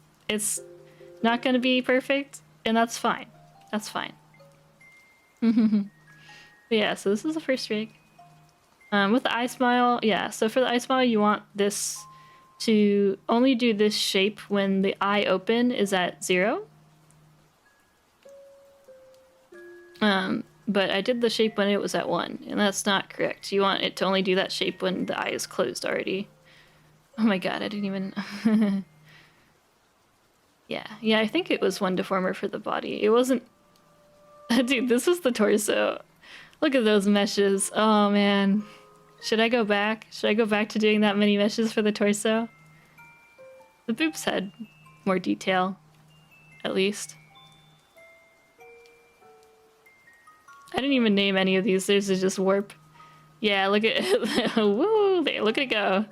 not gonna be perfect, and that's fine. That's fine. Yeah, so this is the first rig. With the eye smile, yeah, so for the eye smile you want this to only do this shape when the eye open is at 0. But I did the shape when it was at 1, and that's not correct. You want it to only do that shape when the eye is closed already. Oh my god, I didn't even... Yeah, I think it was one deformer for the body. It wasn't... Dude, this was the torso. Look at those meshes. Oh man. Should I go back? Should I go back to doing that many meshes for the torso? The boobs had more detail, at least. I didn't even name any of these. There's just warp. Yeah, look at woo! There, look at it go.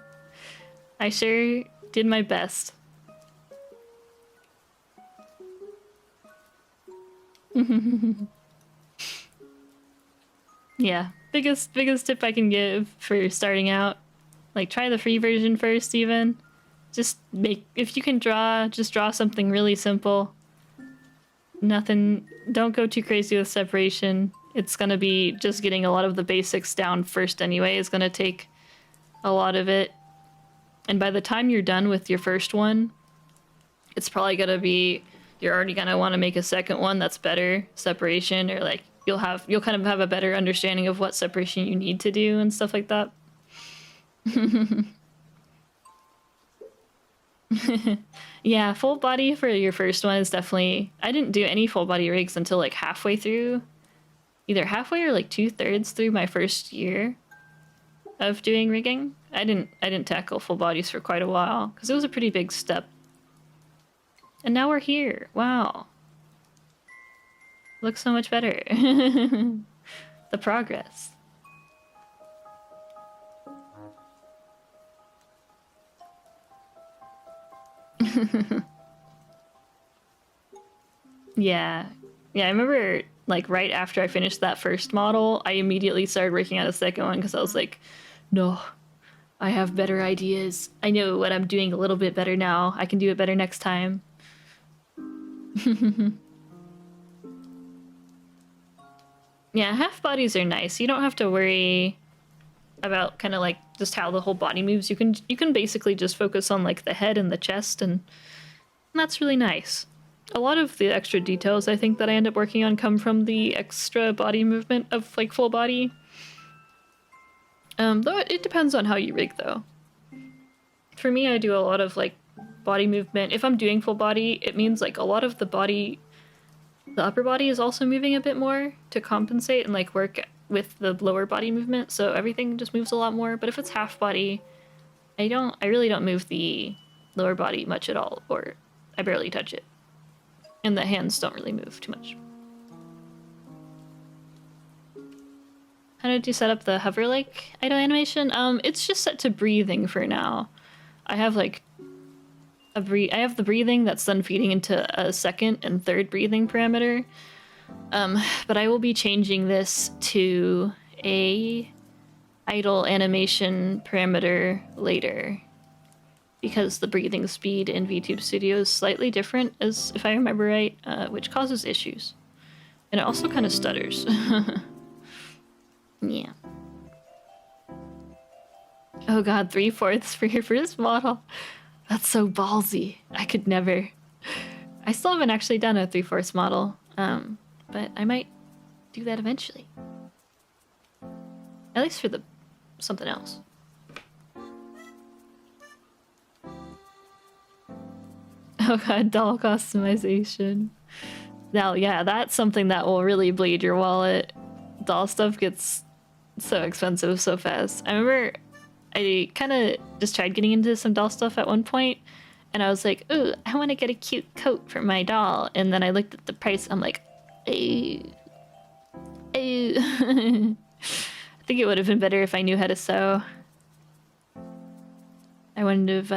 I sure did my best. Yeah, biggest tip I can give for starting out, like try the free version first. Even just if you can just draw something really simple. Nothing, don't go too crazy with separation. It's gonna be just getting a lot of the basics down first anyway is gonna take a lot of it, and by the time you're done with your first one, it's probably gonna be, you're already gonna want to make a second one that's better separation, or like you'll kind of have a better understanding of what separation you need to do and stuff like that. Yeah, full body for your first one is definitely... I didn't do any full body rigs until like halfway through, either halfway or like 2/3 through my first year of doing rigging. I didn't tackle full bodies for quite a while because it was a pretty big step. And now we're here. Wow. Looks so much better. The progress. Yeah. Yeah, I remember, like, right after I finished that first model, I immediately started working on a second one because I was like, no, I have better ideas. I know what I'm doing a little bit better now. I can do it better next time. Yeah, half bodies are nice. You don't have to worry about kind of like just how the whole body moves. You can basically just focus on like the head and the chest, and that's really nice. A lot of the extra details I think that I end up working on come from the extra body movement of like full body. Though it depends on how you rig though. For me, I do a lot of like body movement. If I'm doing full body, it means like a lot of the body, the upper body is also moving a bit more to compensate and like work with the lower body movement, so everything just moves a lot more. But if it's half body, I really don't move the lower body much at all, or I barely touch it. And the hands don't really move too much. How did you set up the hover like idle animation? It's just set to breathing for now. I have like I have the breathing that's then feeding into a second and third breathing parameter. But I will be changing this to a idle animation parameter later, because the breathing speed in VTube Studio is slightly different, as if I remember right, which causes issues. And it also kind of stutters. Yeah. Oh god, 3/4 for your first model. That's so ballsy. I could never. I still haven't actually done a 3/4 model, but I might do that eventually. At least for the something else. Oh god, doll customization. Now, yeah, that's something that will really bleed your wallet. Doll stuff gets so expensive so fast. I remember I kind of just tried getting into some doll stuff at one point, and I was like, ooh, I want to get a cute coat for my doll. And then I looked at the price, I'm like, ooh. I think it would have been better if I knew how to sew. I wouldn't have,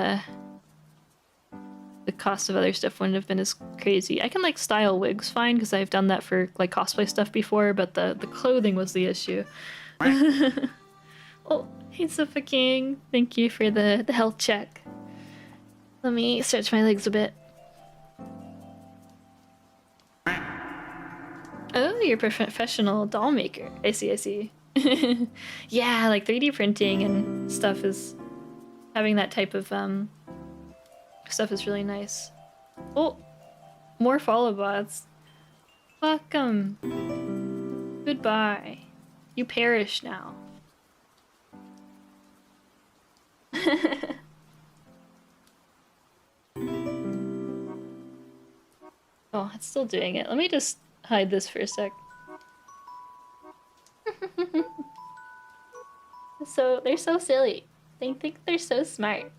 the cost of other stuff wouldn't have been as crazy. I can like style wigs fine because I've done that for like cosplay stuff before, but the clothing was the issue. Oh, hey Sofa King. Thank you for the health check. Let me stretch my legs a bit. Oh, you're a professional doll maker. I see, I see. Yeah, like 3D printing and stuff is... Having that type of stuff is really nice. Oh, more follow bots. Fuck 'em. Goodbye. You perish now. Oh, it's still doing it. Let me just hide this for a sec. So, they're so silly. They think they're so smart.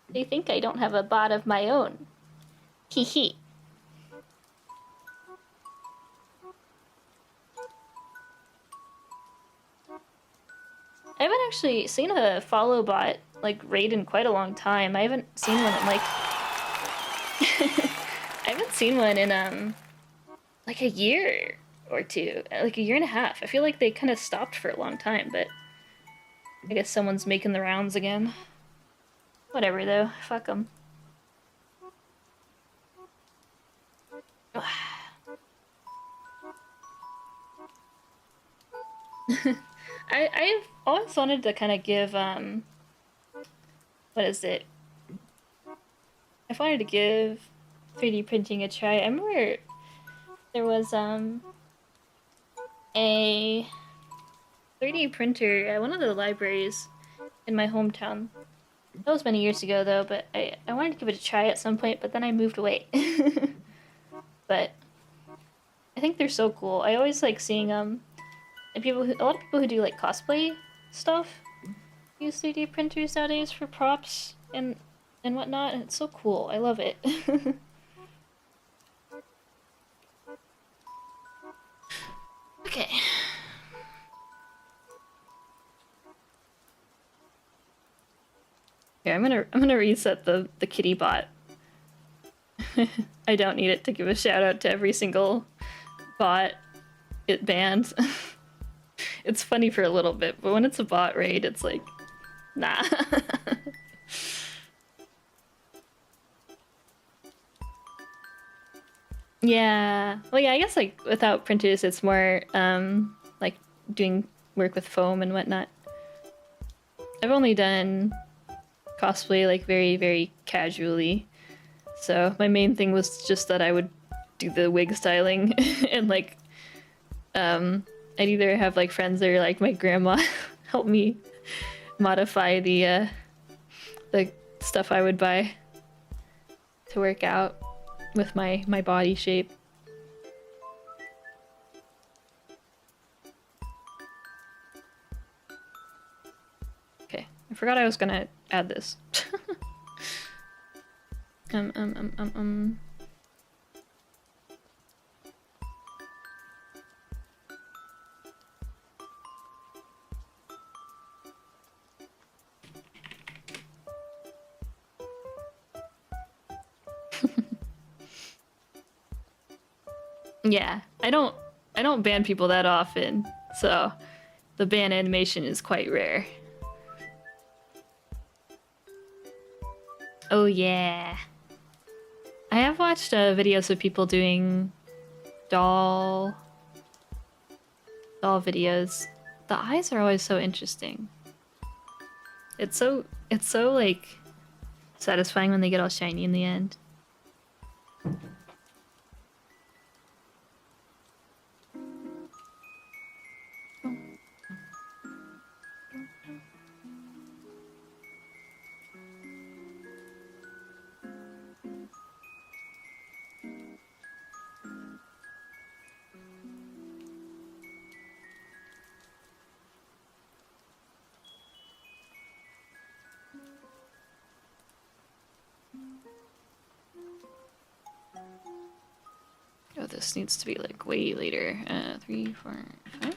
They think I don't have a bot of my own. Hee hee. I haven't actually seen a follow bot like raid in quite a long time. I haven't seen one in like I haven't seen one in like a year or two, like a year and a half. I feel like they kind of stopped for a long time, but I guess someone's making the rounds again. Whatever though, fuck them. I've always wanted to kind of give what is it? I've wanted to give 3D printing a try. I remember there was a 3D printer at one of the libraries in my hometown. That was many years ago though, but I wanted to give it a try at some point, but then I moved away. But I think they're so cool. I always like seeing and a lot of people who do like cosplay stuff use 3D printers nowadays for props and whatnot, and it's so cool. I love it. Okay. Yeah, Okay, I'm gonna reset the kitty bot. I don't need it to give a shout out to every single bot it bans. It's funny for a little bit, but when it's a bot raid, it's like, nah. Yeah. Well, yeah, I guess like without printers, it's more like doing work with foam and whatnot. I've only done cosplay like very, very casually. So my main thing was just that I would do the wig styling and like I'd either have like friends or like my grandma help me modify the stuff I would buy to work out with my body shape. Okay, I forgot I was gonna add this. Yeah, I don't ban people that often, so the ban animation is quite rare. Oh yeah. I have watched videos of people doing doll videos. The eyes are always so interesting. It's so like satisfying when they get all shiny in the end. Oh, this needs to be like way later. 3, 4, 5.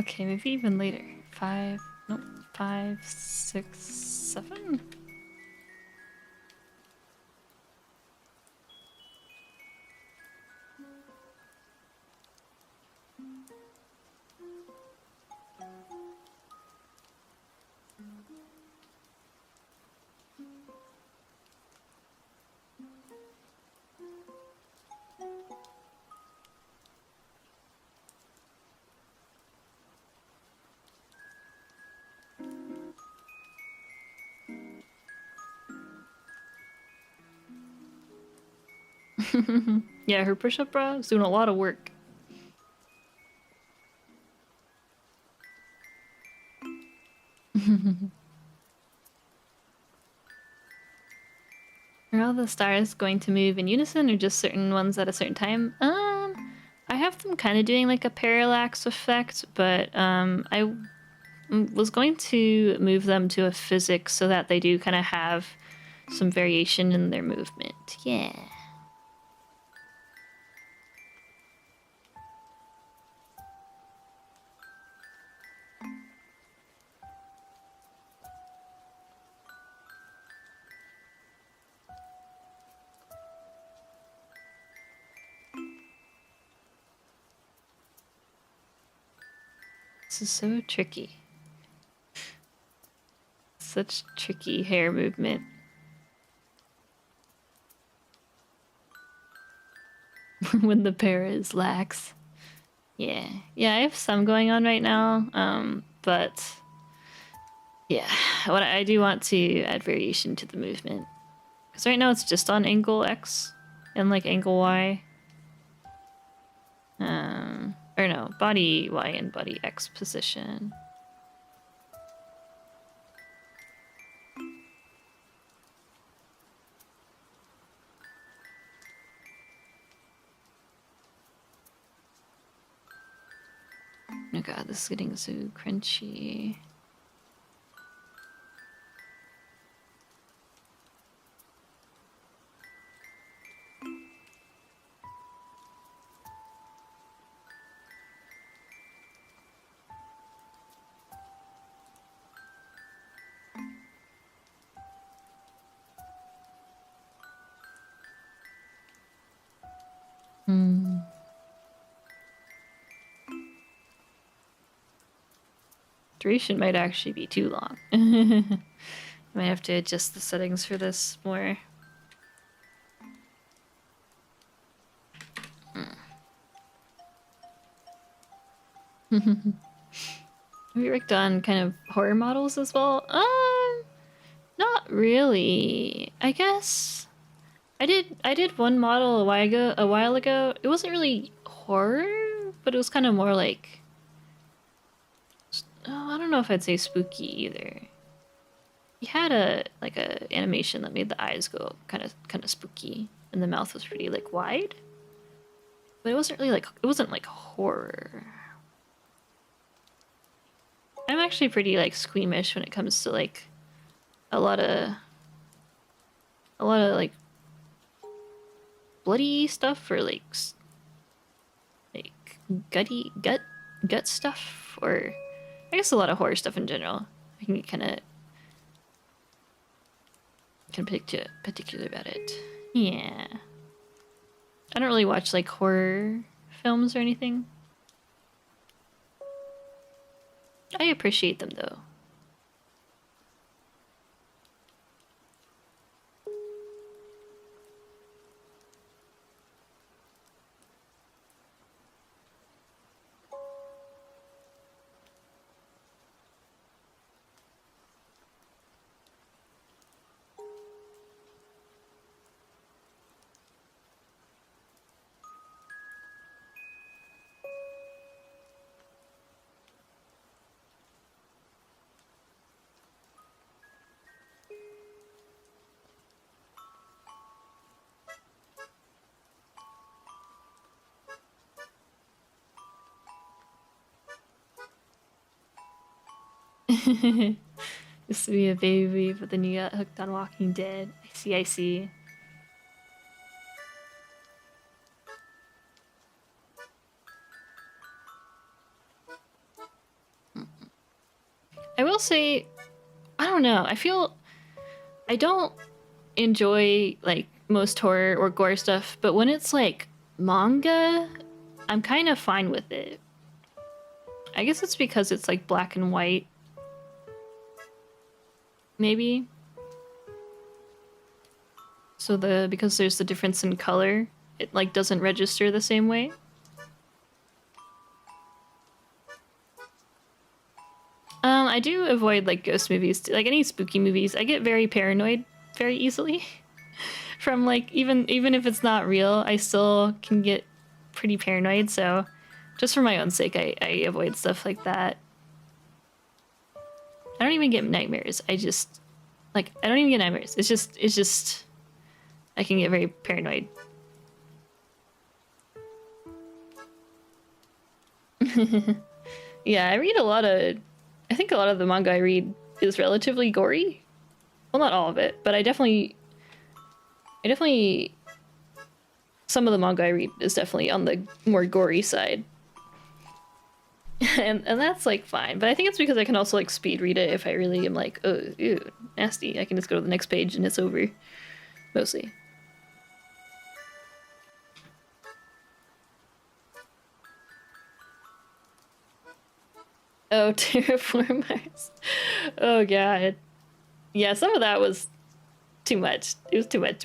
Okay, maybe even later. 5, nope, 5, 6, 7? Yeah, her push-up bra is doing a lot of work. Are all the stars going to move in unison or just certain ones at a certain time? I have them kind of doing like a parallax effect, but I was going to move them to a physics so that they do kind of have some variation in their movement. Yeah. This is so tricky. Such tricky hair movement. When the para is lax. Yeah. Yeah, I have some going on right now, but yeah, what I do want to add variation to the movement. Because right now it's just on angle X and like angle Y. Or no, body Y and body X position. Oh god, this is getting so crunchy. Duration might actually be too long. I might have to adjust the settings for this more. Have you worked on kind of horror models as well? Not really. I guess I did one model a while ago. It wasn't really horror, but it was kind of more like, oh, I don't know if I'd say spooky either. He had a animation that made the eyes go kind of spooky, and the mouth was pretty like wide. But it wasn't really like, it wasn't like horror. I'm actually pretty like squeamish when it comes to like a lot of like bloody stuff, or like gut stuff, or I guess a lot of horror stuff in general. I can get kind of particular about it. Yeah. I don't really watch like horror films or anything. I appreciate them though. Used to be a baby, but then you got hooked on Walking Dead. I see. I will say, I don't know. I don't enjoy like most horror or gore stuff, but when it's like manga, I'm kind of fine with it. I guess it's because it's like black and white. Maybe. So because there's the difference in color, it like doesn't register the same way. I do avoid like ghost movies, like any spooky movies. I get very paranoid very easily. From like even if it's not real, I still can get pretty paranoid, so just for my own sake, I avoid stuff like that. I don't even get nightmares. I don't even get nightmares. It's just I can get very paranoid. Yeah, I think a lot of the manga I read is relatively gory. Well, not all of it, but I definitely some of the manga I read is definitely on the more gory side. and that's like fine, but I think it's because I can also like speed read it if I really am like, oh, ew, nasty. I can just go to the next page and it's over. Mostly. Oh, Terraform Mars. Oh god. Yeah, some of that was too much. It was too much.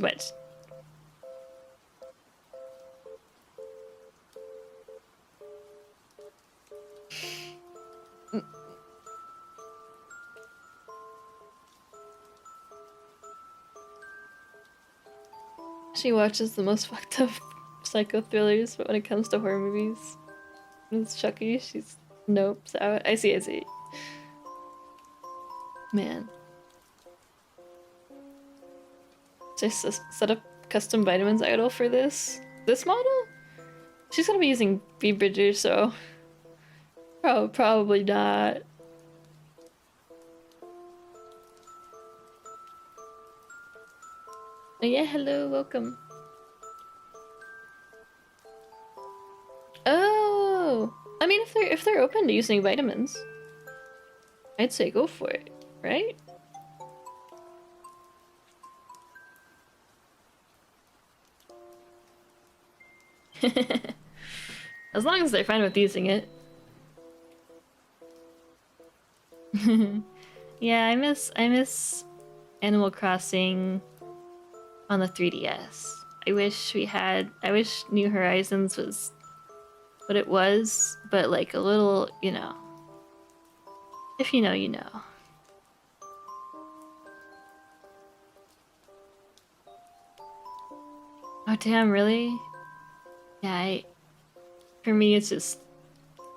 She watches the most fucked up psycho thrillers, but when it comes to horror movies, it's Chucky. She's nope. So I see. Man, just set up custom vitamins idol for this model. She's gonna be using V Bridger, so Probably not. Oh, yeah, hello, welcome. Oh, I mean, if they're open to using vitamins, I'd say go for it, right? As long as they're fine with using it. Yeah, I miss Animal Crossing on the 3DS. I wish New Horizons was what it was, but like a little, you know. If you know, you know. Oh damn, really? Yeah, for me it's just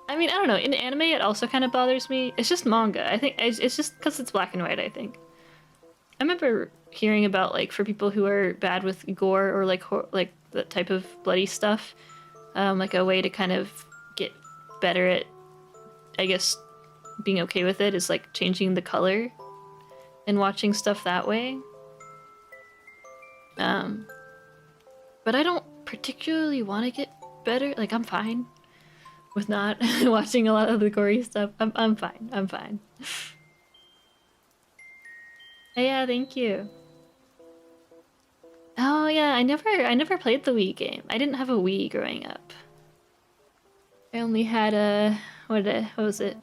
I mean, I don't know. In anime, it also kind of bothers me. It's just manga. I think it's just because it's black and white, I think. I remember hearing about, like, for people who are bad with gore or, like, like that type of bloody stuff, like a way to kind of get better at, I guess, being okay with it is, like, changing the color and watching stuff that way. Um, but I don't particularly want to get better. Like, I'm fine with not watching a lot of the gory stuff. I'm fine. I'm fine. Yeah, thank you. Oh yeah, I never played the Wii game. I didn't have a Wii growing up. I only had a what was it?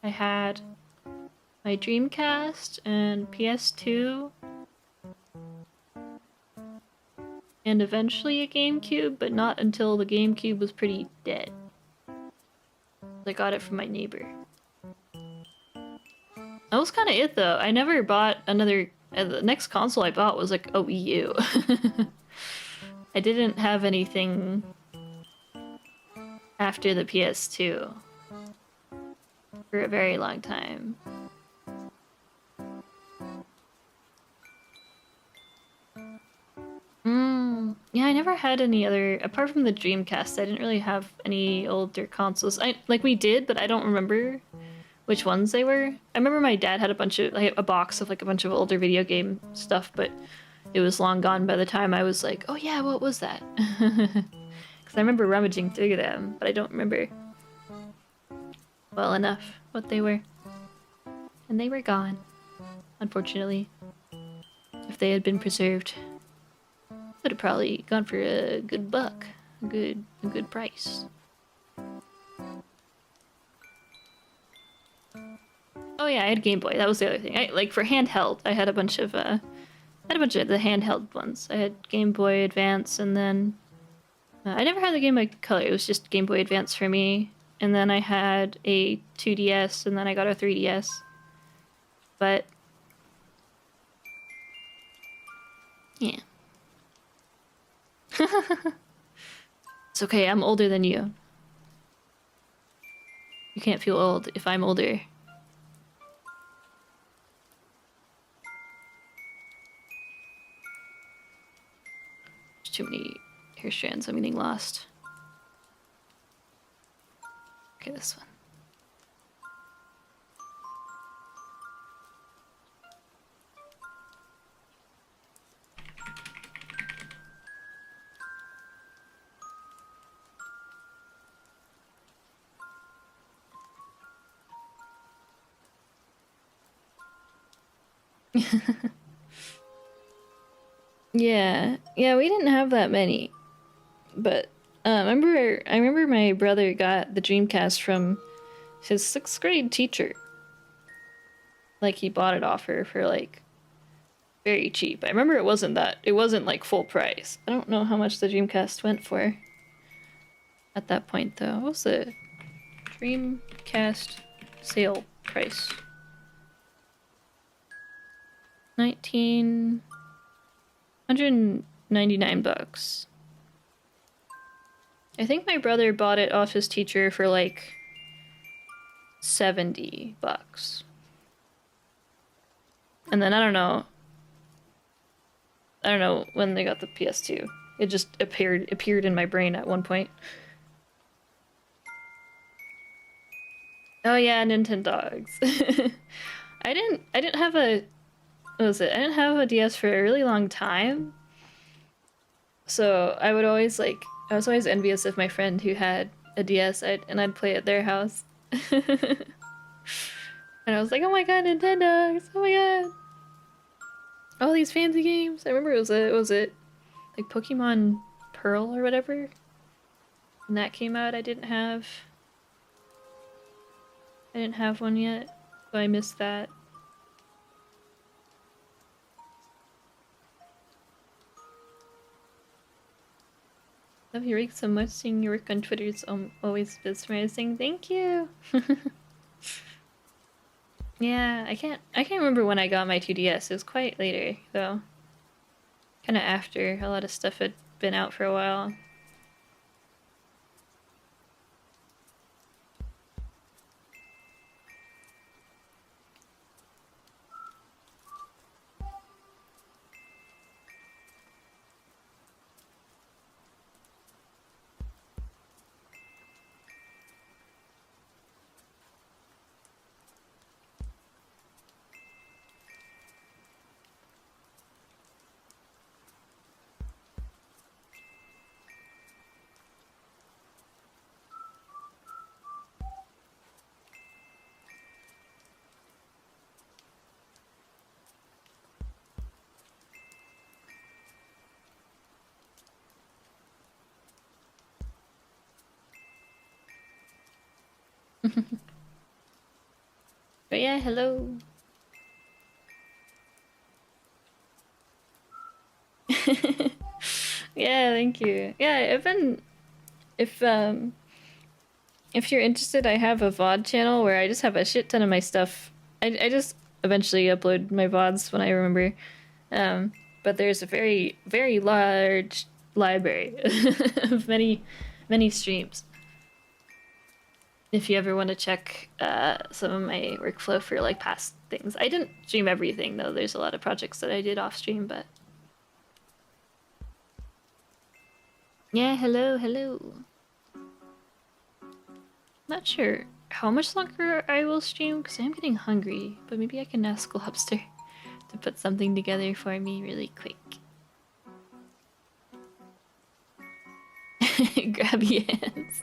I had my Dreamcast and PS2 and eventually a GameCube, but not until the GameCube was pretty dead. I got it from my neighbor. That was kind of it though. I never bought another. The next console I bought was like a Wii U. I didn't have anything after the PS2 for a very long time. Yeah, I never had any other, apart from the Dreamcast, I didn't really have any older consoles. Like we did, but I don't remember which ones they were. I remember my dad had a bunch of, like, a box of like a bunch of older video game stuff, but it was long gone by the time I was like, oh yeah, what was that? Because I remember rummaging through them, but I don't remember well enough what they were. And they were gone, unfortunately. If they had been preserved, would have probably gone for a good buck, a good price. Oh yeah, I had Game Boy. That was the other thing. Like for handheld, I had a bunch of the handheld ones. I had Game Boy Advance, and then I never had the Game Boy Color. It was just Game Boy Advance for me. And then I had a 2DS, and then I got a 3DS. But yeah. It's okay, I'm older than you. You can't feel old if I'm older. There's too many hair strands. I'm getting lost. Okay, this one. Yeah, we didn't have that many, but I remember my brother got the Dreamcast from his 6th grade teacher. Like he bought it off her for like very cheap. I remember it wasn't like full price. I don't know how much the Dreamcast went for at that point though. What was the Dreamcast sale price? 199 bucks. I think my brother bought it off his teacher for like 70 bucks. And then I don't know when they got the PS2. It just appeared in my brain at one point. Oh yeah, Nintendogs. I didn't have a what was it? I didn't have a DS for a really long time. So I was always envious of my friend who had a DS and I'd play at their house. And I was like, oh my god, Nintendogs! Oh my god! All these fancy games. I remember it was like Pokemon Pearl or whatever? When that came out, I didn't have one yet, so I missed that. Love your work so much. Seeing your work on Twitter is always mesmerizing. Thank you. Yeah, I can't remember when I got my 2DS. It was quite later though. Kind of after a lot of stuff had been out for a while. But yeah, hello. Yeah, thank you. Yeah, I've been if you're interested, I have a VOD channel where I just have a shit ton of my stuff. I just eventually upload my VODs when I remember. But there's a very, very large library of many streams. If you ever want to check some of my workflow for like past things. I didn't stream everything though. There's a lot of projects that I did off stream, but yeah, hello, hello. Not sure how much longer I will stream because I'm getting hungry, but maybe I can ask Lobster to put something together for me really quick. Grabby hands.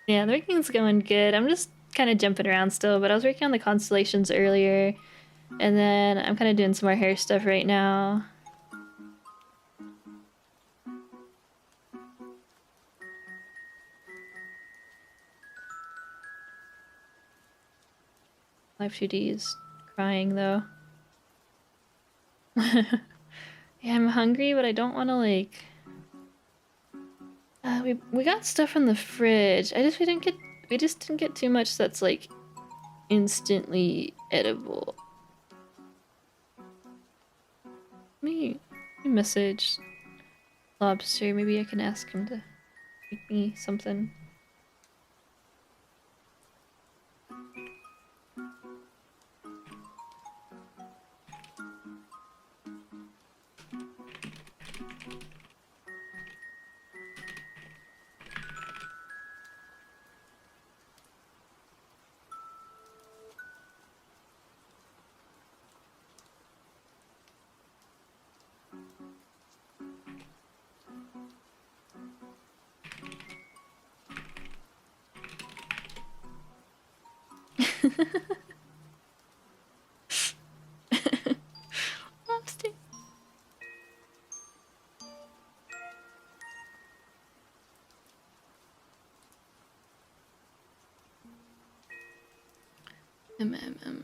Yeah, the working's going good. I'm just kind of jumping around still, but I was working on the Constellations earlier, and then I'm kind of doing some more hair stuff right now. Live2D is crying though. Yeah, I'm hungry, but I don't want to like. We got stuff from the fridge. We just didn't get too much that's like instantly edible. Me message Lobster. Maybe I can ask him to make me something. Lobster. Mm.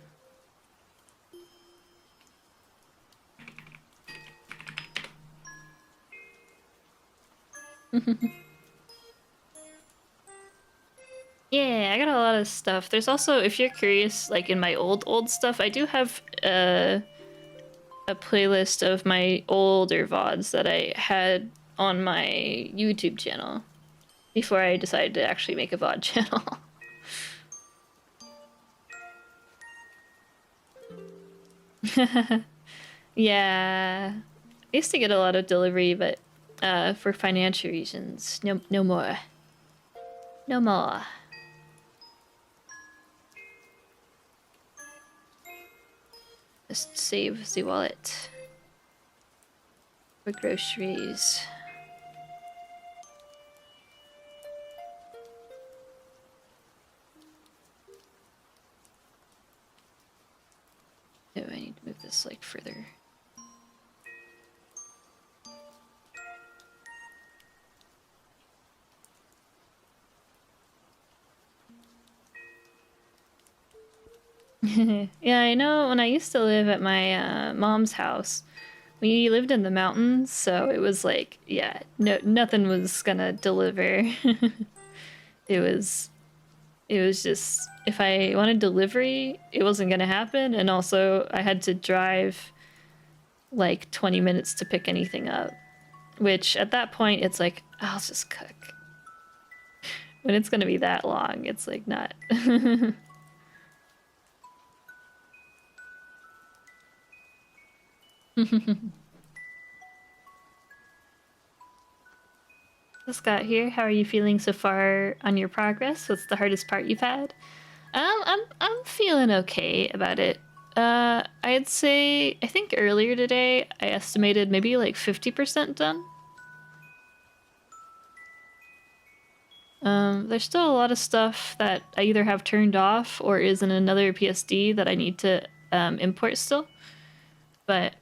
Yeah, I got a lot of stuff. There's also, if you're curious, like in my old stuff, I do have a playlist of my older VODs that I had on my YouTube channel before I decided to actually make a VOD channel. Yeah, I used to get a lot of delivery, but for financial reasons, no more. No more. Just save the wallet for groceries. Oh, I need to move this like further. Yeah, I know when I used to live at my mom's house, we lived in the mountains, so it was like, yeah, nothing was gonna deliver. It was just if I wanted delivery, it wasn't gonna happen, and also I had to drive like 20 minutes to pick anything up, which at that point it's like, I'll just cook. When it's gonna be that long, it's like not. Scott here. How are you feeling so far on your progress? What's the hardest part you've had? I'm feeling okay about it. I'd say I think earlier today I estimated maybe like 50% done. There's still a lot of stuff that I either have turned off or is in another PSD that I need to import still. But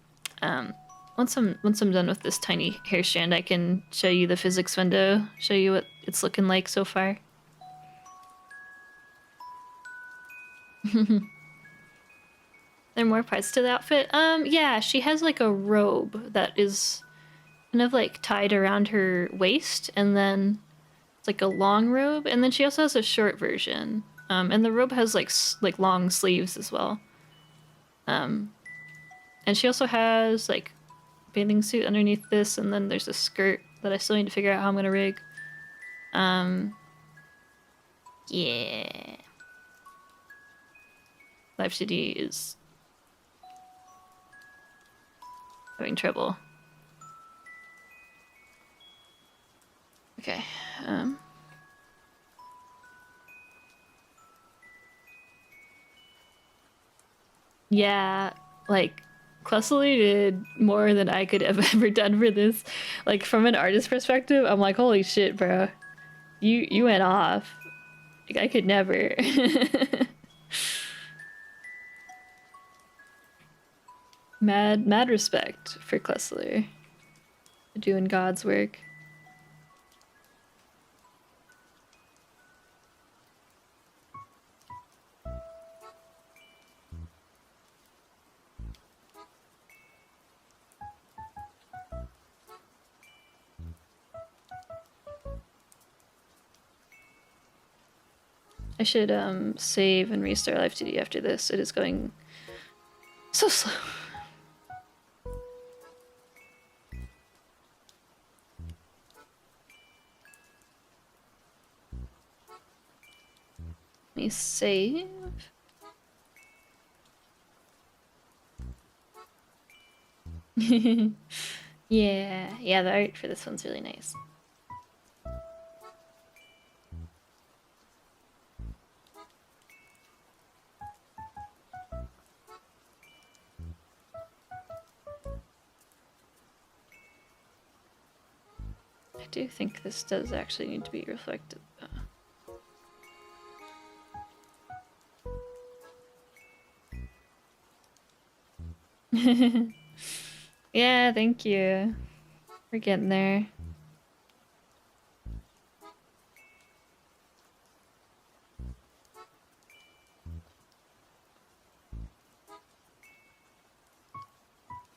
once I'm done with this tiny hair strand, I can show you the physics window, show you what it's looking like so far. There are more parts to the outfit? Yeah, she has like a robe that is kind of like tied around her waist, and then it's like a long robe, and then she also has a short version. And the robe has like long sleeves as well. And she also has like bathing suit underneath this, and then there's a skirt that I still need to figure out how I'm gonna rig. Yeah. Live2D is having trouble. Okay. Yeah, like Clustly did more than I could have ever done for this. Like from an artist perspective, I'm like, holy shit, bro. You went off. Like I could never. Mad respect for Clustler. Doing God's work. I should save and restart Live2D after this. It is going so slow. Let me save. Yeah, the art for this one's really nice. I do think this does actually need to be reflected. Yeah, thank you. We're getting there.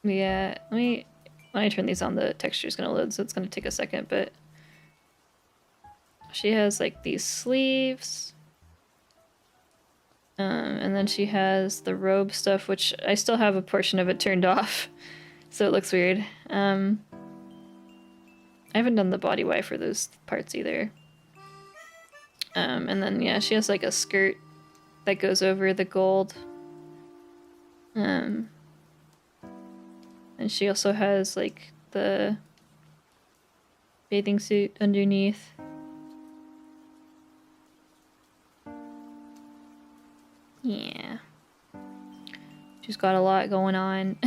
Yeah, when I turn these on, the texture's gonna load, so it's gonna take a second, but she has like these sleeves. And then she has the robe stuff, which I still have a portion of it turned off, so it looks weird. I haven't done the body Y for those parts either. And then yeah, she has like a skirt that goes over the gold. And she also has like the bathing suit underneath. Yeah. She's got a lot going on.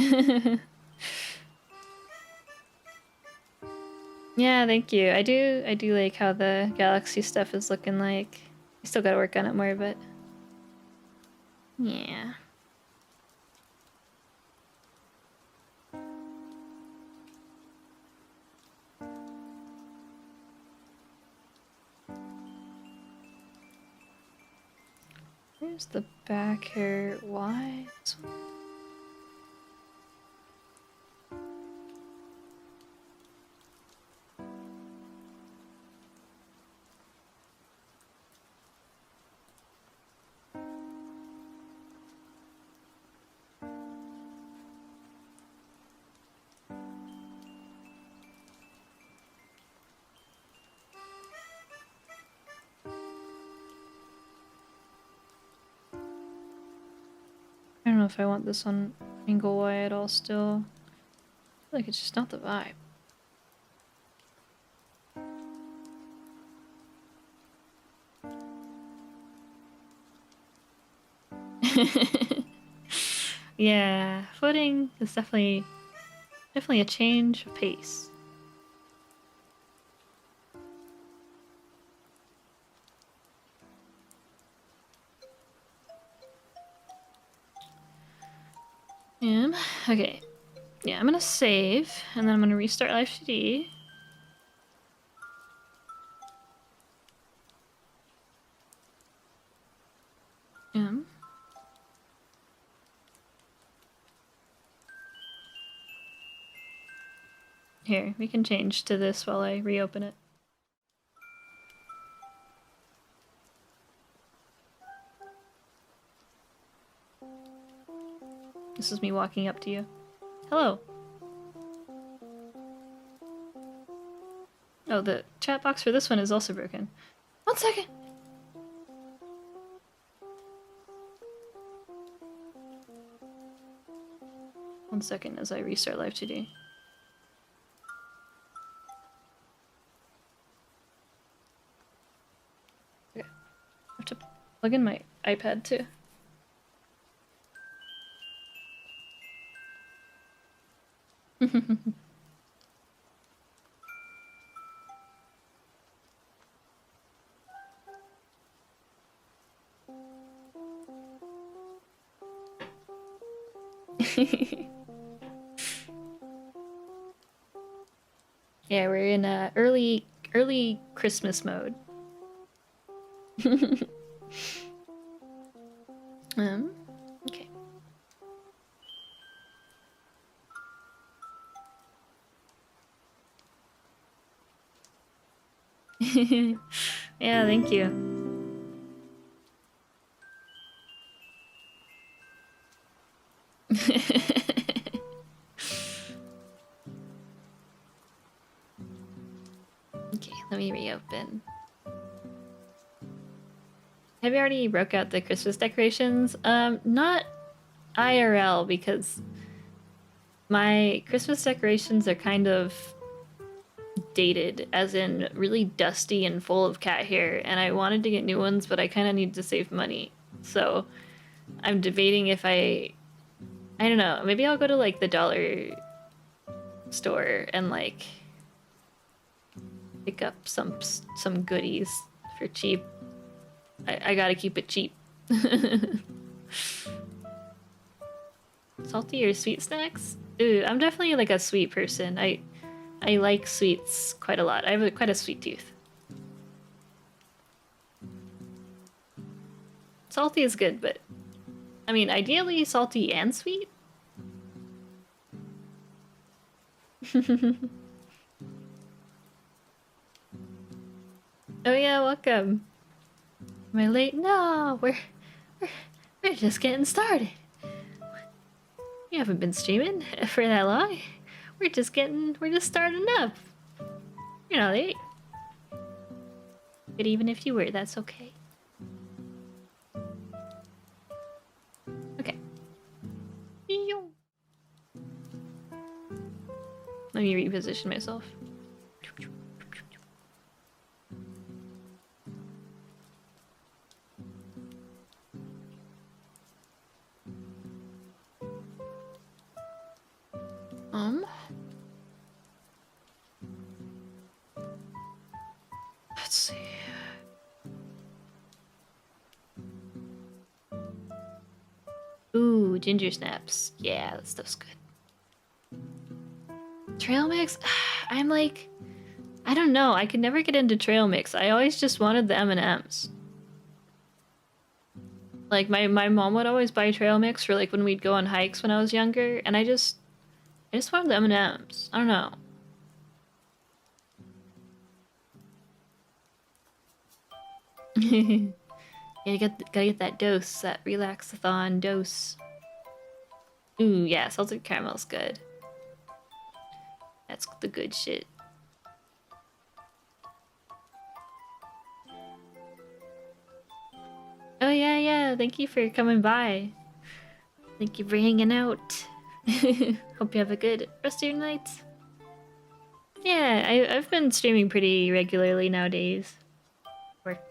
Yeah, thank you. I do like how the galaxy stuff is looking like. I still gotta work on it more, but yeah. Where's the back hair? Why? I don't know if I want this on angle Y at all still. I feel like it's just not the vibe. Yeah, footing is definitely a change of pace. Okay. Yeah, I'm gonna save, and then I'm gonna restart Live2D. Here, we can change to this while I reopen it. This is me walking up to you. Hello. Oh, the chat box for this one is also broken. 1 second. One second as I restart Live2D. Okay. I have to plug in my iPad too. Yeah, we're in early Christmas mode. Okay. Yeah, thank you. Okay, let me reopen. Have you already broke out the Christmas decorations? Not IRL, because my Christmas decorations are kind of dated, as in really dusty and full of cat hair, and I wanted to get new ones, but I kind of need to save money. So I'm debating if I don't know, maybe I'll go to like the dollar store and like pick up some goodies for cheap. I gotta keep it cheap. Salty or sweet snacks? Ooh, I'm definitely like a sweet person. I like sweets quite a lot. I have quite a sweet tooth. Salty is good, but I mean, ideally salty and sweet. Oh yeah, welcome. Am I late? No, we're just getting started. You haven't been streaming for that long. We're just starting up. You're not late. But even if you were, that's okay. Okay. Let me reposition myself. Ooh, ginger snaps. Yeah, that stuff's good. Trail mix? I'm like, I don't know. I could never get into trail mix. I always just wanted the M&Ms. Like my mom would always buy trail mix for like when we'd go on hikes when I was younger, and I just wanted the M&Ms. I don't know. Yeah, gotta get that dose, that relaxathon dose. Ooh, yeah, salted caramel's good. That's the good shit. Oh yeah, yeah, thank you for coming by. Thank you for hanging out. Hope you have a good rest of your night. Yeah, I've been streaming pretty regularly nowadays.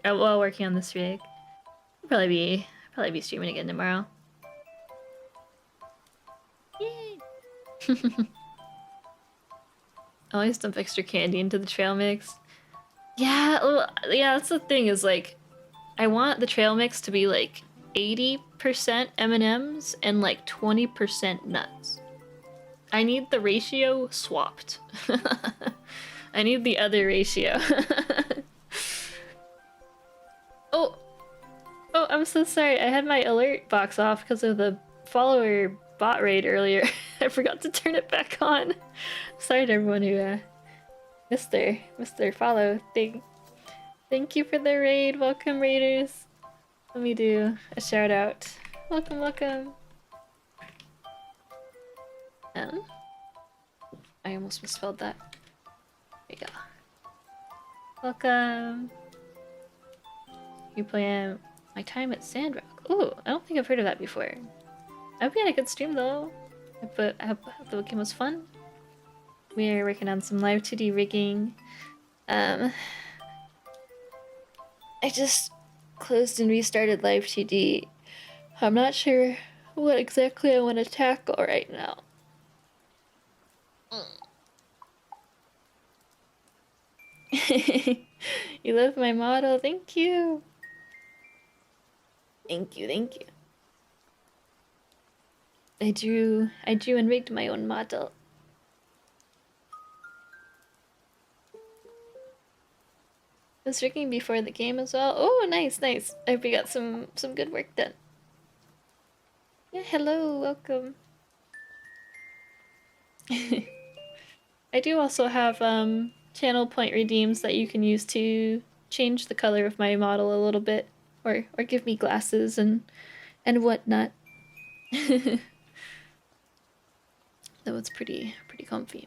While working on this rig. I'll probably be streaming again tomorrow. Yay! I always dump extra candy into the trail mix. Yeah, well, yeah, that's the thing is like, I want the trail mix to be like 80% M&Ms and like 20% nuts. I need the ratio swapped. I need the other ratio. Oh, oh, I'm so sorry. I had my alert box off because of the follower bot raid earlier. I forgot to turn it back on. Sorry to everyone who missed their follow thing. Thank you for the raid. Welcome, raiders. Let me do a shout out. Welcome, welcome. I almost misspelled that. There you go. Welcome. You play my time at Sandrock. Ooh, I don't think I've heard of that before. I hope you had a good stream though. I hope the game was fun. We're working on some Live2D rigging. I just closed and restarted Live2D. I'm not sure what exactly I want to tackle right now. You love my model, thank you. Thank you, thank you. I drew and rigged my own model. I was rigging before the game as well. Oh, nice, nice. I hope you got some good work done. Yeah, hello, welcome. I do also have channel point redeems that you can use to change the color of my model a little bit, or give me glasses and whatnot. Though it's pretty comfy.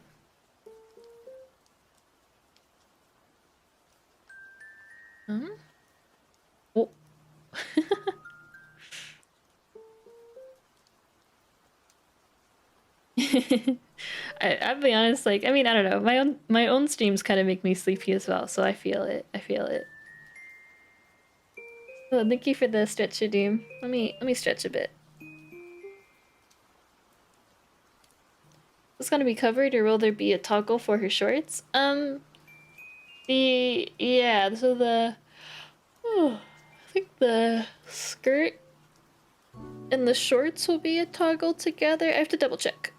Oh. I'll be honest, like, I mean, I don't know. My own streams kind of make me sleepy as well, so I feel it. I feel it. Oh, thank you for the stretch redeem. Let me stretch a bit. Is this gonna be covered, or will there be a toggle for her shorts? Yeah, so I think the skirt and the shorts will be a toggle together. I have to double check.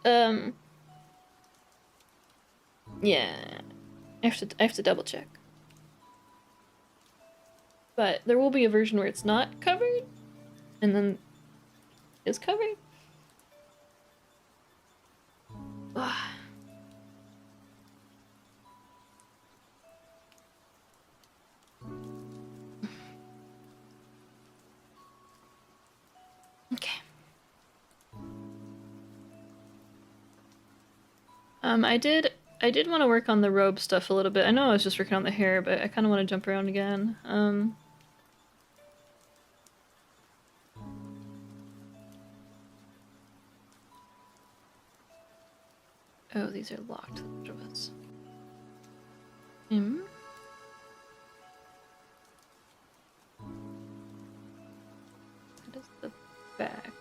Yeah, I have to double check. But there will be a version where it's not covered, and then is covered. Okay. I did want to work on the robe stuff a little bit. I know I was just working on the hair, but I kind of want to jump around again. Oh, these are locked. Which of us? What is the back?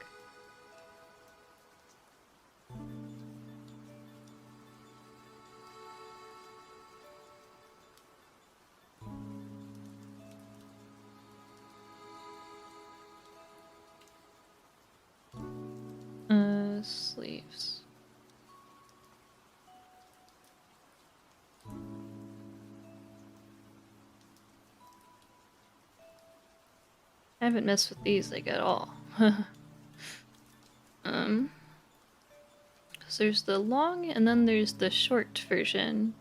Sleeves. I haven't messed with these like at all. So there's the long and then there's the short version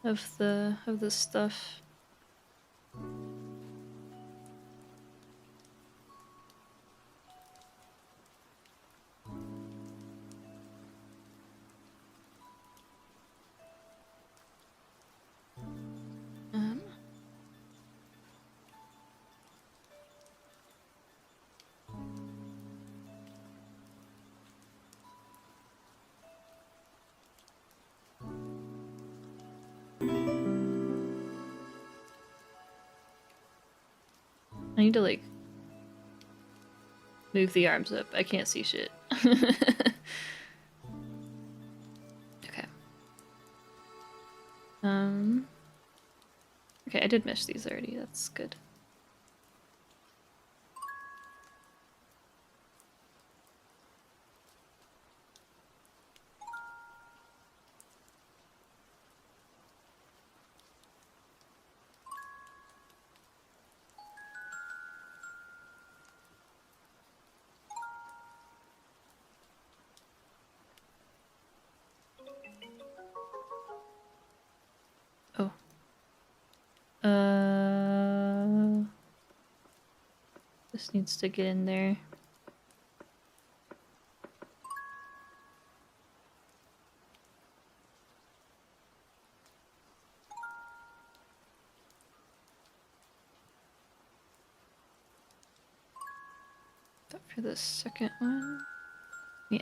of the stuff. I need to like move the arms up. I can't see shit. Okay. Okay, I did mesh these already. That's good. Oh. This needs to get in there. But for the second one, yeah.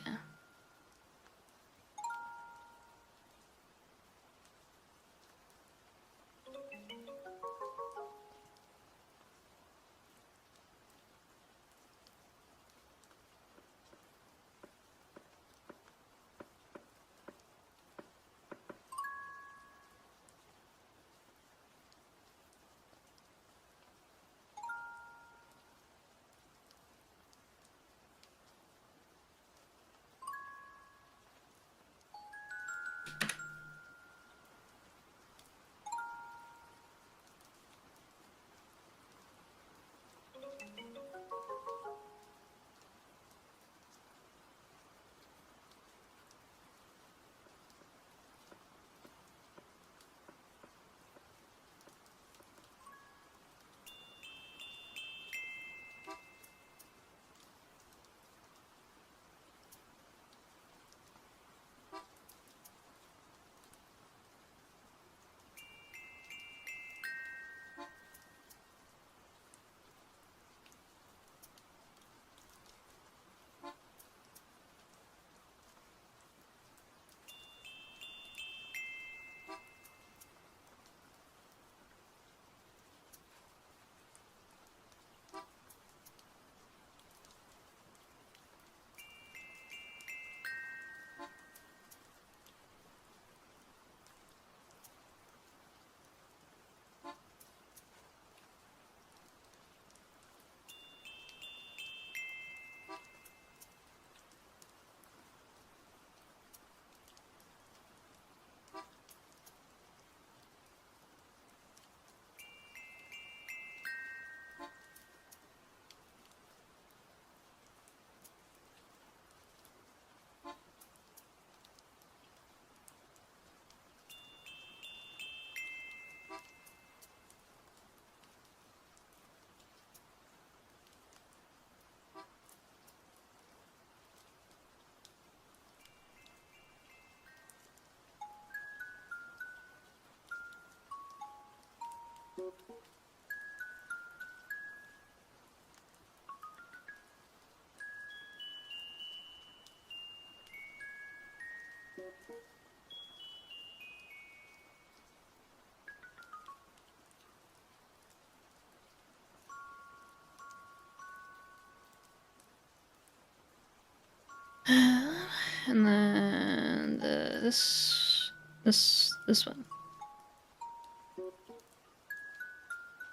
And then this one.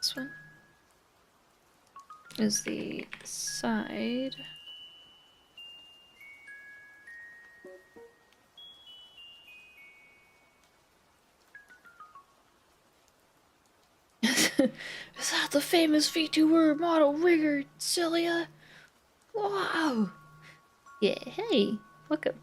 This one is the side. Is that the famous VTuber model rigger, Cillia? Wow! Yeah, hey, welcome.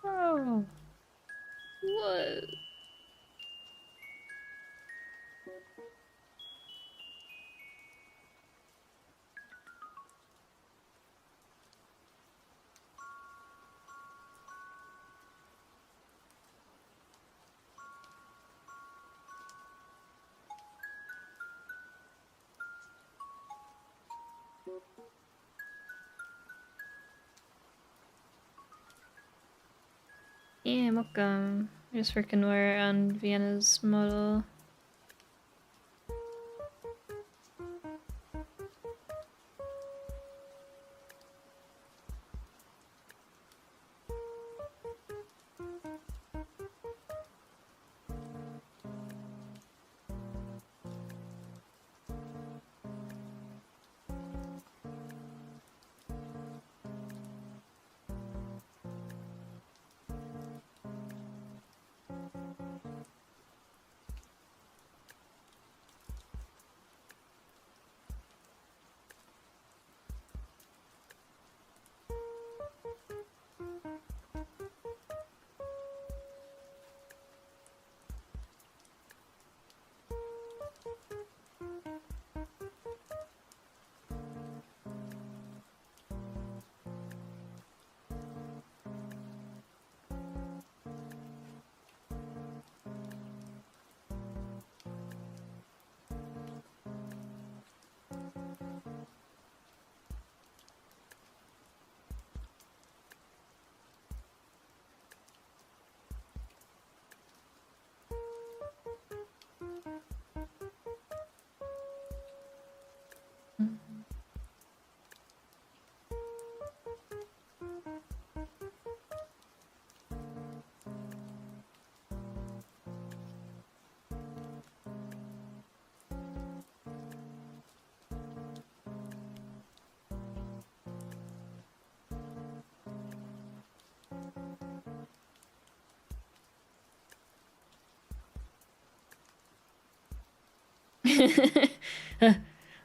Oh, what? Yeah, welcome. Just working more on Vienna's model.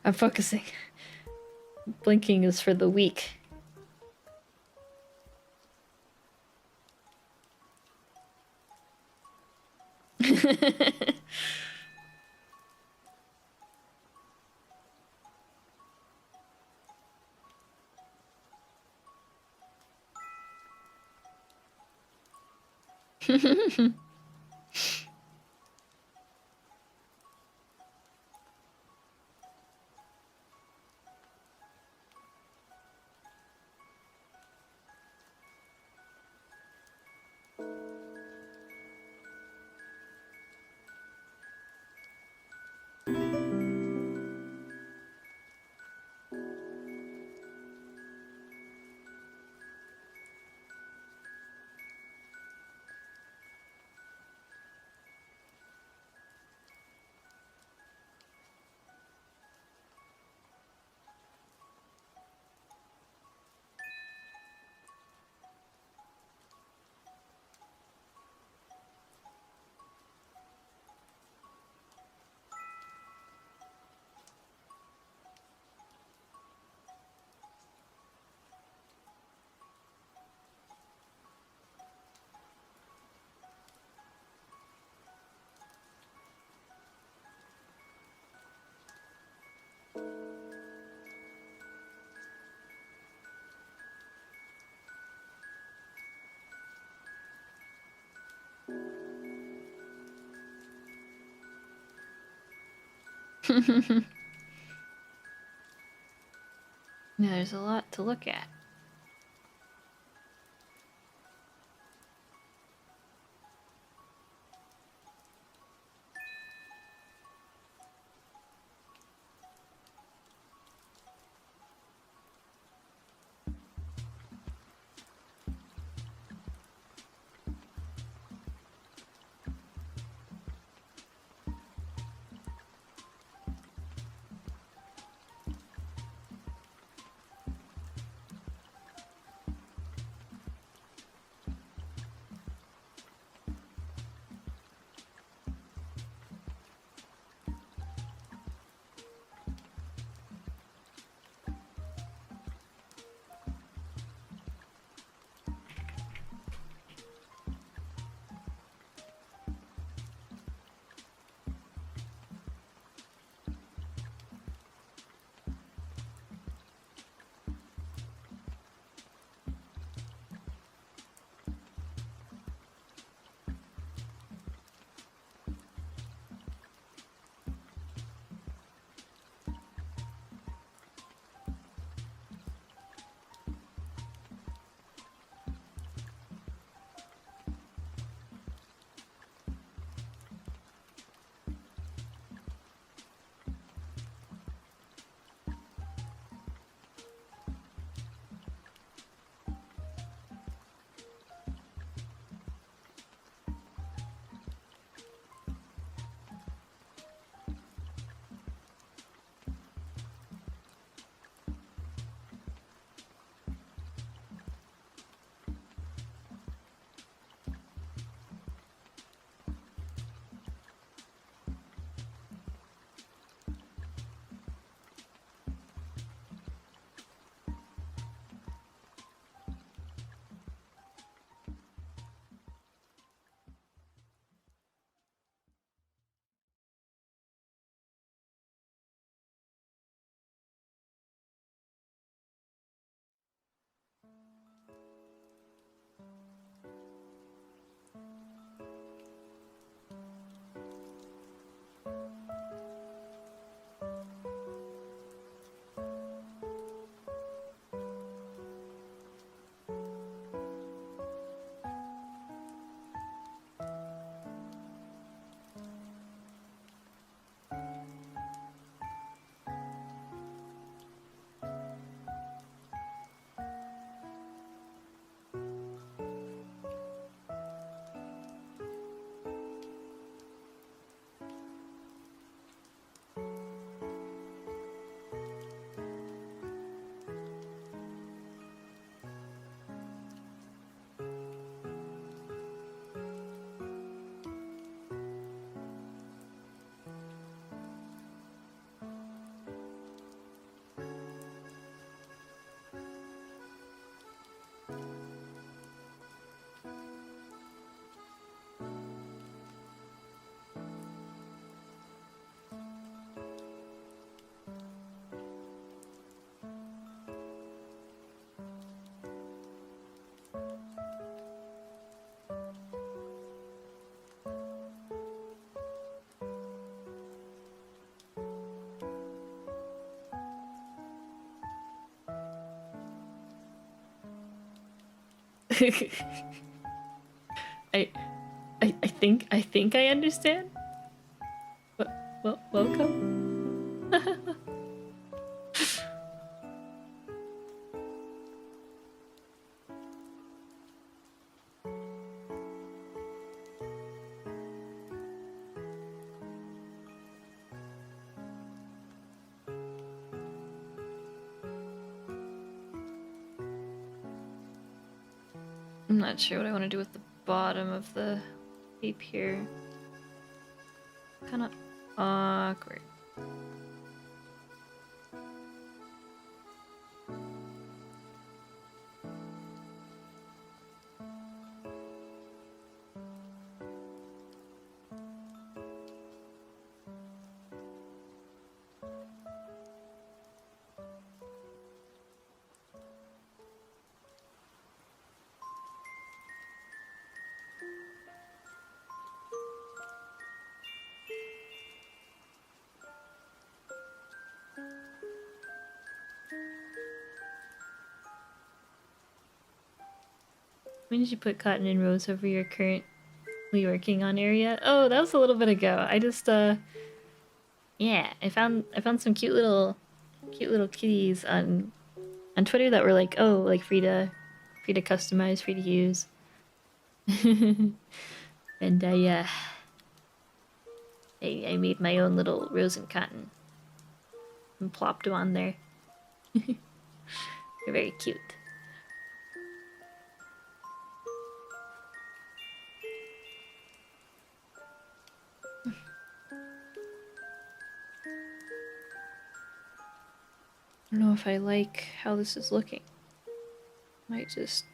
I'm focusing. Blinking is for the weak. Yeah, there's a lot to look at. I, I think I understand. Well, welcome. I'm not sure what I want to do with the bottom of the tape here. Kind of awkward. When did you put cotton in rows over your currently working on area? Oh, that was a little bit ago. I just yeah, I found some cute little kitties on Twitter that were like, oh, like free to customize, free to use. And I made my own little rose and cotton and plopped them on there. They're very cute. I don't know if I like how this is looking. Might just...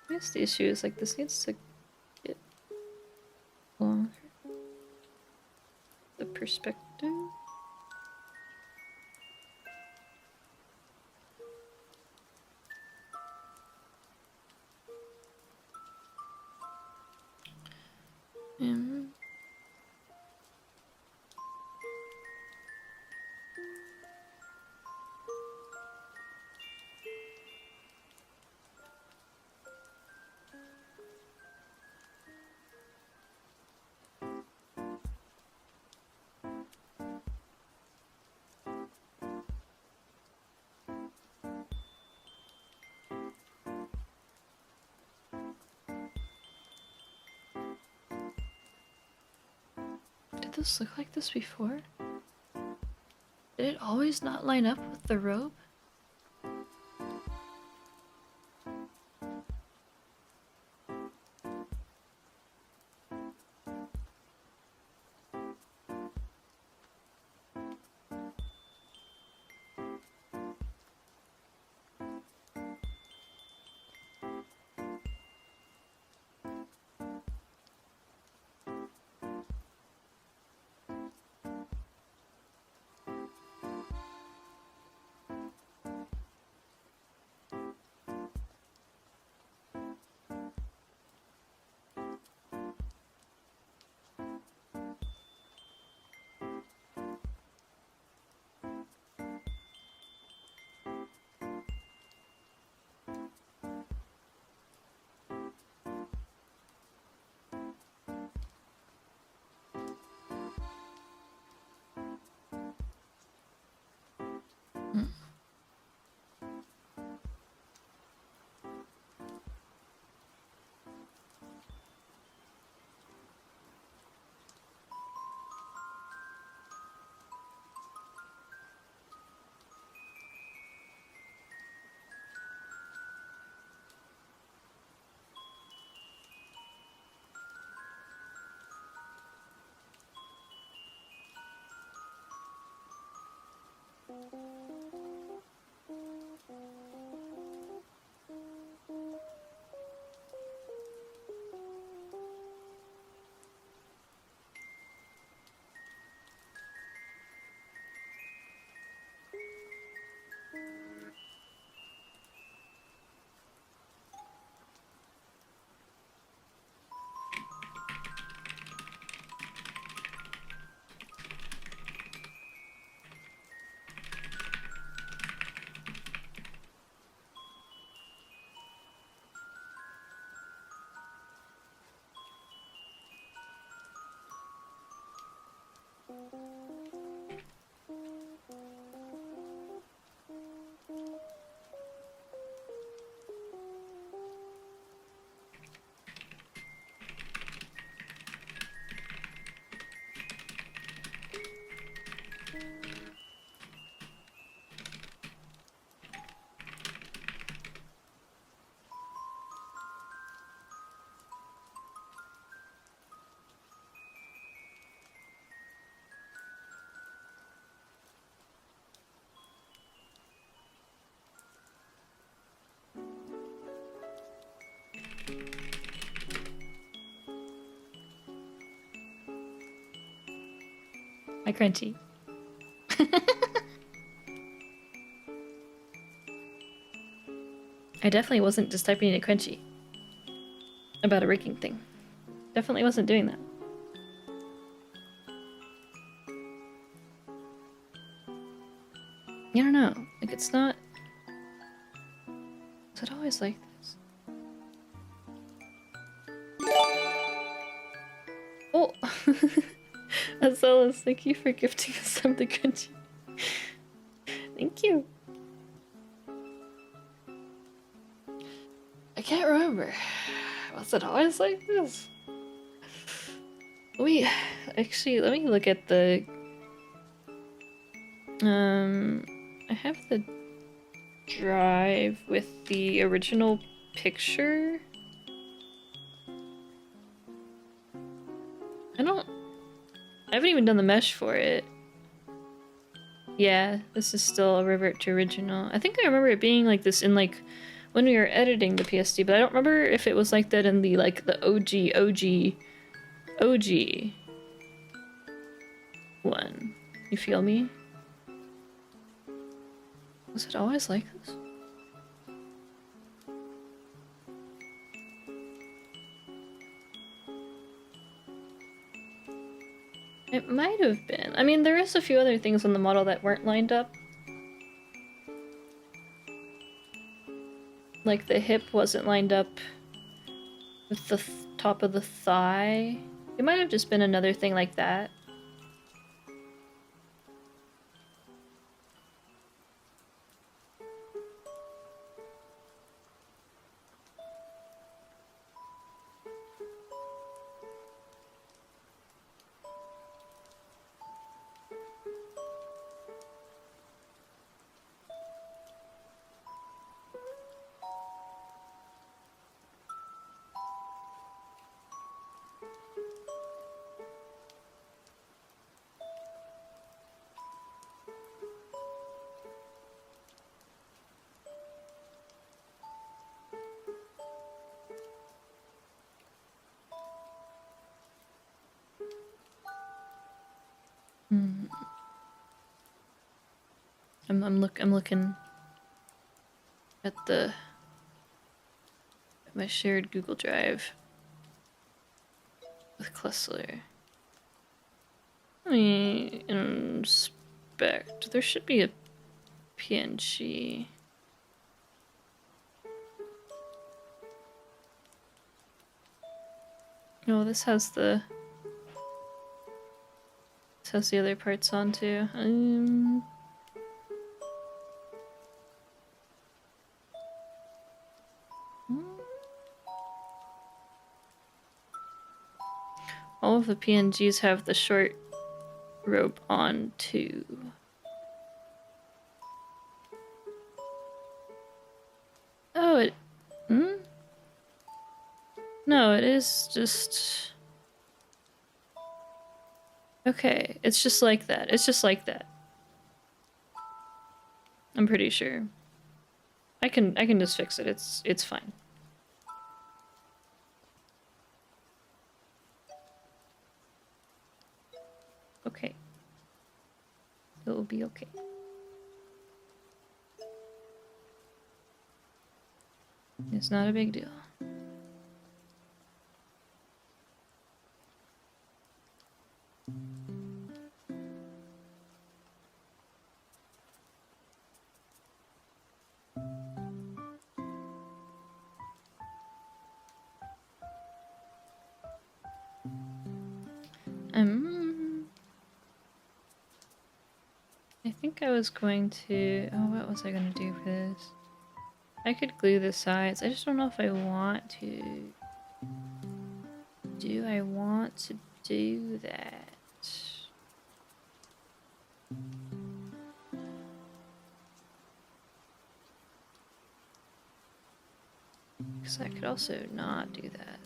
I guess the issue is like this needs to get longer. The perspective. Did this look like this before? Did it always not line up with the robe? My crunchy. I definitely wasn't just typing in a crunchy about a rigging thing. Definitely wasn't doing that. I don't know. Like, it's not... Is it always like this? Oh! Azelis, thank you for gifting us some the crunchy. Thank you. I can't remember. Was it always like this? Actually, let me look at the... I have the drive with the original picture. I haven't even done the mesh for it. Yeah, this is still a revert to original. I think I remember it being like this in like when we were editing the PSD, but I don't remember if it was like that in the like the OG one. You feel me? Was it always like this? It might have been. I mean, there is a few other things on the model that weren't lined up. Like the hip wasn't lined up with the top of the thigh. It might have just been another thing like that. I'm looking at my shared Google Drive with Klessler. Let me inspect. There should be a PNG. Oh, this has the other parts on too. All of the PNGs have the short rope on too. Oh, it... No, it is just... Okay, it's just like that. It's just like that. I'm pretty sure. I can just fix it. It's fine. Okay. It will be okay. It's not a big deal. I think I was going to... Oh, what was I going to do for this? I could glue the sides. I just don't know if I want to... Do I want to do that? Because I could also not do that.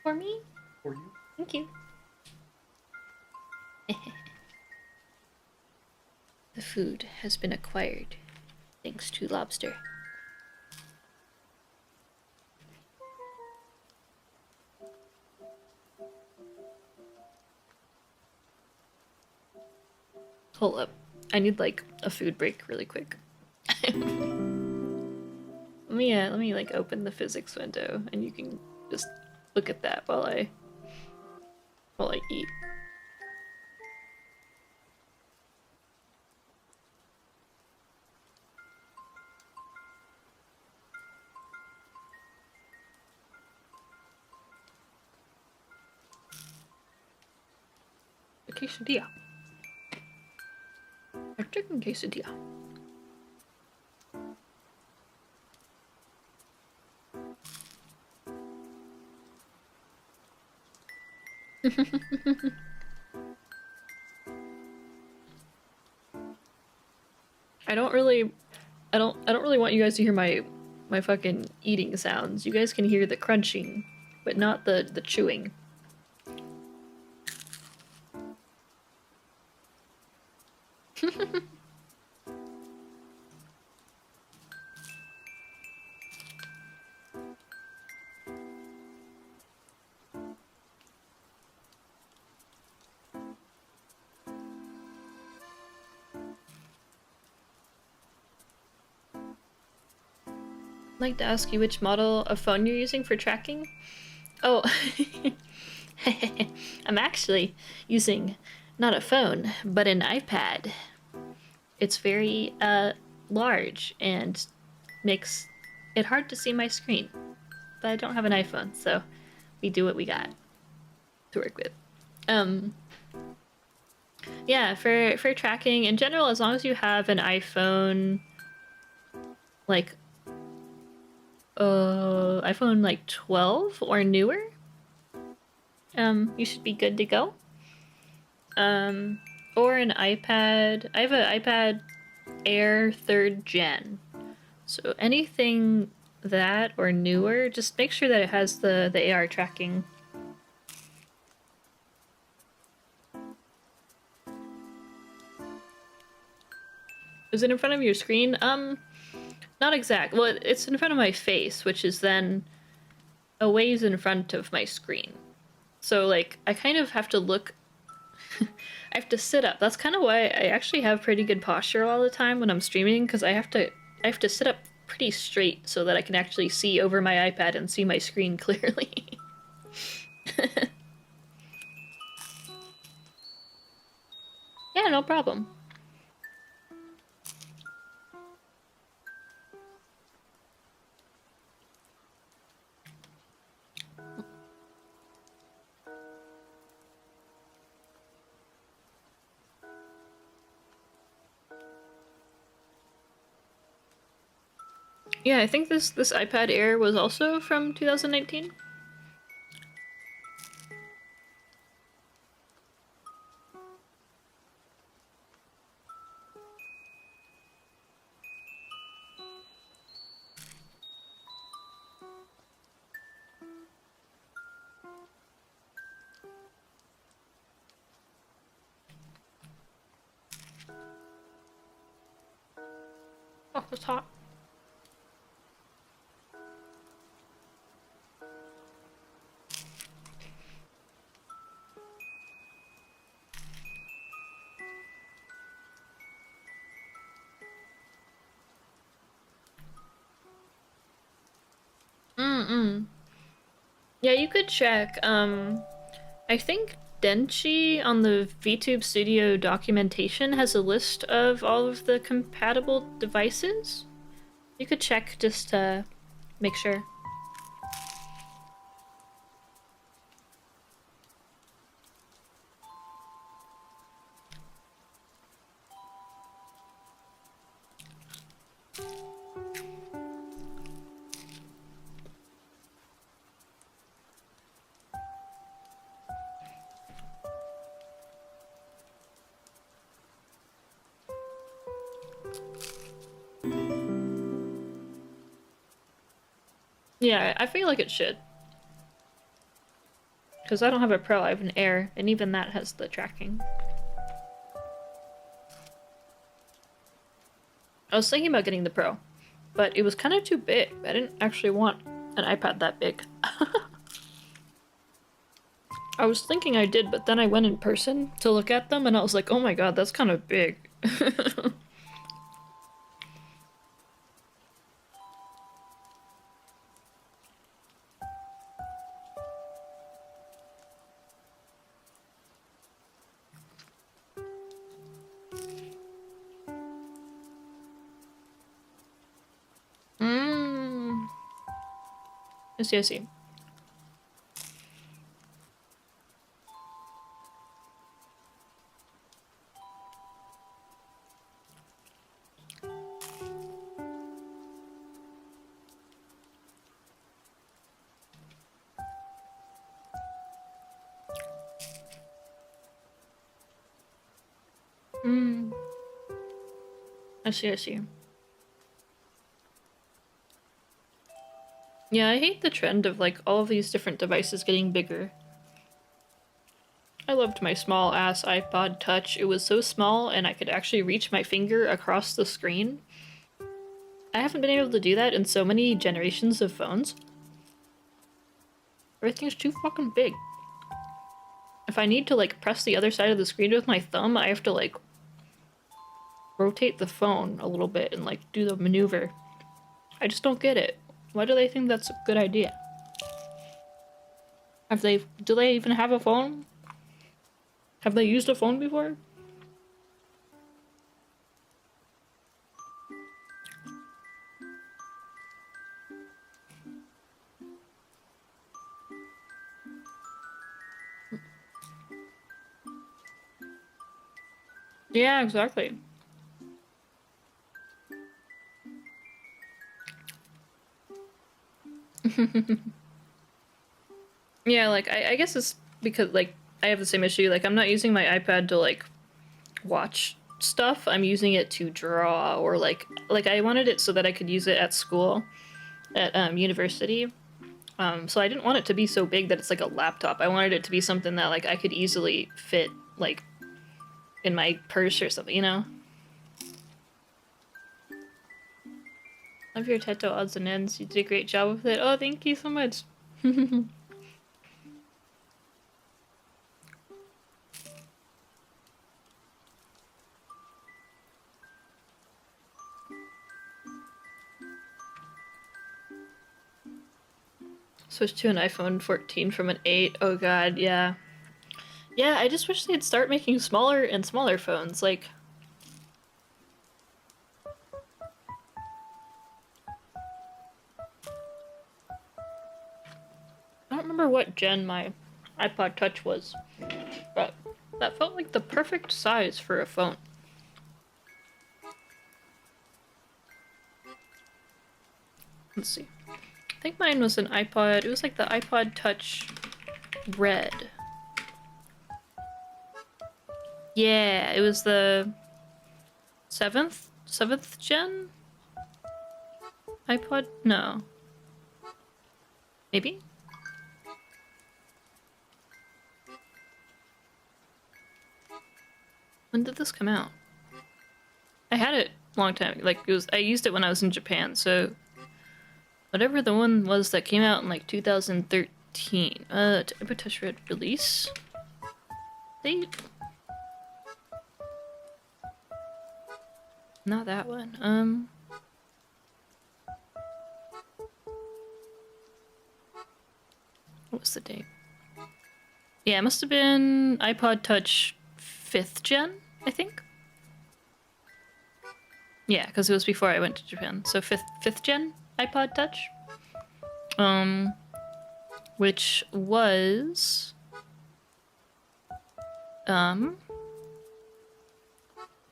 For me? For you? Thank you. The food has been acquired, thanks to lobster. Hold up. I need like a food break really quick. Let me like open the physics window and you can just look at that while I eat. A quesadilla. A chicken quesadilla. I don't really want you guys to hear my fucking eating sounds. You guys can hear the crunching, but not the chewing. I'd like to ask you which model of phone you're using for tracking. Oh, I'm actually using not a phone, but an iPad. It's very large and makes it hard to see my screen. But I don't have an iPhone, so we do what we got to work with. Yeah, for tracking in general, as long as you have an iPhone, like iPhone like 12 or newer, you should be good to go. Or an iPad. I have an iPad Air 3rd gen. So anything that or newer, just make sure that it has the AR tracking. Is it in front of your screen? Not exact. Well, it's in front of my face, which is then a ways in front of my screen. So, like, I kind of have to look... I have to sit up. That's kind of why I actually have pretty good posture all the time when I'm streaming, because I have to sit up pretty straight so that I can actually see over my iPad and see my screen clearly. Yeah, no problem. Yeah, I think this iPad Air was also from 2019. Oh, it's hot. Yeah, you could check. I think Denchi on the VTube Studio documentation has a list of all of the compatible devices. You could check just to make sure. Yeah, I feel like it should. Because I don't have a Pro, I have an Air, and even that has the tracking. I was thinking about getting the Pro, but it was kind of too big. I didn't actually want an iPad that big. I was thinking I did, but then I went in person to look at them, and I was like, oh my god, that's kind of big. I see, I see. I see, I see. Yeah, I hate the trend of, like, all of these different devices getting bigger. I loved my small-ass iPod Touch. It was so small, and I could actually reach my finger across the screen. I haven't been able to do that in so many generations of phones. Everything's too fucking big. If I need to, like, press the other side of the screen with my thumb, I have to, like, rotate the phone a little bit and, like, do the maneuver. I just don't get it. Why do they think that's a good idea? Do they even have a phone? Have they used a phone before? Yeah, exactly. Yeah, like, I guess it's because, like, I have the same issue. Like, I'm not using my iPad to, like, watch stuff. I'm using it to draw, or, like, I wanted it so that I could use it at school. at university. So I didn't want it to be so big that it's like a laptop. I wanted it to be something that like I could easily fit like in my purse or something, you know? Love your Teto odds and ends. You did a great job with it. Oh, thank you so much. Switch to an iPhone 14 from an 8. Oh god, yeah. Yeah, I just wish they'd start making smaller and smaller phones. Like, I don't remember what gen my iPod Touch was, but that felt like the perfect size for a phone. Let's see. I think mine was an iPod. It was like the iPod Touch Red. Yeah, it was the seventh gen iPod? No. Maybe? When did this come out? I had it a long time. Like, I used it when I was in Japan, so whatever the one was that came out in like 2013. iPod Touch Red release date? Not that one. What was the date? Yeah, it must have been iPod Touch 5th gen, I think. Yeah, because it was before I went to Japan. So 5th gen iPod Touch. Which was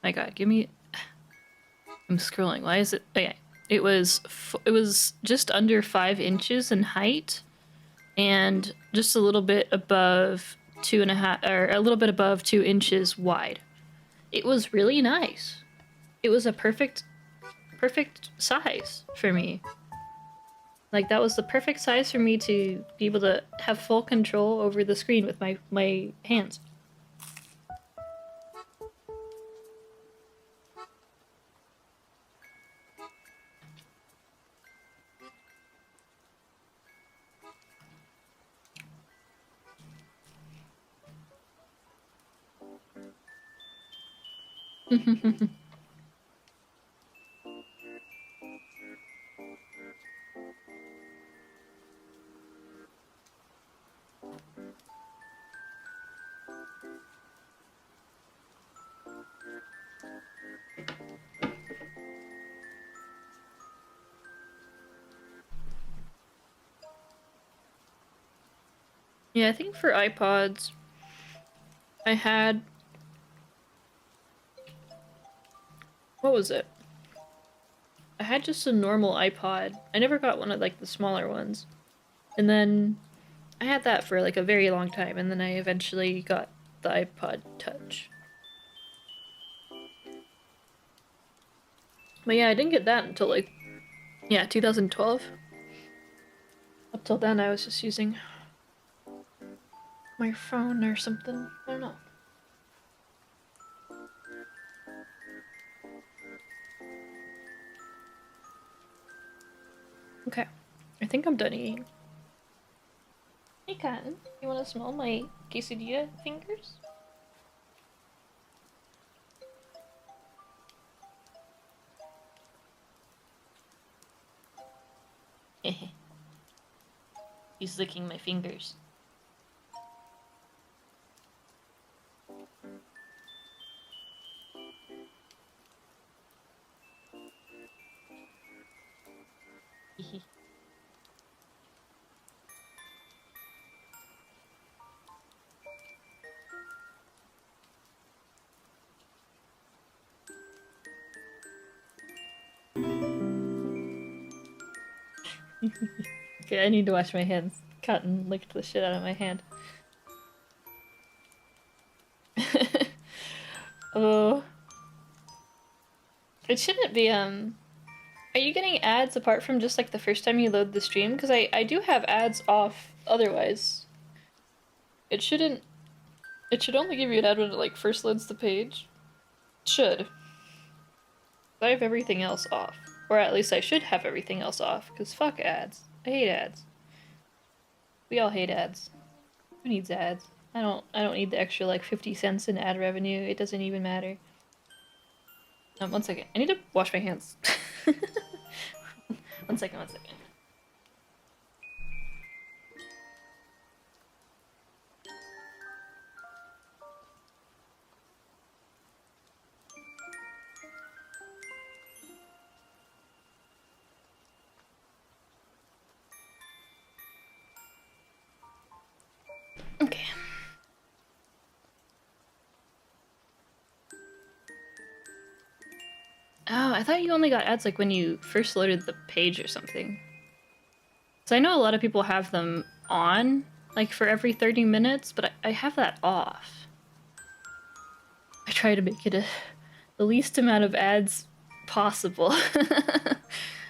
my god, give me. I'm scrolling. Why is it? Okay, it was just under 5 inches in height, and just a little bit above 2.5, or a little bit above 2 inches wide. It was really nice. It was a perfect size for me. Like, that was the perfect size for me to be able to have full control over the screen with my hands. Yeah, I think for iPods, I had... What was it? I had just a normal iPod. I never got one of, like, the smaller ones. And then I had that for, like, a very long time, and then I eventually got the iPod Touch. But yeah, I didn't get that until, like, yeah, 2012. Up till then, I was just using my phone or something. I don't know. Okay, I think I'm done eating. Hey, Cotton, you want to smell my quesadilla fingers? He's licking my fingers. Okay, I need to wash my hands. Cotton licked the shit out of my hand. Oh. It shouldn't be, Are you getting ads apart from just like the first time you load the stream? Because I do have ads off otherwise. It shouldn't. It should only give you an ad when it like first loads the page. It should. I have everything else off. Or at least I should have everything else off, because fuck ads. I hate ads. We all hate ads. Who needs ads? I don't need the extra like 50 cents in ad revenue. It doesn't even matter. 1 second. I need to wash my hands. 1 second, 1 second. Okay. Oh, I thought you only got ads like when you first loaded the page or something. So I know a lot of people have them on, like for every 30 minutes, but I have that off. I try to make it the least amount of ads possible.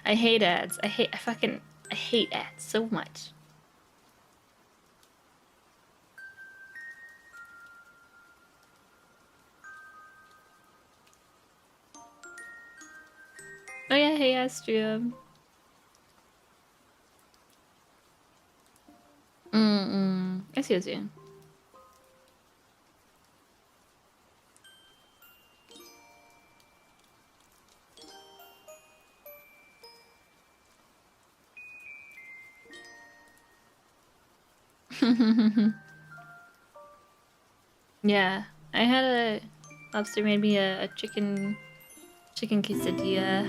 I hate ads. I hate ads so much. Oh yeah, hey Astria. I see, I see. Yeah, I had a lobster made me a chicken quesadilla.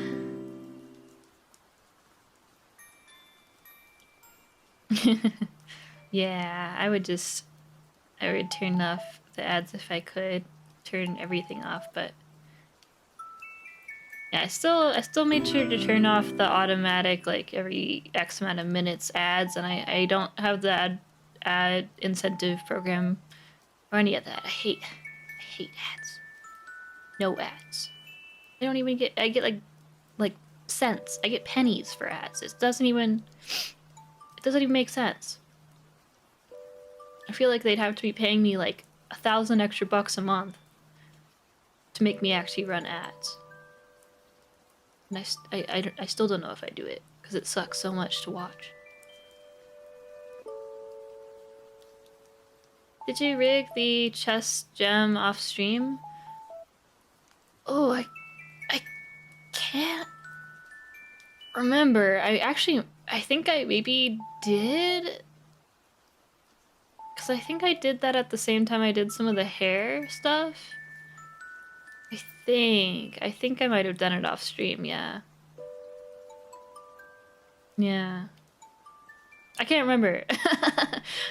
Yeah, I would turn off the ads if I could, turn everything off, but yeah, I still made sure to turn off the automatic like every X amount of minutes ads, and I don't have the ad incentive program or any of that. I hate ads. No ads. I don't even get, I get like cents. I get pennies for ads. It doesn't even make sense. I feel like they'd have to be paying me like 1,000 extra bucks a month to make me actually run ads. And I still don't know if I do it, because it sucks so much to watch. Did you rig the chest gem off stream? Oh, I can't remember. I think I maybe did. Because I think I did that at the same time I did some of the hair stuff. I think I might have done it off stream, yeah. Yeah. I can't remember.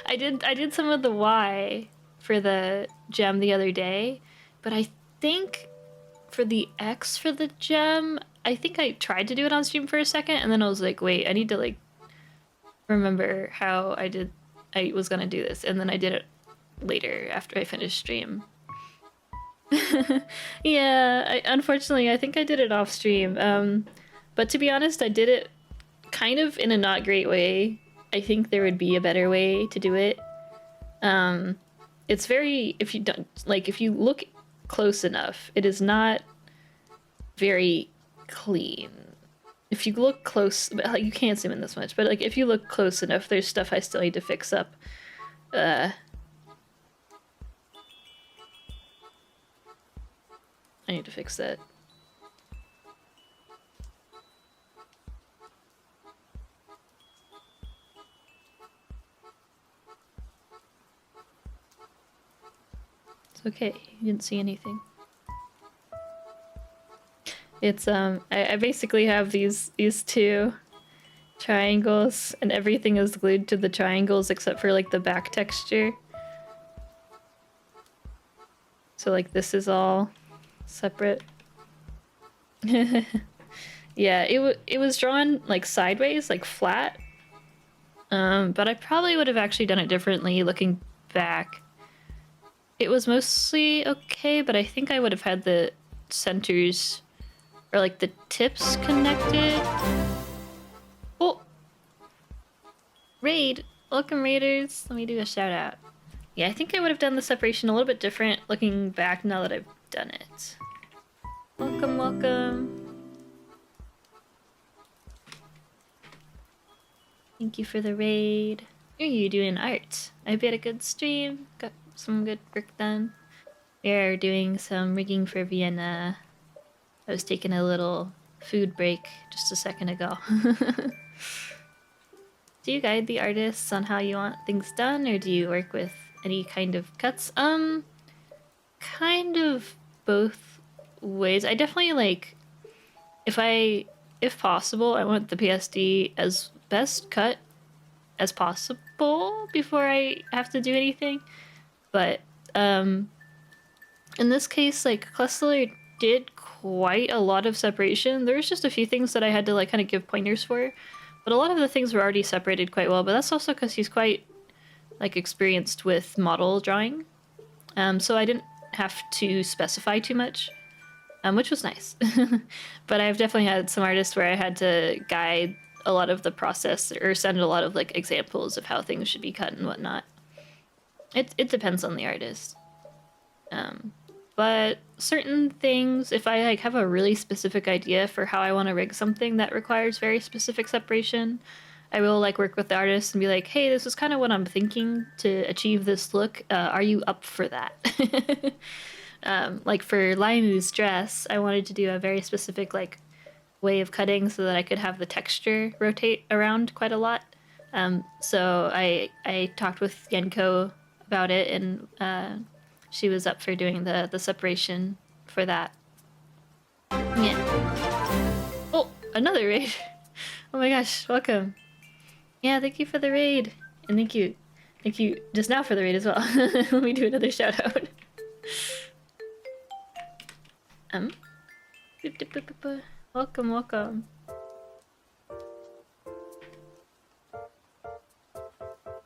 I did some of the Y for the gem the other day, but I think for the X for the gem, I think I tried to do it on stream for a second, and then I was like, wait, I need to like remember how I was gonna do this, and then I did it later after I finished stream. Yeah, unfortunately, I think I did it off stream. But to be honest, I did it kind of in a not great way. I think there would be a better way to do it. It's very, if you look close enough, it is not very clean. If you look close, like, you can't zoom in this much, but like if you look close enough, there's stuff I still need to fix up. I need to fix that. It's okay, you didn't see anything. It's I basically have these two triangles, and everything is glued to the triangles except for like the back texture. So like this is all separate. Yeah, it was drawn like sideways, like flat. But I probably would have actually done it differently looking back. It was mostly okay, but I think I would have had the centers Or like the tips connected. Oh! Raid! Welcome, raiders! Let me do a shout out. Yeah, I think I would have done the separation a little bit different looking back now that I've done it. Welcome, welcome. Thank you for the raid. Are you doing art? I hope you had a good stream. Got some good work done. We are doing some rigging for Vienna. I was taking a little food break just a second ago. Do you guide the artists on how you want things done, or do you work with any kind of cuts? Kind of both ways. I definitely like, if possible, I want the PSD as best cut as possible before I have to do anything. But in this case, like Constellations did quite a lot of separation. There's just a few things that I had to like kind of give pointers for. But a lot of the things were already separated quite well, but that's also because he's quite, like, experienced with model drawing. So I didn't have to specify too much, which was nice. But I've definitely had some artists where I had to guide a lot of the process or send a lot of, like, examples of how things should be cut and whatnot. It depends on the artist. But certain things, if I like have a really specific idea for how I want to rig something that requires very specific separation, I will like work with the artist and be like, hey, this is kind of what I'm thinking to achieve this look. Are you up for that? Like for Laimu's dress, I wanted to do a very specific like way of cutting so that I could have the texture rotate around quite a lot. So I talked with Yenko about it, and she was up for doing the separation for that. Yeah. Oh, another raid. Oh my gosh, welcome. Yeah, thank you for the raid. And thank you just now for the raid as well. Let me do another shout out. Welcome, welcome.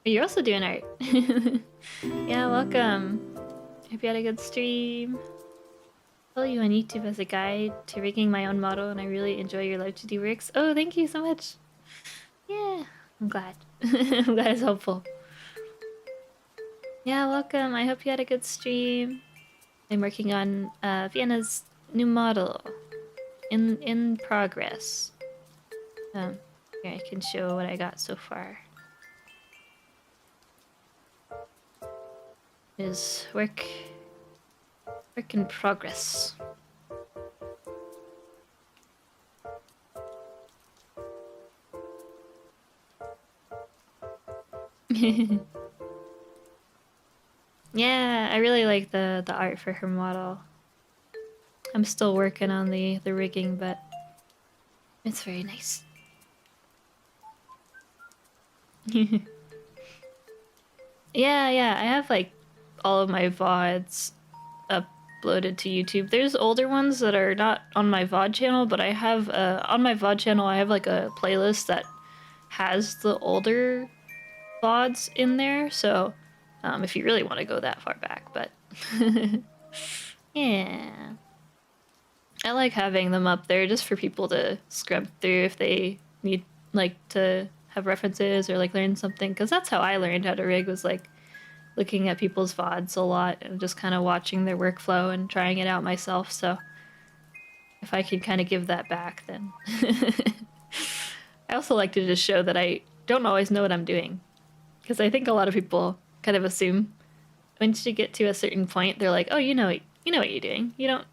You're also doing art. Yeah, welcome. Hope you had a good stream. Follow you on YouTube as a guide to rigging my own model, and I really enjoy your Live2D works. Oh, thank you so much. Yeah, I'm glad. I'm glad it's helpful. Yeah, welcome. I hope you had a good stream. I'm working on Vienna's new model. In progress. Here, I can show what I got so far. Is work in progress. Yeah, I really like the art for her model. I'm still working on the rigging, but it's very nice. Yeah, I have like all of my VODs uploaded to YouTube. There's older ones that are not on my VOD channel, but I have on my VOD channel I have like a playlist that has the older VODs in there. So if you really want to go that far back, but yeah, I like having them up there just for people to scrub through if they need like to have references or like learn something, because that's how I learned how to rig, was like looking at people's VODs a lot and just kind of watching their workflow and trying it out myself. So if I could kind of give that back, then I also like to just show that I don't always know what I'm doing, because I think a lot of people kind of assume once you get to a certain point, they're like, oh, you know what you're doing. You don't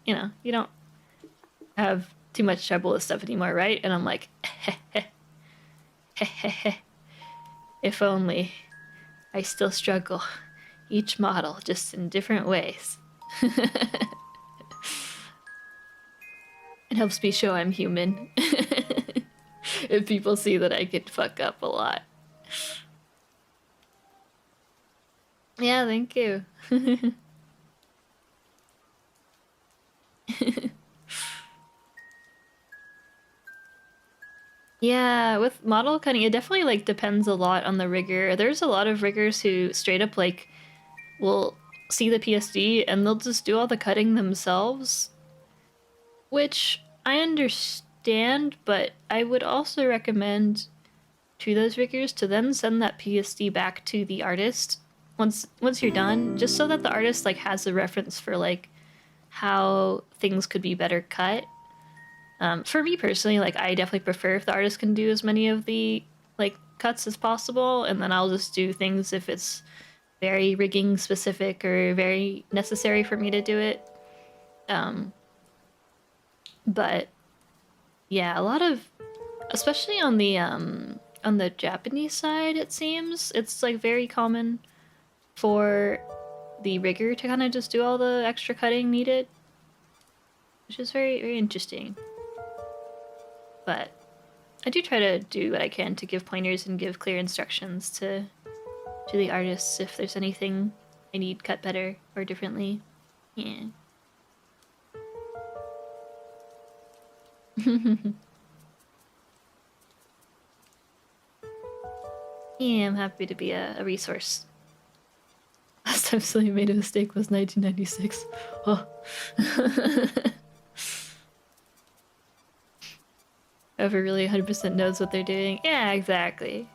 have too much trouble with stuff anymore, right? And I'm like, if only. I still struggle. Each model, just in different ways. It helps me show I'm human. If people see that I could fuck up a lot. Yeah, thank you. Yeah, with model cutting, it definitely like depends a lot on the rigger. There's a lot of riggers who straight up like will see the PSD and they'll just do all the cutting themselves, which I understand, but I would also recommend to those riggers to then send that PSD back to the artist once you're done, just so that the artist like has a reference for like how things could be better cut. For me personally, like I definitely prefer if the artist can do as many of the like cuts as possible, and then I'll just do things if it's very rigging specific or very necessary for me to do it. But yeah, a lot of, especially on the Japanese side, it seems it's like very common for the rigger to kind of just do all the extra cutting needed, which is very, very interesting. But I do try to do what I can to give pointers and give clear instructions to the artists if there's anything I need cut better or differently. Yeah. Yeah, I'm happy to be a resource. Last time somebody made a mistake was 1996. Oh. Whoever really 100% knows what they're doing. Yeah, exactly.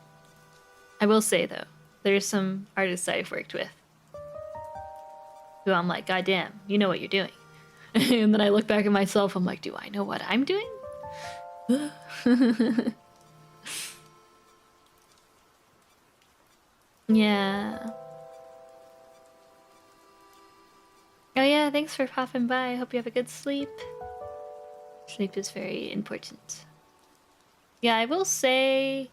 I will say, though, there's some artists I've worked with who I'm like, God damn, you know what you're doing. And then I look back at myself, I'm like, do I know what I'm doing? Yeah. Oh yeah, thanks for popping by. I hope you have a good sleep. Sleep is very important. Yeah, I will say,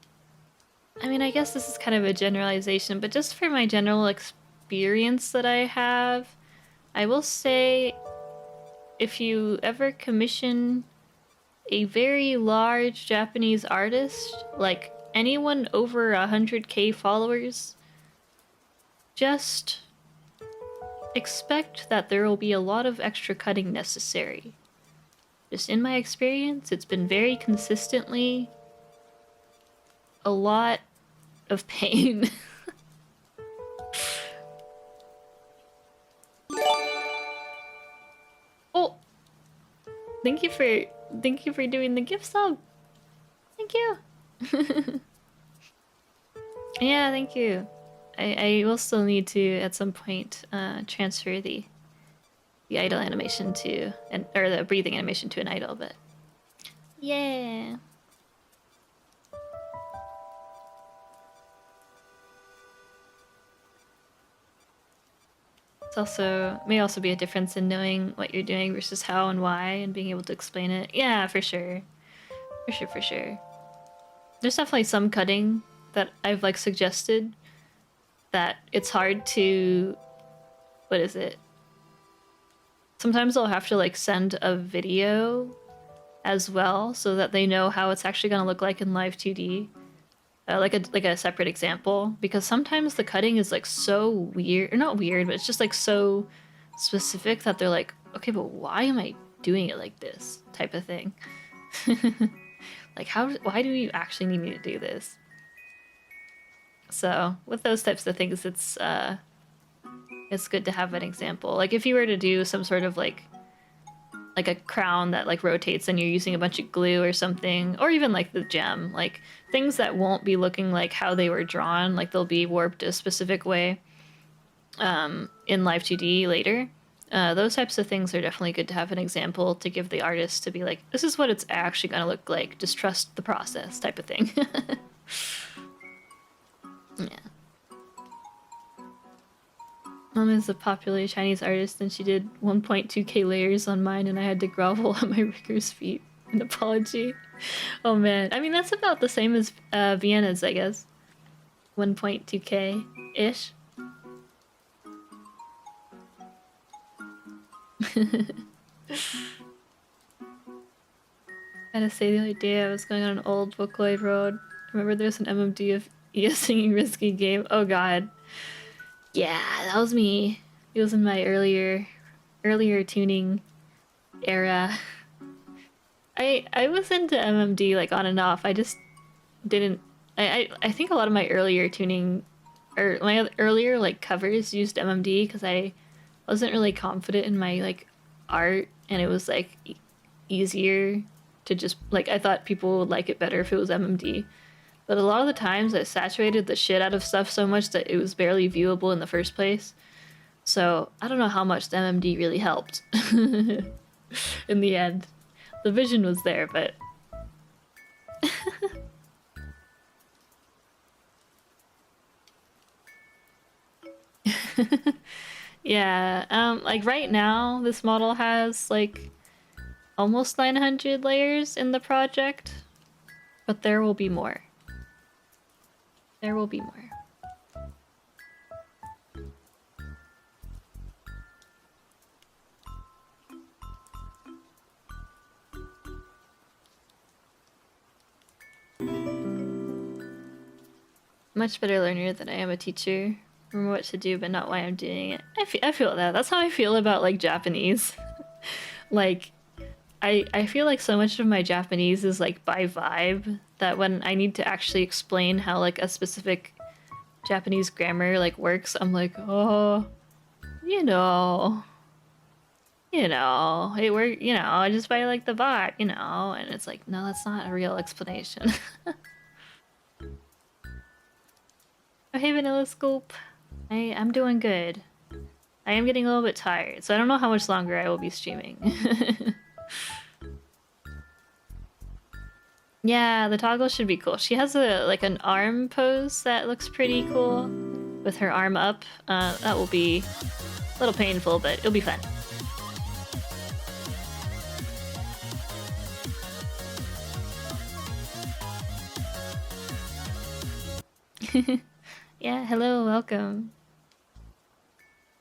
I mean, I guess this is kind of a generalization, but just for my general experience that I have, I will say if you ever commission a very large Japanese artist, like anyone over 100k followers, just expect that there will be a lot of extra cutting necessary. Just in my experience, it's been very consistently a lot of pain. Oh, thank you for doing the gift sub. Thank you. Yeah, thank you. I will still need to at some point transfer the idle animation to or the breathing animation to an idle, but yeah. It's also may also be a difference in knowing what you're doing versus how and why and being able to explain it. Yeah, for sure. For sure. There's definitely some cutting that I've like suggested that it's hard to, what is it? Sometimes I'll have to like send a video as well so that they know how it's actually going to look like in Live2D. Like a separate example, because sometimes the cutting is like so weird, or not weird, but it's just like so specific that they're like, okay, but why am I doing it like this type of thing? Like why do you actually need me to do this? So with those types of things, it's good to have an example. Like if you were to do some sort of like a crown that like rotates and you're using a bunch of glue or something, or even like the gem, like things that won't be looking like how they were drawn, like they'll be warped a specific way in Live2D later. Those types of things are definitely good to have an example to give the artist to be like, this is what it's actually going to look like. Just trust the process type of thing. Yeah. Mom is a popular Chinese artist and she did 1.2k layers on mine and I had to grovel at my rigger's feet. An apology. Oh man. I mean, that's about the same as Vienna's, I guess. 1.2k-ish. Gotta say, the other day I was going on an old Vocaloid road. Remember there's an MMD of Ia singing Risky Game? Oh god. Yeah, that was me. It was in my earlier tuning era. I was into MMD like on and off. I just didn't. I think a lot of my earlier tuning, or my earlier like covers used MMD because I wasn't really confident in my like art, and it was like easier to just, like, I thought people would like it better if it was MMD. But a lot of the times it saturated the shit out of stuff so much that it was barely viewable in the first place. So I don't know how much the MMD really helped in the end. The vision was there, but... Yeah, like right now, this model has like almost 900 layers in the project, but there will be more. There will be more. Much better learner than I am a teacher. Remember what to do, but not why I'm doing it. I feel that. That's how I feel about like Japanese. Like, I feel like so much of my Japanese is like by vibe that when I need to actually explain how like a specific Japanese grammar like works, I'm like, oh, you know, it work, just by like the vibe, and it's like, no, that's not a real explanation. Oh, hey, Vanilla Scope. I'm doing good. I am getting a little bit tired, so I don't know how much longer I will be streaming. Yeah, the toggle should be cool. She has like an arm pose that looks pretty cool with her arm up. That will be a little painful, but it'll be fun. Yeah, hello, welcome.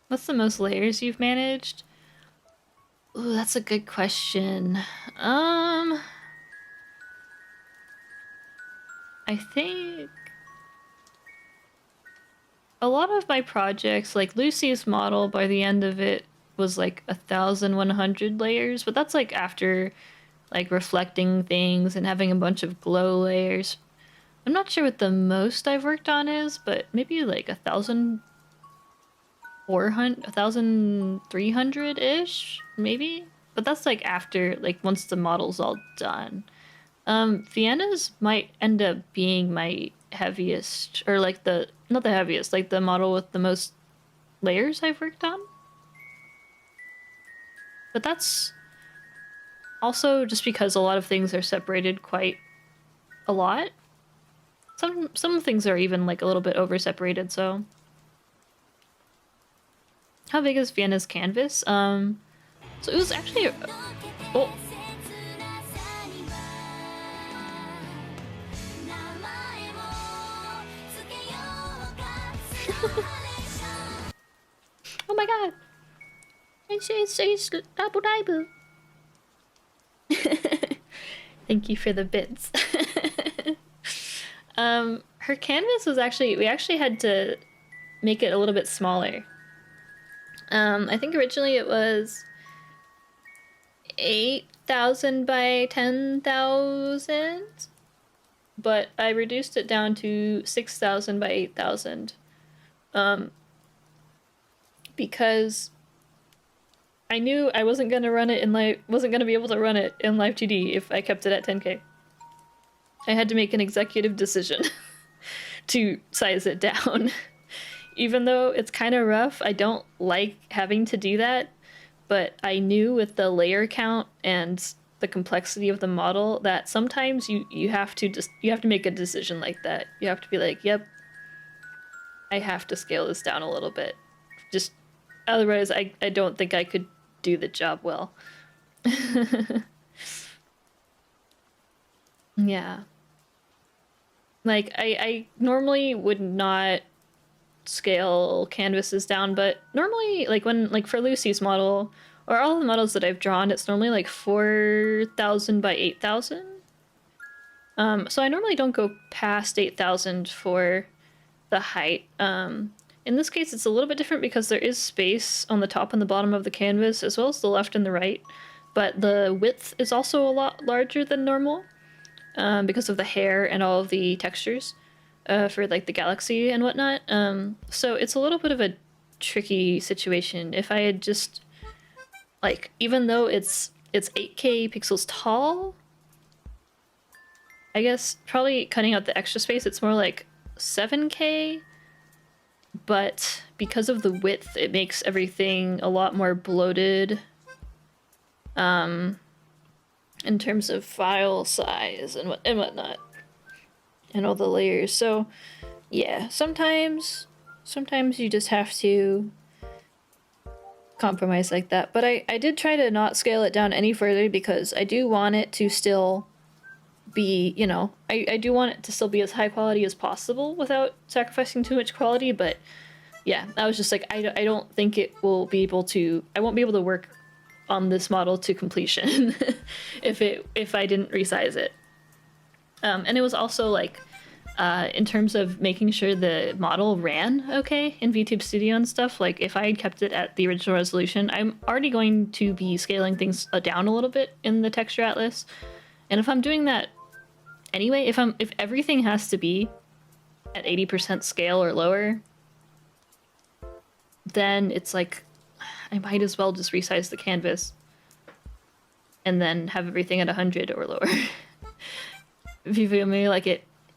What's the most layers you've managed? Ooh, that's a good question. I think a lot of my projects, like Lucy's model, by the end of it was like 1,100 layers, but that's like after like reflecting things and having a bunch of glow layers. I'm not sure what the most I've worked on is, but maybe like 1,300-ish, maybe? But that's like after, like once the model's all done. Vienna's might end up being my heaviest, or like not the heaviest, like the model with the most layers I've worked on. But that's also just because a lot of things are separated quite a lot. Some things are even like a little bit over separated, so. How big is Vienna's canvas? So it was actually oh. Oh my god! It's double diaper. Thank you for the bits. Her canvas was we actually had to make it a little bit smaller. I think originally it was 8,000 by 10,000, but I reduced it down to 6,000 by 8,000. Because I knew I wasn't gonna run it in wasn't gonna be able to run it in Live2D if I kept it at 10K. I had to make an executive decision to size it down. Even though it's kind of rough, I don't like having to do that, but I knew with the layer count and the complexity of the model that sometimes you have to make a decision like that. You have to be like, yep, I have to scale this down a little bit. Just otherwise I don't think I could do the job well. Yeah. Like, I normally would not scale canvases down, but normally, like, for Lucy's model, or all the models that I've drawn, it's normally, like, 4,000 by 8,000. So I normally don't go past 8,000 for the height. In this case, it's a little bit different because there is space on the top and the bottom of the canvas, as well as the left and the right, but the width is also a lot larger than normal. Because of the hair and all of the textures for like the galaxy and whatnot. So it's a little bit of a tricky situation. If I had just like, even though it's it's 8K pixels tall. I guess probably cutting out the extra space, it's more like 7K, but because of the width, it makes everything a lot more bloated in terms of file size and whatnot, and all the layers. So yeah, sometimes you just have to compromise like that. But I did try to not scale it down any further because I do want it to still be, you know, I do want it to still be as high quality as possible without sacrificing too much quality. But yeah, I was just like, I don't think it will be able to, I won't be able to work on this model to completion if I didn't resize it. And it was also like, in terms of making sure the model ran okay in VTube Studio and stuff, like if I had kept it at the original resolution, I'm already going to be scaling things down a little bit in the texture atlas. And if I'm doing that anyway, if everything has to be at 80% scale or lower, then it's like I might as well just resize the canvas and then have everything at 100 or lower. If you feel me, like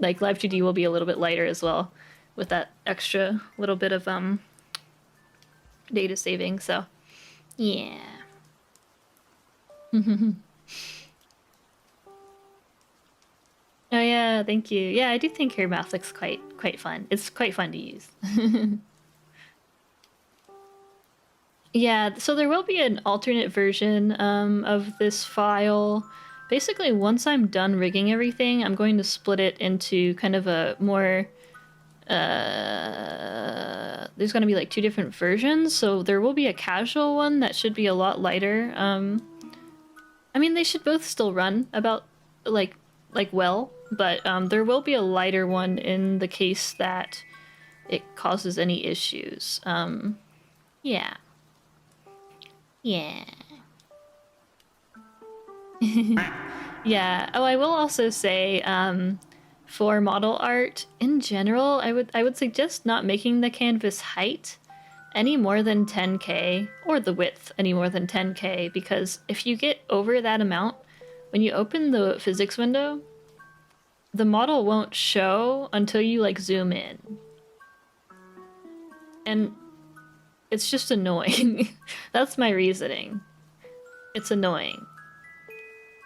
Live2D will be a little bit lighter as well with that extra little bit of data saving, so yeah. Oh yeah, thank you. Yeah, I do think her mouth looks quite fun. It's quite fun to use. Yeah, so there will be an alternate version of this file. Basically, once I'm done rigging everything, I'm going to split it into kind of a more... there's going to be like 2 different versions, so there will be a casual one that should be a lot lighter. I mean, they should both still run about, like well, but there will be a lighter one in the case that it causes any issues. Yeah. Yeah. Yeah. Oh, I will also say, for model art in general, I would suggest not making the canvas height any more than 10K, or the width any more than 10K, because if you get over that amount, when you open the physics window, the model won't show until you like zoom in. And it's just annoying. That's my reasoning. It's annoying.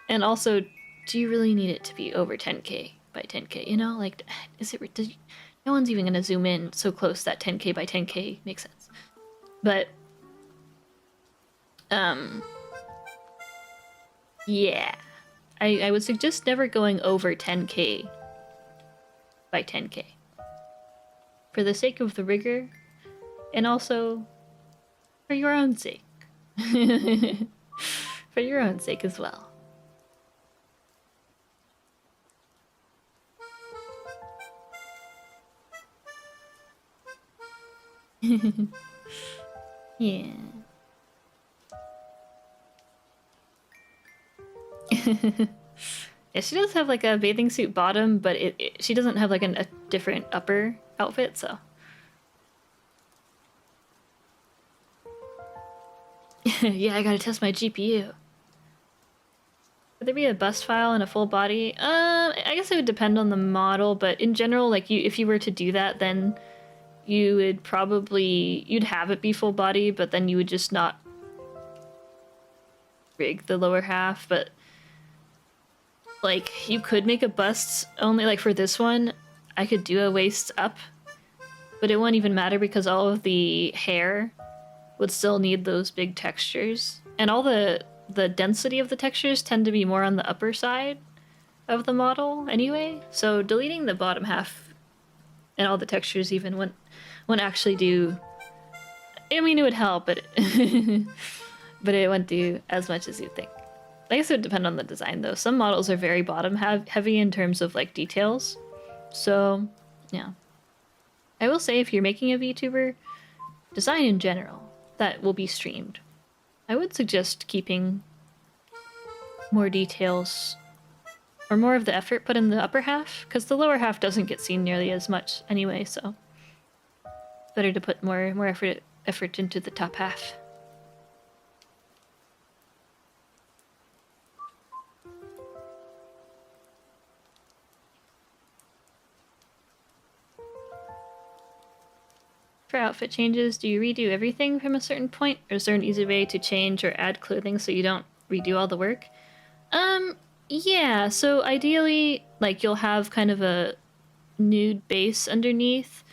And also, do you really need it to be over 10K by 10K? You know, like, is it? No one's even gonna zoom in so close that 10K by 10K makes sense. But, yeah, I would suggest never going over 10K by 10K for the sake of the rigor, and also for your own sake. For your own sake as well. Yeah. Yeah, she does have like a bathing suit bottom, but she doesn't have like a different upper outfit, so. Yeah, I gotta test my GPU. Would there be a bust file and a full body? I guess it would depend on the model, but in general, like if you were to do that, then you would probably, you'd have it be full body, but then you would just not rig the lower half. But like you could make a bust only, like for this one, I could do a waist up, but it won't even matter because all of the hair would still need those big textures, and all the density of the textures tend to be more on the upper side of the model anyway, so deleting the bottom half and all the textures even wouldn't actually do... I mean, it would help, but but it wouldn't do as much as you'd think. I guess it would depend on the design, though. Some models are very bottom heavy in terms of like details, so yeah. I will say, if you're making a VTuber, design in general that will be streamed, I would suggest keeping more details or more of the effort put in the upper half, because the lower half doesn't get seen nearly as much anyway, so it's better to put more effort into the top half. For outfit changes, do you redo everything from a certain point, or is there an easy way to change or add clothing so you don't redo all the work? Yeah, so ideally, like, you'll have kind of a nude base underneath,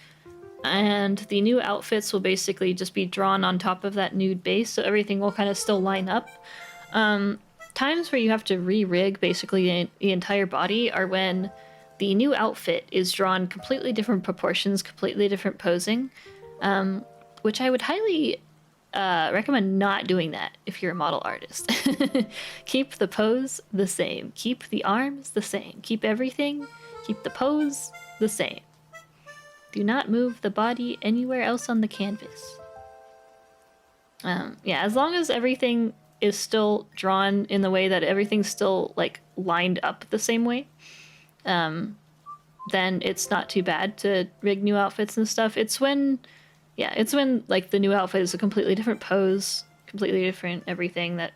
and the new outfits will basically just be drawn on top of that nude base, so everything will kind of still line up. Times where you have to re-rig basically the entire body are when the new outfit is drawn completely different proportions, completely different posing, which I would highly recommend not doing that if you're a model artist. Keep the pose the same. Keep the arms the same. Keep everything. Keep the pose the same. Do not move the body anywhere else on the canvas. Yeah, as long as everything is still drawn in the way that everything's still like lined up the same way, then it's not too bad to rig new outfits and stuff. It's when like the new outfit is a completely different pose, completely different everything, that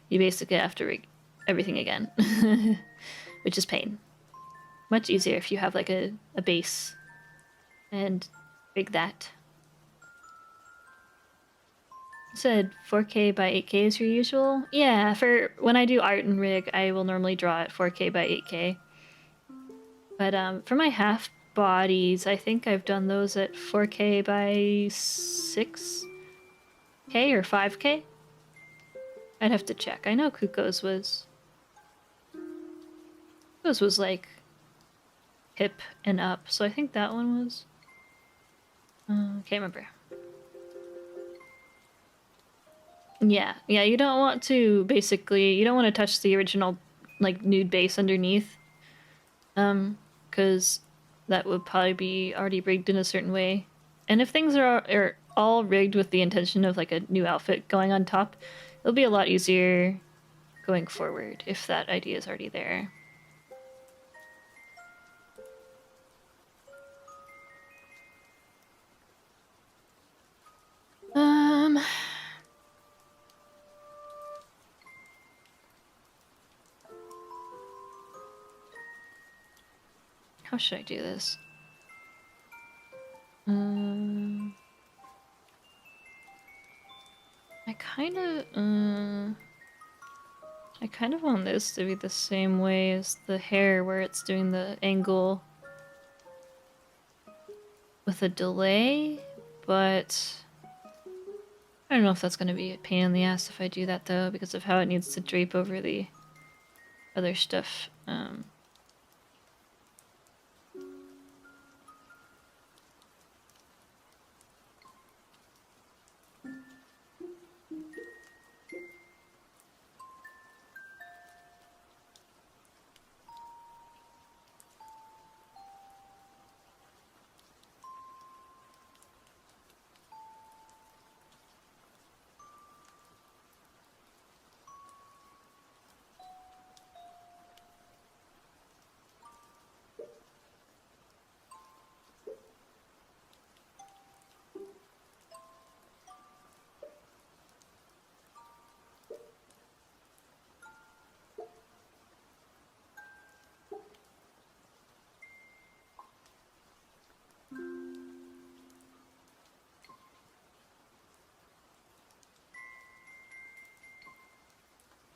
you basically have to rig everything again, which is pain. Much easier if you have like a base and rig that. Said 4K by 8K is your usual? Yeah, for when I do art and rig, I will normally draw at 4K by 8K. But for my half bodies, I think I've done those at 4K by 6K or 5K? I'd have to check. I know Kuko's was like hip and up, so I think that one was... can't remember. Yeah, you don't want to, basically, you don't want to touch the original, like, nude base underneath. Because that would probably be already rigged in a certain way. And if things are all rigged with the intention of, like, a new outfit going on top, it'll be a lot easier going forward if that idea is already there. How should I do this? I kind of want this to be the same way as the hair, where it's doing the angle with a delay, but I don't know if that's going to be a pain in the ass if I do that, though, because of how it needs to drape over the other stuff.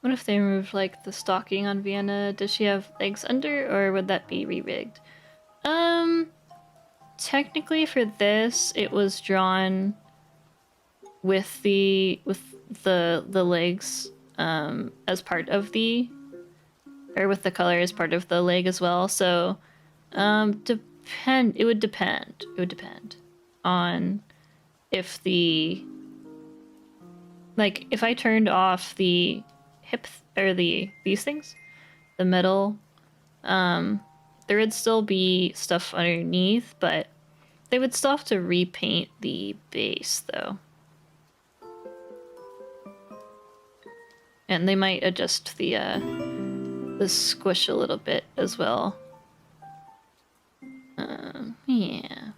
What if they remove, like, the stocking on Vienna? Does she have legs under, or would that be re-rigged? Technically for this, it was drawn with the legs, as part of the... or with the color as part of the leg as well, so, it would depend. It would depend on if the... like, if I turned off the hip, or these things, the metal, there would still be stuff underneath, but they would still have to repaint the base, though. And they might adjust the squish a little bit as well. Yeah.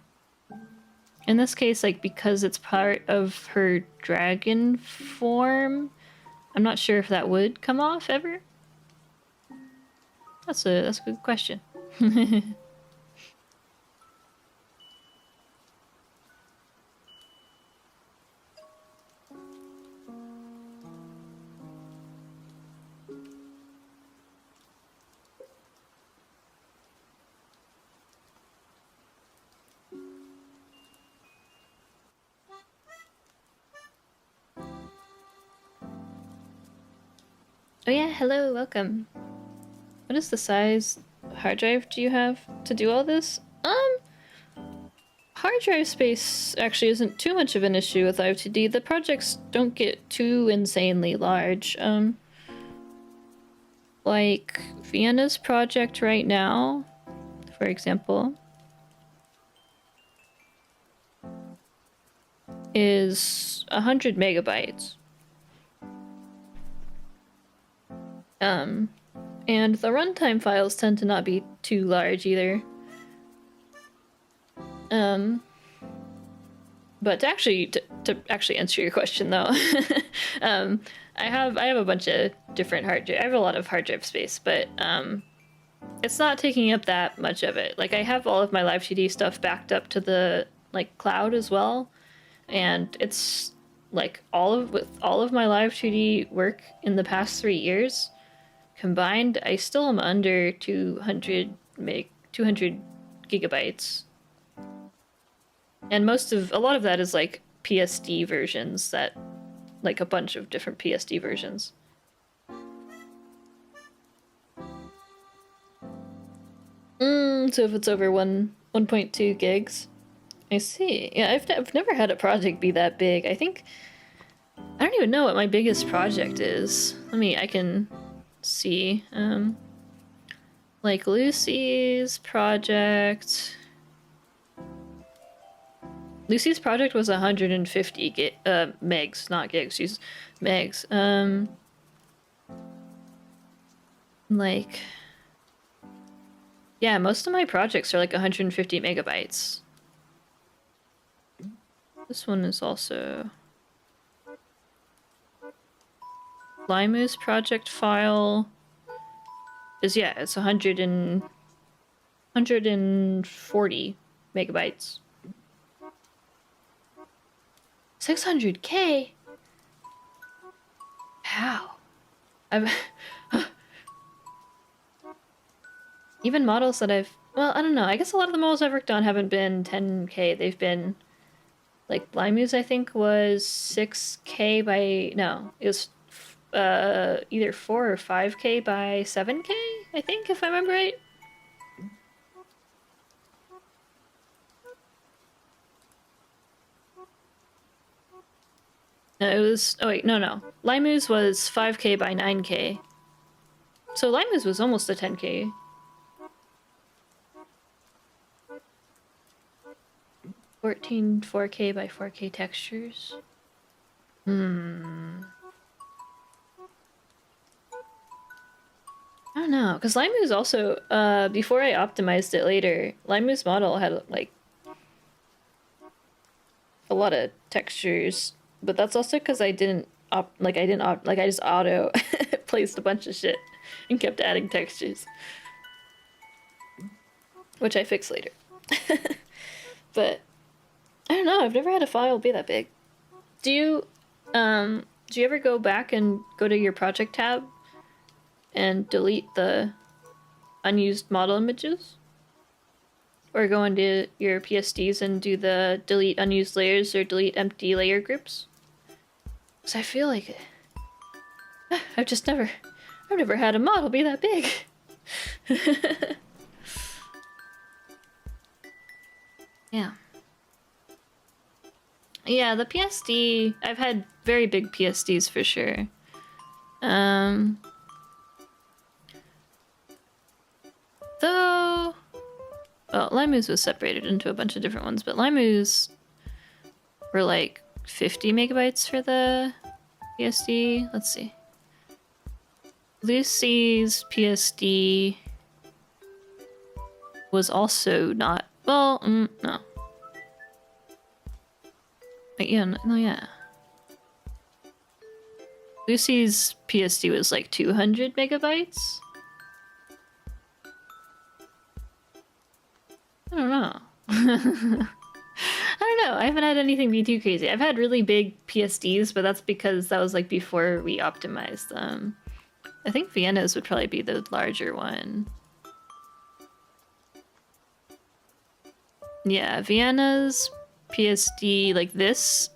In this case, like, because it's part of her dragon form, I'm not sure if that would come off ever. That's a good question. Oh yeah, hello, welcome. What is the size hard drive do you have to do all this? Hard drive space actually isn't too much of an issue with Live2D. The projects don't get too insanely large. Like Vienna's project right now, for example, is 100 megabytes. And the runtime files tend to not be too large either. But to actually answer your question though, I have a bunch of different I have a lot of hard drive space, but it's not taking up that much of it. Like I have all of my Live2D stuff backed up to the like cloud as well, and it's like with all of my Live2D work in the past 3 years combined, I still am under 200 gigabytes. And a lot of that is like PSD versions like a bunch of different PSD versions. So if it's over 1.2 gigs. I see. Yeah, I've never had a project be that big. I don't even know what my biggest project is. I can see. Like Lucy's project. Lucy's project was 150 megs, not gigs. She's megs. Like, yeah, most of my projects are like 150 megabytes. This one is also Limu's project file is, yeah, it's 140 megabytes. 600K? How? Even models that well, I don't know. I guess a lot of the models I've worked on haven't been 10K. They've been, like, Limu's, I think, was 6K by, no, it was either 4 or 5K by 7K, I think, if I remember right. No, it was, oh wait, no. Limu's was 5K by 9K. So Limu's was almost a 10K. 14 4K by 4K textures. I don't know, because Limu's also, before I optimized it later, Limu's model had, like, a lot of textures, but that's also because I just auto placed a bunch of shit and kept adding textures. Which I fix later. But I don't know, I've never had a file be that big. Do you ever go back and go to your project tab and delete the unused model images? Or go into your PSDs and do the delete unused layers or delete empty layer groups? Because I feel like I've never had a model be that big. Yeah. Yeah, the PSD, I've had very big PSDs for sure. Though, well, Limu's was separated into a bunch of different ones, but Limu's were like 50 megabytes for the PSD. Let's see. Lucy's PSD was also not, well, no. Wait, yeah, no, yeah. Lucy's PSD was like 200 megabytes? I don't know. I don't know. I haven't had anything be too crazy. I've had really big PSDs, but that's because that was like before we optimized them. I think Vienna's would probably be the larger one. Yeah, Vienna's PSD, like this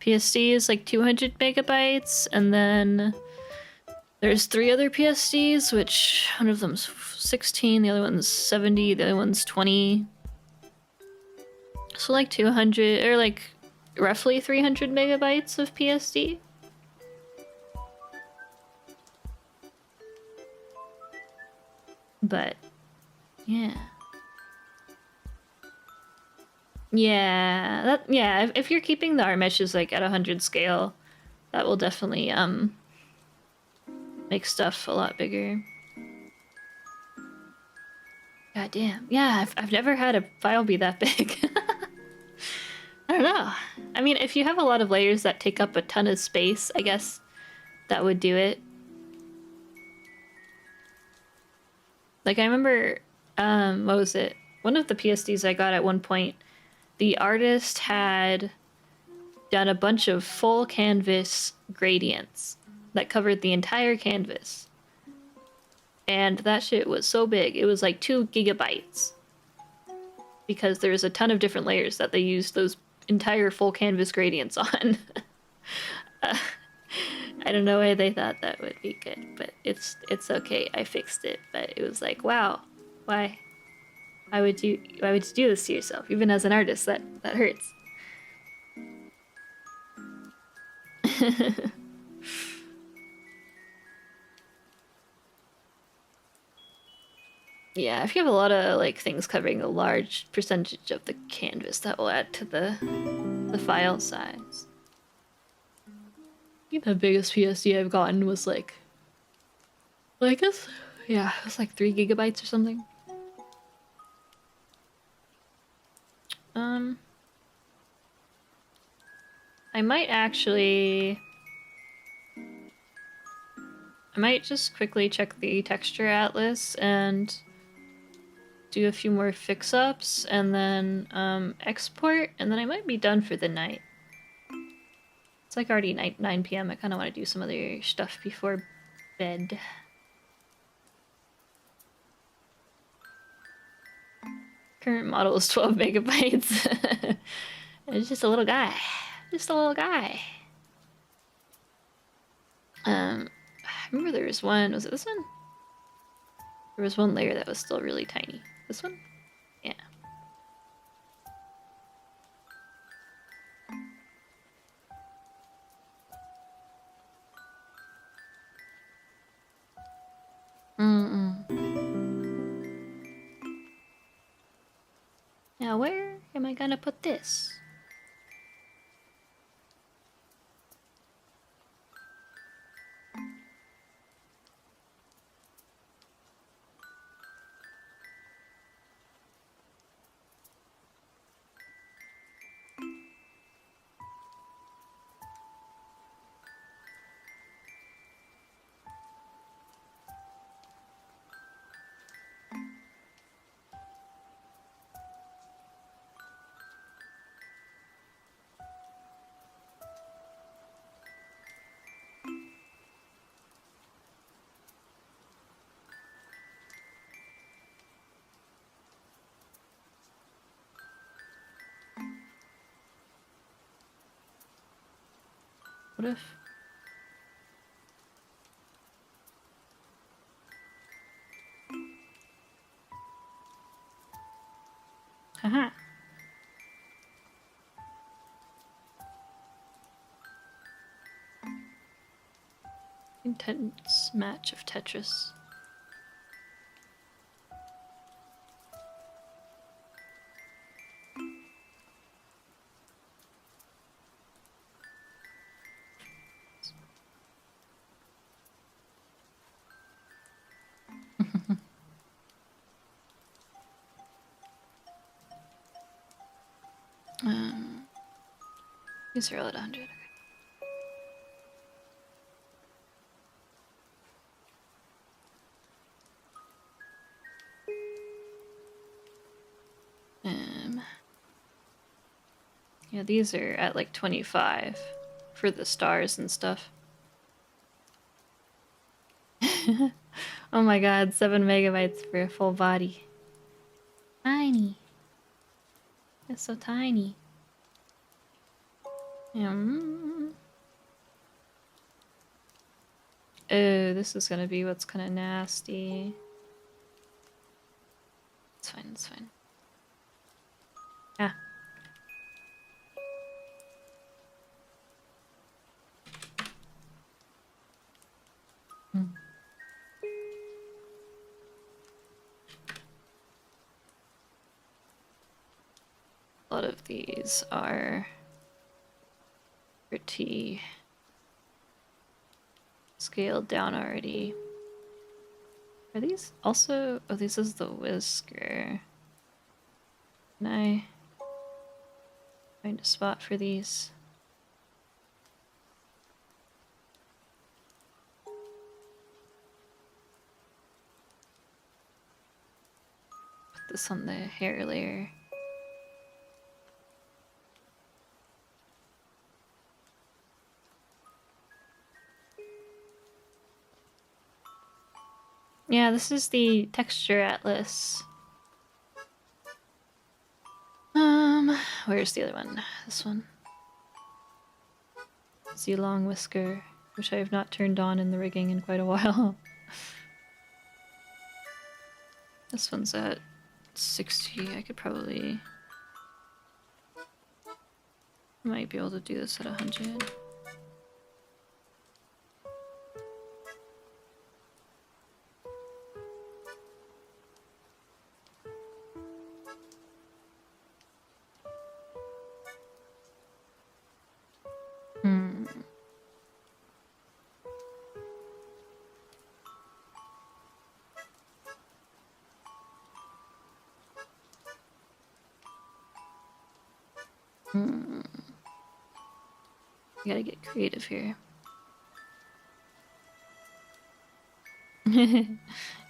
PSD is like 200 megabytes, and then There's 3 other PSDs, which one of them's 16, the other one's 70, the other one's 20. So like 200, or like roughly 300 megabytes of PSD. But, yeah. Yeah, if you're keeping the R-meshes like at 100 scale, that will definitely make stuff a lot bigger. God damn. Yeah, I've never had a file be that big. I don't know. I mean, if you have a lot of layers that take up a ton of space, I guess that would do it. Like, I remember, what was it? One of the PSDs I got at one point, the artist had done a bunch of full canvas gradients that covered the entire canvas. And that shit was so big. It was like 2 gigabytes. Because there's a ton of different layers that they used those entire full canvas gradients on. I don't know why they thought that would be good, but it's okay. I fixed it, but it was like, wow, why would you do this to yourself? Even as an artist, that hurts. Yeah, if you have a lot of like things covering a large percentage of the canvas, that will add to the file size. I think the biggest PSD I've gotten was like, well, I guess, yeah, it was like 3 gigabytes or something. I might actually... I might just quickly check the texture atlas and do a few more fix-ups and then export, and then I might be done for the night. It's like already 9 p.m. I kind of want to do some other stuff before bed. Current model is 12 megabytes. It's just a little guy. Just a little guy. I remember there was one, was it this one? There was one layer that was still really tiny. This one? Yeah. Now where am I gonna put this? What if... Haha. Intense match of Tetris. These are all at 100. Yeah, these are at like 25 for the stars and stuff. Oh my god, 7 megabytes for a full body. Tiny. It's so tiny. Oh, this is gonna be what's kind of nasty. It's fine, it's fine. Ah. Hmm. A lot of these are pretty scaled down already. Are these also... Oh, this is the whisker. Can I find a spot for these? Put this on the hair layer. Yeah, this is the texture atlas. Where's the other one? This one. It's the long whisker, which I have not turned on in the rigging in quite a while. This one's at 60. I could probably... might be able to do this at 100. Hmm. Hmm. I gotta get creative here.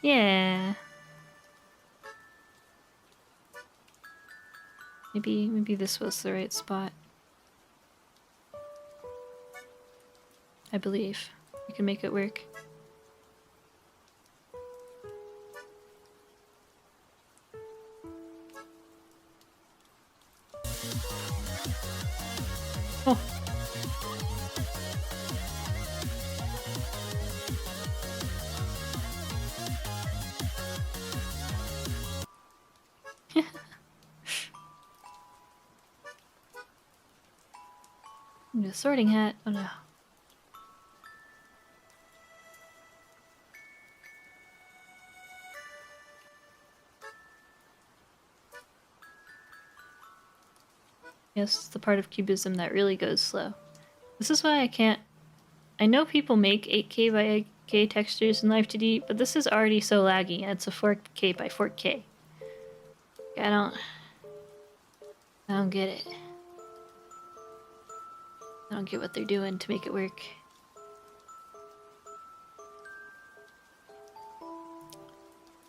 Yeah. Maybe this was the right spot. I believe we can make it work. Oh. The sorting hat. Oh no. Yes, the part of cubism that really goes slow. This is why I can't... I know people make 8K by 8K textures in Live2D, but this is already so laggy, and it's a 4K by 4K. I don't get it. I don't get what they're doing to make it work.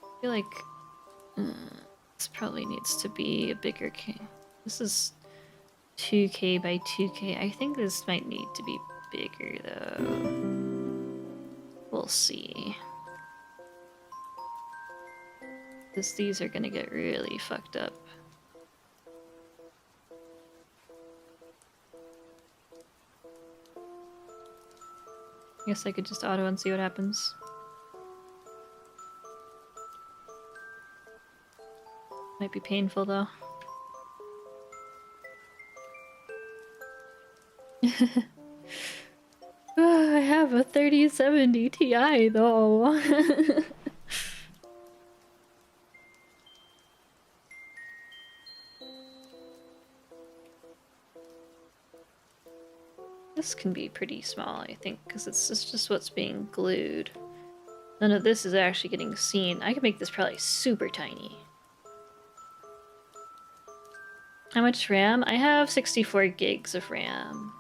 I feel like this probably needs to be a bigger K. This is 2K by 2K. I think this might need to be bigger though. We'll see. Because these are gonna get really fucked up. I guess I could just auto and see what happens. Might be painful though. I have a 3070 Ti though. This can be pretty small, I think, because it's just what's being glued. None of this is actually getting seen. I could make this probably super tiny. How much RAM? I have 64 gigs of RAM.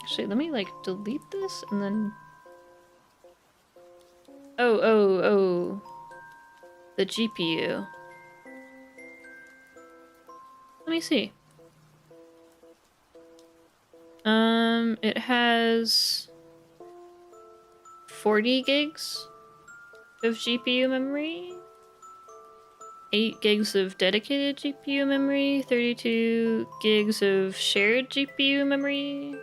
Actually, let me like delete this and then... Oh. The GPU. Let me see. It has 40 gigs of GPU memory. 8 gigs of dedicated GPU memory, 32 gigs of shared GPU memory.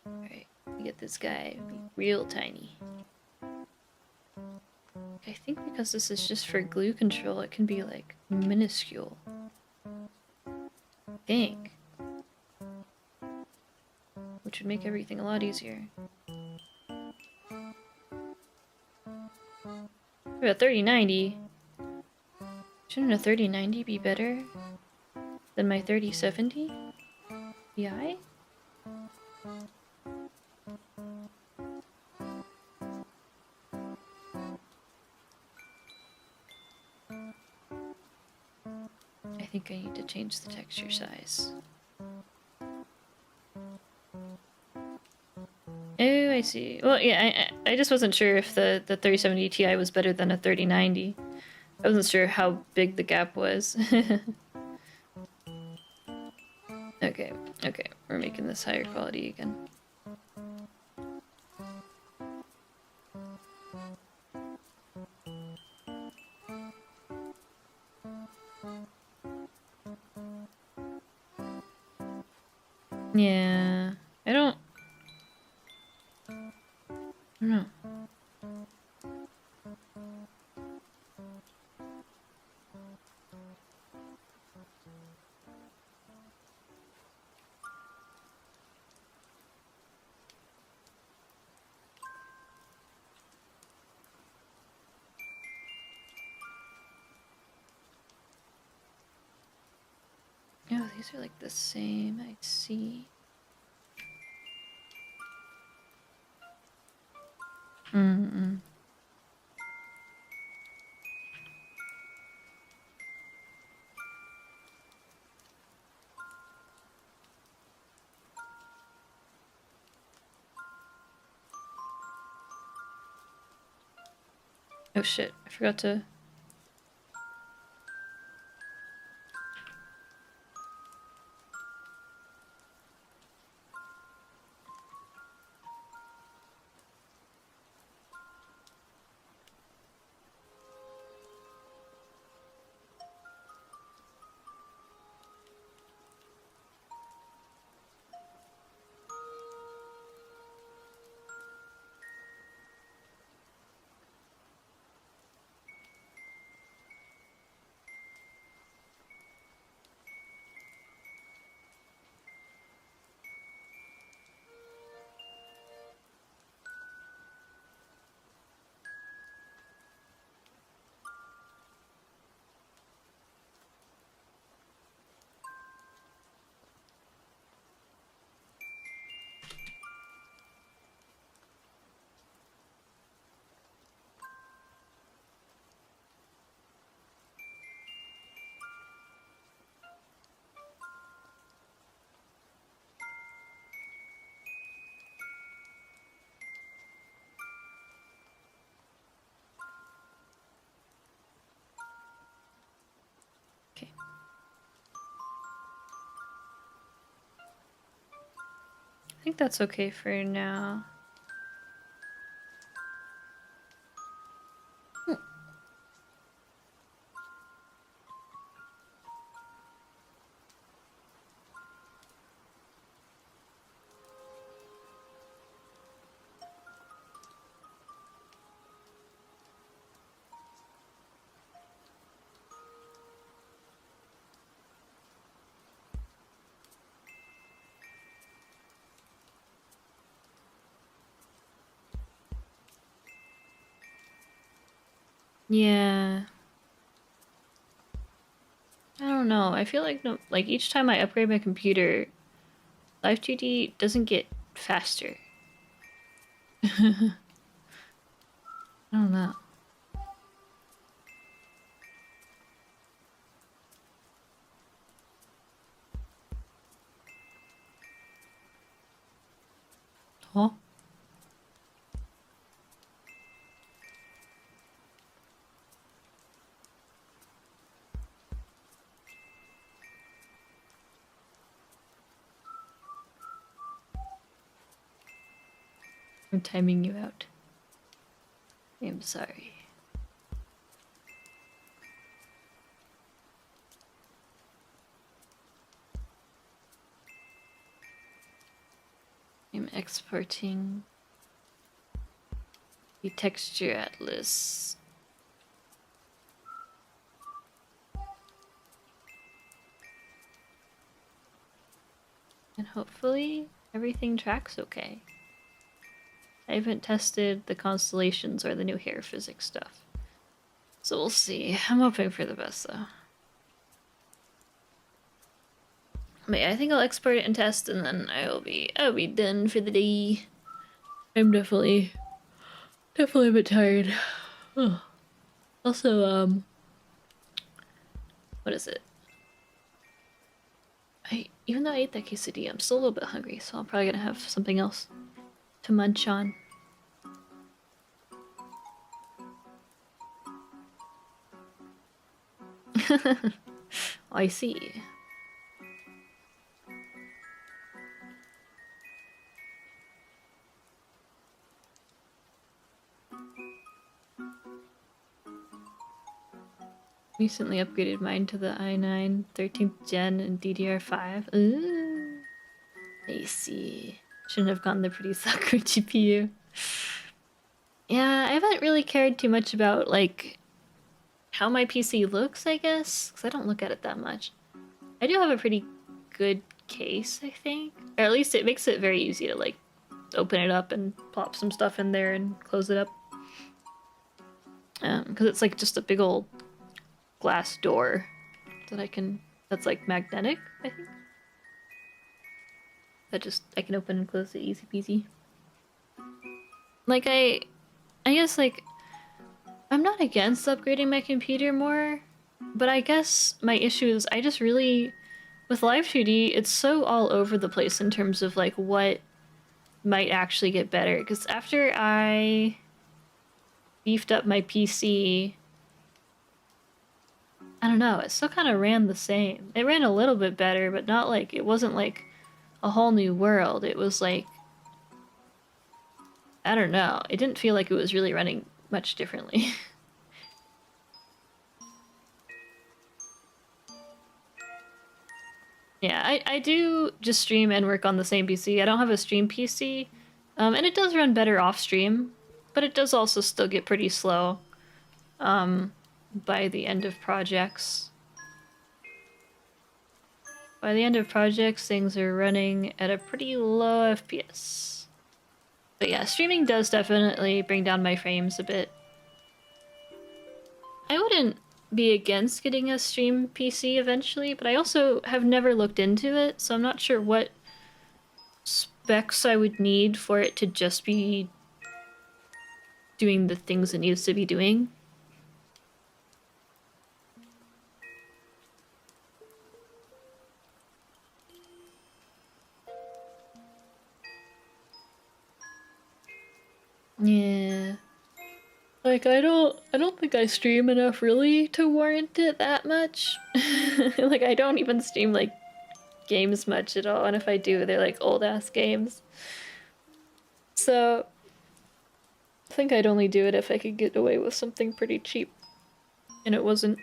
Alright, get this guy be real tiny. I think because this is just for glue control, it can be like minuscule. I think. Which would make everything a lot easier. About 3090. Shouldn't a 3090 be better than my 3070 Ti? I think I need to change the texture size. Oh, I see. Well, yeah, I just wasn't sure if the 3070 Ti was better than a 3090. I wasn't sure how big the gap was. Okay, okay, we're making this higher quality again. Yeah, I don't know. Oh, these are like the same, I see. Mm-mm. Oh shit, I forgot to... Okay. I think that's okay for now. Yeah. I don't know. I feel like no, like each time I upgrade my computer, Live2D doesn't get faster. I don't know. Huh? I'm timing you out. I'm sorry. I'm exporting the texture atlas. And hopefully everything tracks okay. I haven't tested the constellations or the new hair physics stuff. So we'll see. I'm hoping for the best though. But yeah, I think I'll export it and test and then I'll be done for the day. I'm definitely a bit tired. Oh. Also, what is it? Even though I ate that quesadilla, I'm still a little bit hungry, so I'm probably gonna have something else to munch on. I see. Recently upgraded mine to the i9 13th gen and DDR5. Ooh. I see. Shouldn't have gone the pretty sucker GPU. Yeah, I haven't really cared too much about, like, how my PC looks, I guess, because I don't look at it that much. I do have a pretty good case, I think. Or at least it makes it very easy to, like, open it up and plop some stuff in there and close it up. Because it's, like, just a big old glass door that's, like, magnetic, I think. I can open and close it easy peasy. Like, I guess, like, I'm not against upgrading my computer more, but I guess my issue is I just really, with Live2D, it's so all over the place in terms of, like, what might actually get better. Because after I beefed up my PC, I don't know, it still kind of ran the same. It ran a little bit better, but not like, it wasn't like a whole new world. It was like, I don't know, it didn't feel like it was really running much differently. Yeah, I do just stream and work on the same PC. I don't have a stream PC, and it does run better off stream, but it does also still get pretty slow by the end of projects. By the end of projects, things are running at a pretty low FPS. But yeah, streaming does definitely bring down my frames a bit. I wouldn't be against getting a stream PC eventually, but I also have never looked into it, so I'm not sure what specs I would need for it to just be doing the things it needs to be doing. Yeah. Like, I don't think I stream enough really to warrant it that much. Like, I don't even stream, like, games much at all, and if I do, they're, like, old-ass games. So, I think I'd only do it if I could get away with something pretty cheap. And it wasn't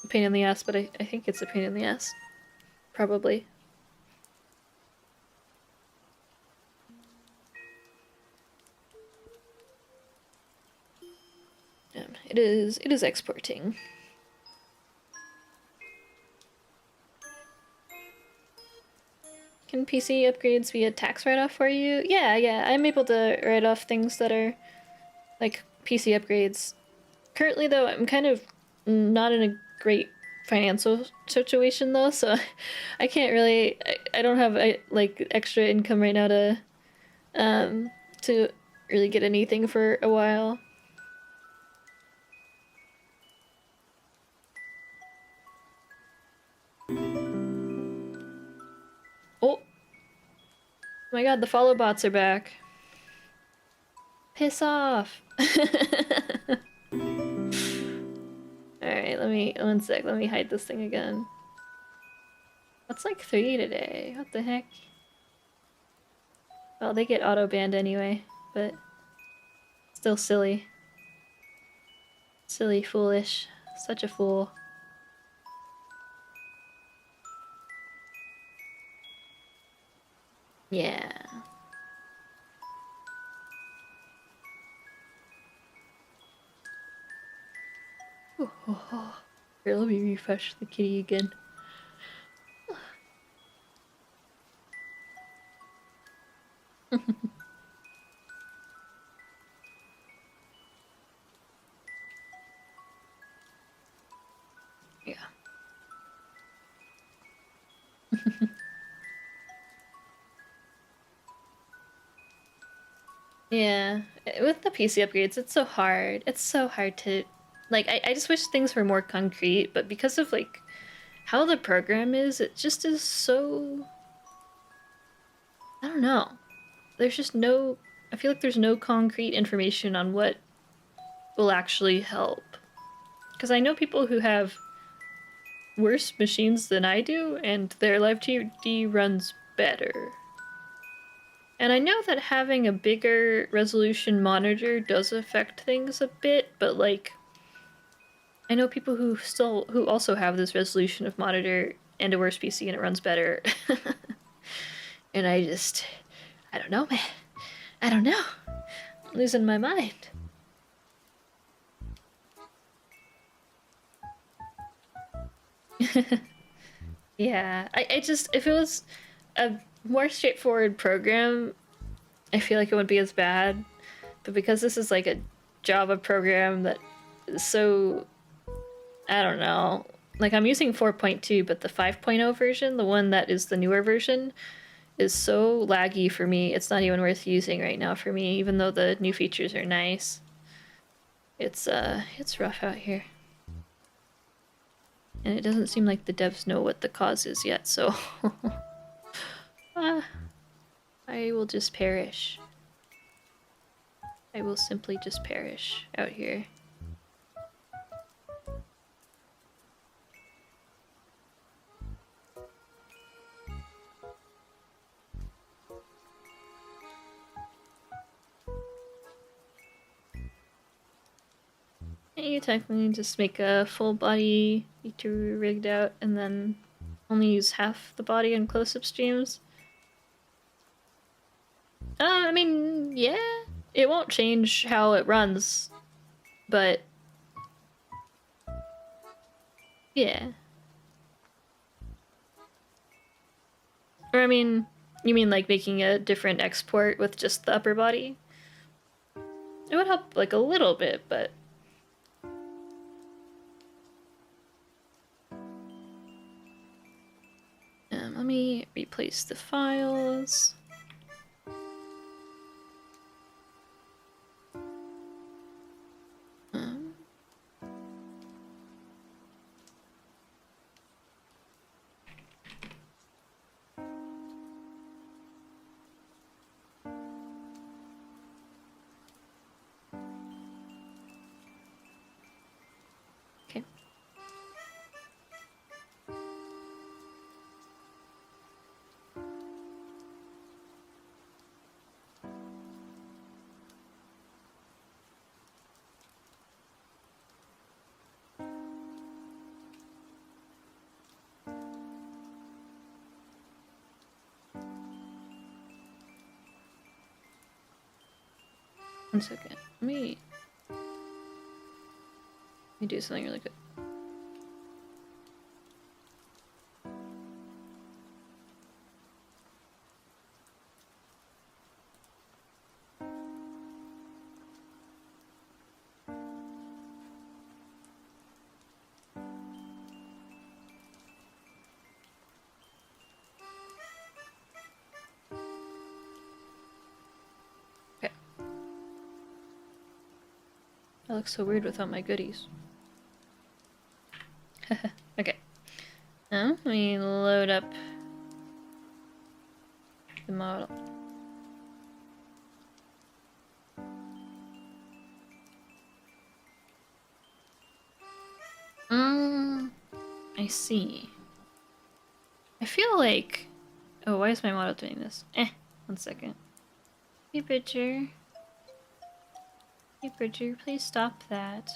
a pain in the ass, but I think it's a pain in the ass. Probably. It is exporting. Can PC upgrades be a tax write-off for you? Yeah, I'm able to write off things that are like PC upgrades. Currently though, I'm kind of not in a great financial situation though, so I can't really, I don't have like extra income right now to really get anything for a while. Oh my god, the follow bots are back. Piss off! Alright, one sec, let me hide this thing again. That's like 3 today, what the heck? Well, they get auto-banned anyway, but still silly. Silly, foolish. Such a fool. Yeah. Here, let me refresh the kitty again. Yeah. Yeah. With the PC upgrades, it's so hard. It's so hard to... Like, I just wish things were more concrete, but because of, like, how the program is, it just is so... I don't know. There's just no... I feel like there's no concrete information on what will actually help. Because I know people who have worse machines than I do, and their Live2D runs better. And I know that having a bigger resolution monitor does affect things a bit, but like, I know people who also have this resolution of monitor and a worse PC and it runs better. And I don't know, man. I don't know. I'm losing my mind. Yeah, I just, if it was a more straightforward program, I feel like it wouldn't be as bad. But because this is like a Java program that is so, I don't know, like I'm using 4.2, but the 5.0 version, the one that is the newer version, is so laggy for me. It's not even worth using right now for me, even though the new features are nice. It's rough out here. And it doesn't seem like the devs know what the cause is yet, so... I will just perish. I will simply just perish out here. You technically just make a full body E2 rigged out and then only use half the body in close-up streams. I mean, yeah, it won't change how it runs, but yeah. Or I mean, you mean like making a different export with just the upper body? It would help like a little bit, but... let me replace the files. Okay. One second. Let me do something really good. That looks so weird without my goodies. Okay. Now, let me load up the model. I see. I feel like... Oh, why is my model doing this? 1 second. Hey, Bridger. Hey, Bridger, please stop that.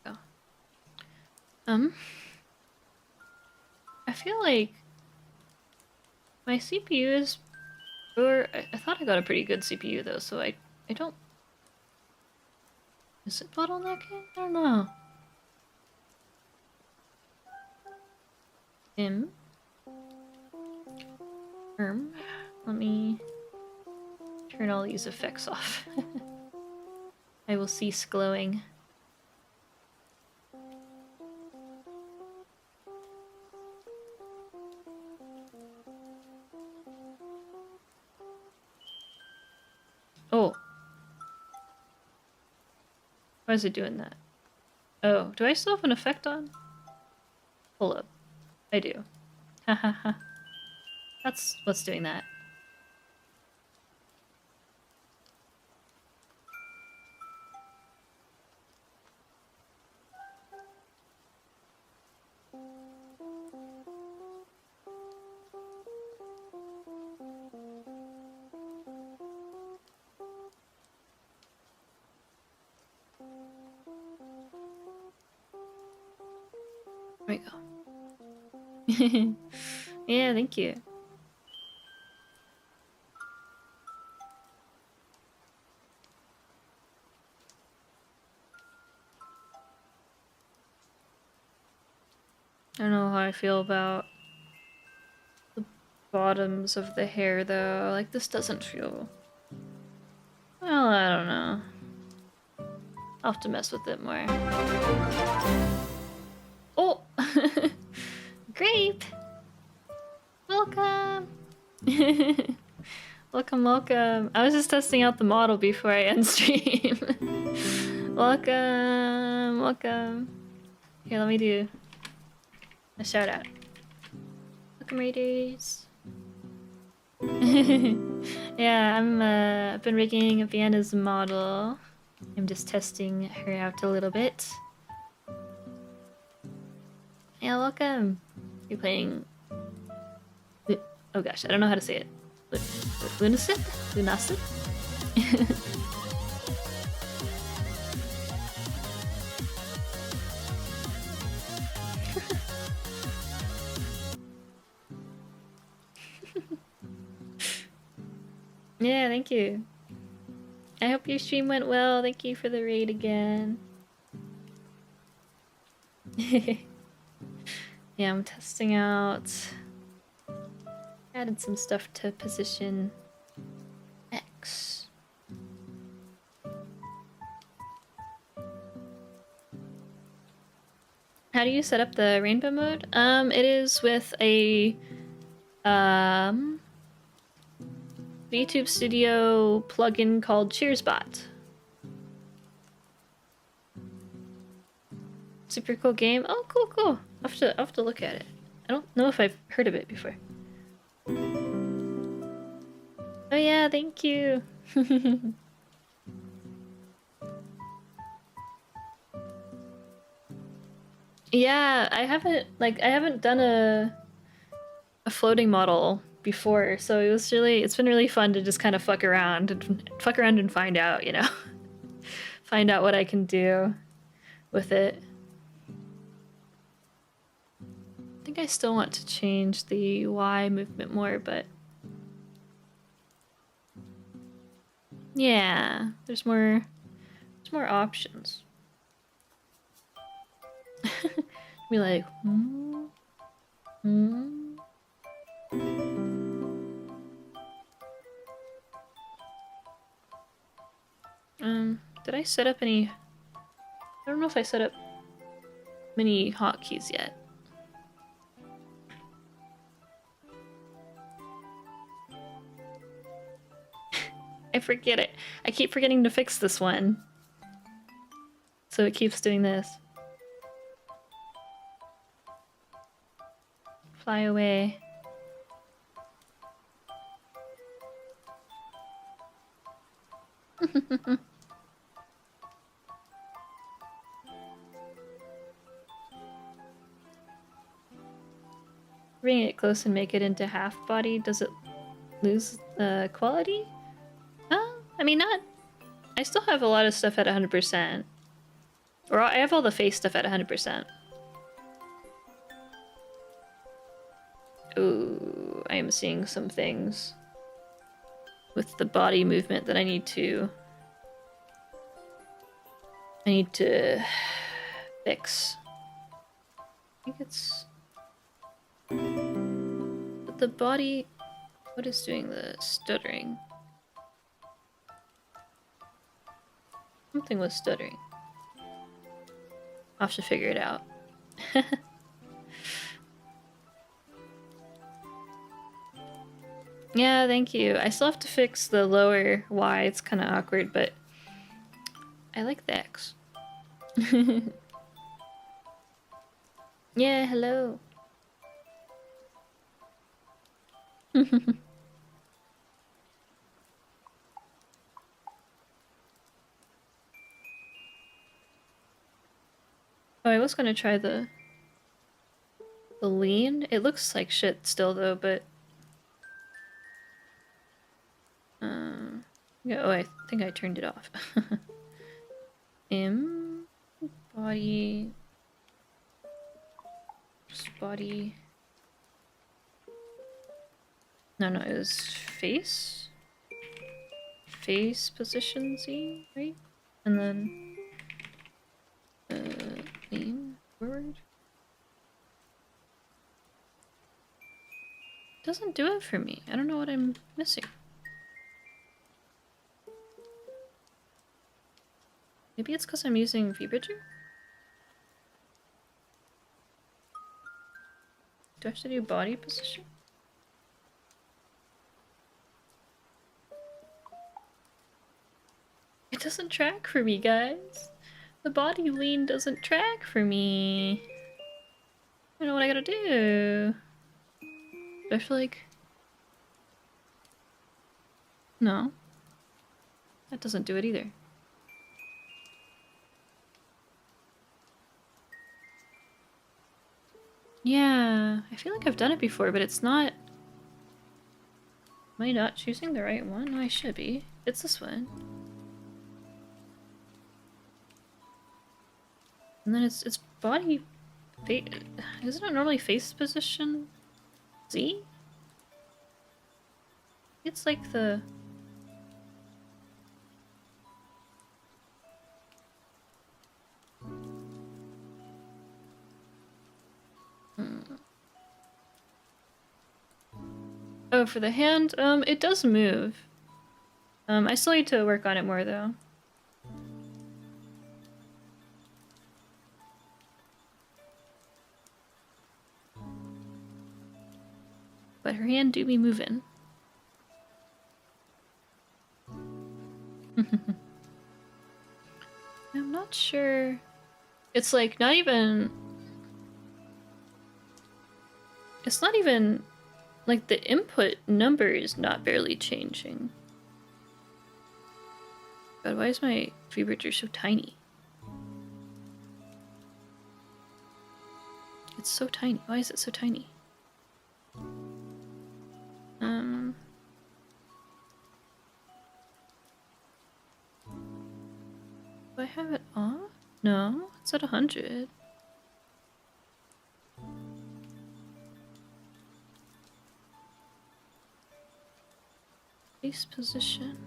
Oh. I feel like my CPU is... Or I thought I got a pretty good CPU though, so I don't... Is it bottlenecking? I don't know. Let me turn all these effects off. I will cease glowing. Oh. Why is it doing that? Oh, do I still have an effect on? Hold up. I do. Hahaha. That's what's doing that. There we go. Yeah, thank you. I don't know how I feel about the bottoms of the hair though. Like, this doesn't feel... Well, I don't know. I'll have to mess with it more. Oh! Grape! Welcome! Welcome, welcome. I was just testing out the model before I end stream. Welcome, welcome. Here, let me do a shout out. Welcome, Raiders. Yeah, I've been rigging Vienna's model. I'm just testing her out a little bit. Yeah, welcome. You're playing... Oh gosh, I don't know how to say it. Lunasit? Lunasit? Yeah, thank you. I hope your stream went well. Thank you for the raid again. Yeah, I'm testing out. Added some stuff to position X. How do you set up the rainbow mode? It is with a YouTube Studio plugin called CheersBot. Super cool game. Oh, cool, cool. I'll have to look at it. I don't know if I've heard of it before. Oh yeah, thank you. Yeah, I haven't done a floating model before, so it's been really fun to just kind of fuck around and find out, you know. Find out what I can do with it. I think I still want to change the Y movement more, but yeah, there's more options. Be like, did I set up any... I don't know if I set up many hotkeys yet. I forget it. I keep forgetting to fix this one. So it keeps doing this. Fly away. Bring it close and make it into half body. Does it lose quality? I mean, not. I still have a lot of stuff at 100%. Or I have all the face stuff at 100%. Ooh, I am seeing some things with the body movement that I need to fix. I think it's... But the body... What is doing the stuttering? Something was stuttering. I'll have to figure it out. Yeah, thank you. I still have to fix the lower Y. It's kind of awkward, but I like the X. Yeah, hello. Oh, I was gonna try the lean. It looks like shit still though, but yeah, oh, I think I turned it off. Body, just body. No, it was face position Z, right? And then lean forward. Doesn't do it for me. I don't know what I'm missing. Maybe it's because I'm using VBridger? Do I have to do body position? It doesn't track for me, guys. The body lean doesn't track for me. I don't know what I gotta do. Do I feel like... No. That doesn't do it either. Yeah, I feel like I've done it before, but it's not... Am I not choosing the right one? No, I should be. It's this one. And then it's body... Isn't it normally face position? Z? It's like the... Oh, for the hand, it does move. I still need to work on it more, though. But her hand do be moving. I'm not sure. It's like not even... It's not even... Like the input number is not barely changing. God, why is my VBridger so tiny? It's so tiny. Why is it so tiny? Do I have it off? No, it's at 100. Face position.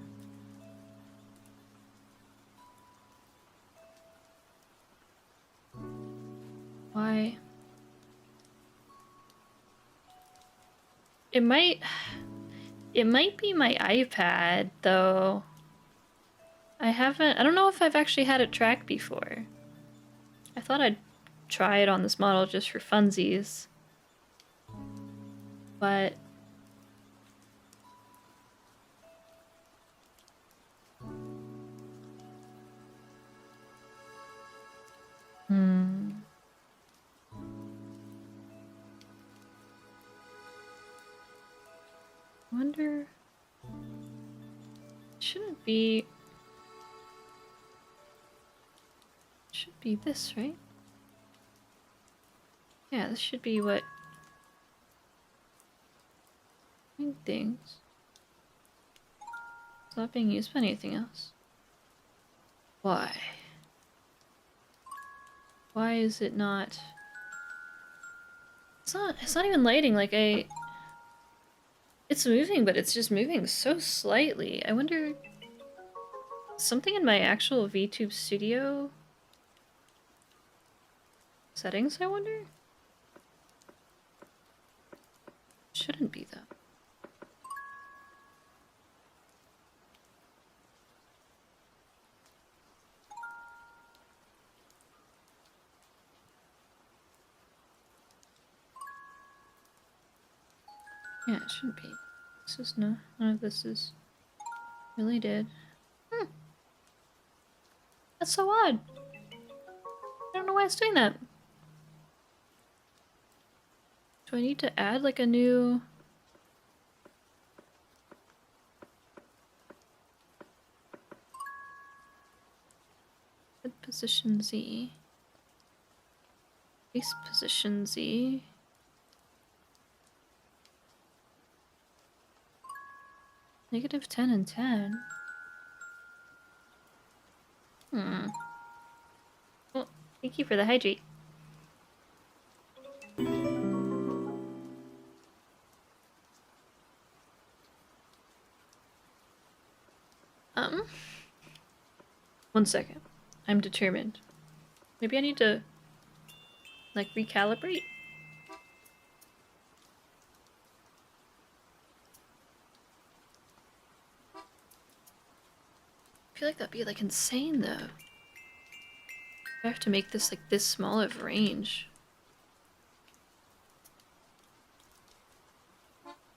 Why? It might be my iPad, though. I don't know if I've actually had it track before. I thought I'd try it on this model just for funsies. But... wonder... Shouldn't be... be this, right? Yeah, this should be what... things. It's not being used by anything else. Why? Why is it not... It's not even lighting like I... It's moving, but it's just moving so slightly. I wonder... Something in my actual VTube Studio... settings, I wonder? Shouldn't be, though. Yeah, it shouldn't be. This is no... None of this is... really did. Hmm. That's so odd. I don't know why it's doing that. Do I need to add like a new... position Z. Base position Z. Negative 10 and 10. Well, thank you for the hydrate. One second. I'm determined. Maybe I need to, like, recalibrate? I feel like that'd be, like, insane, though. I have to make this, like, this small of range.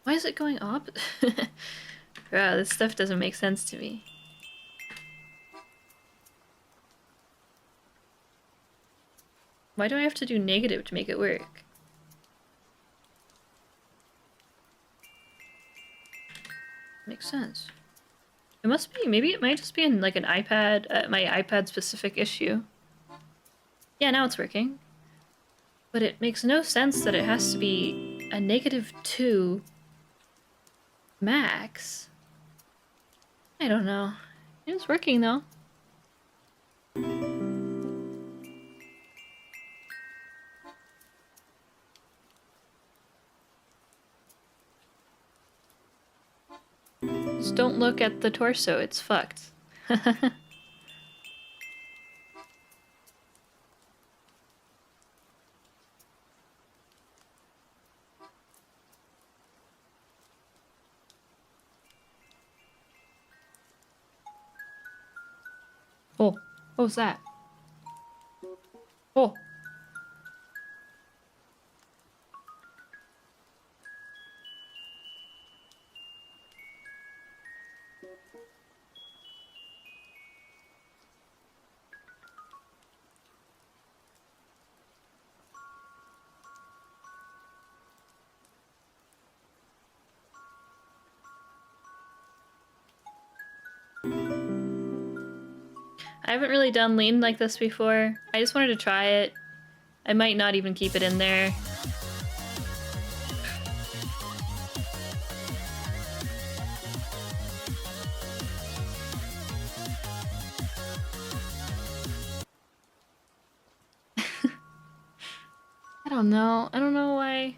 Why is it going up? Wow, this stuff doesn't make sense to me. Why do I have to do negative to make it work? Makes sense. It must be, maybe it might just be in like an iPad, my iPad specific issue. Yeah, now it's working. But it makes no sense that it has to be a -2 max. I don't know. It's working though. Just don't look at the torso, it's fucked. Oh, what was that? Oh. I haven't really done lean like this before. I just wanted to try it. I might not even keep it in there. I don't know. I don't know why.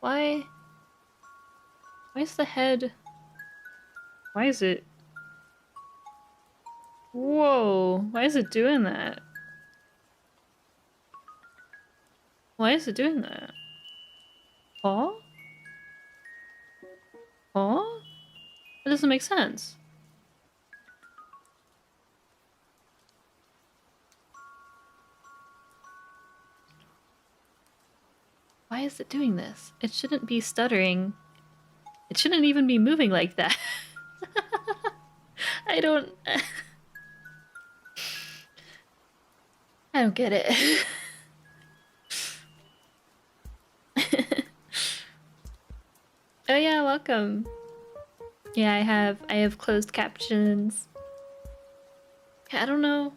Why is the head... Why is it... Whoa, why is it doing that? Why is it doing that? Huh? Huh? That doesn't make sense. Why is it doing this? It shouldn't be stuttering. It shouldn't even be moving like that. I don't... I don't get it. Oh yeah, welcome. Yeah, I have closed captions. Yeah, I don't know.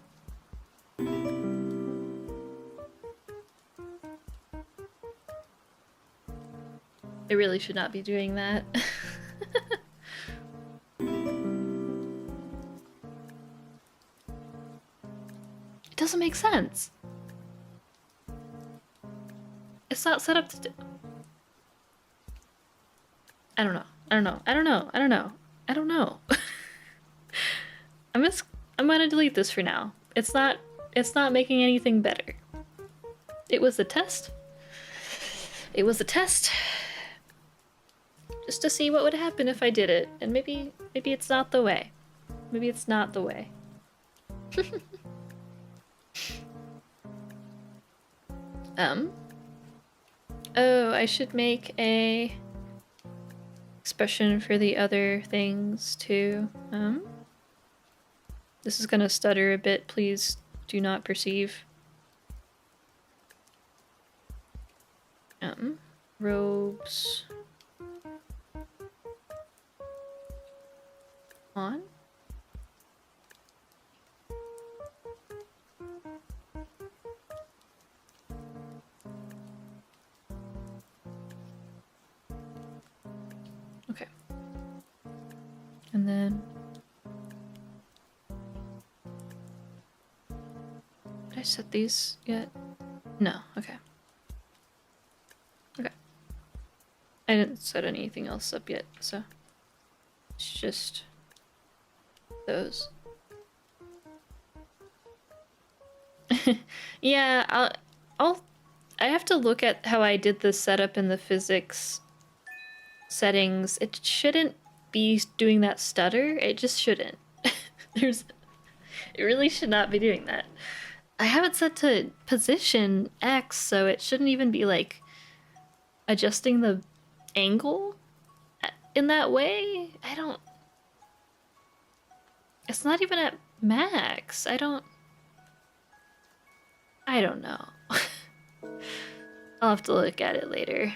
I really should not be doing that. It doesn't make sense. It's not set up to do... I don't know. I don't know. I don't know. I don't know. I don't know. I'm gonna delete this for now. It's not making anything better. It was a test. It was a test. Just to see what would happen if I did it. And maybe it's not the way. Maybe it's not the way. Oh, I should make a expression for the other things too. This is gonna stutter a bit, please do not perceive. Robes on. Okay. And then did I set these yet? No, okay. Okay. I didn't set anything else up yet, so it's just those. Yeah, I have to look at how I did the setup in the physics settings. It shouldn't be doing that stutter. It just shouldn't. It really should not be doing that. I have it set to position X, so it shouldn't even be like adjusting the angle in that way. It's not even at max. I don't know. I'll have to look at it later.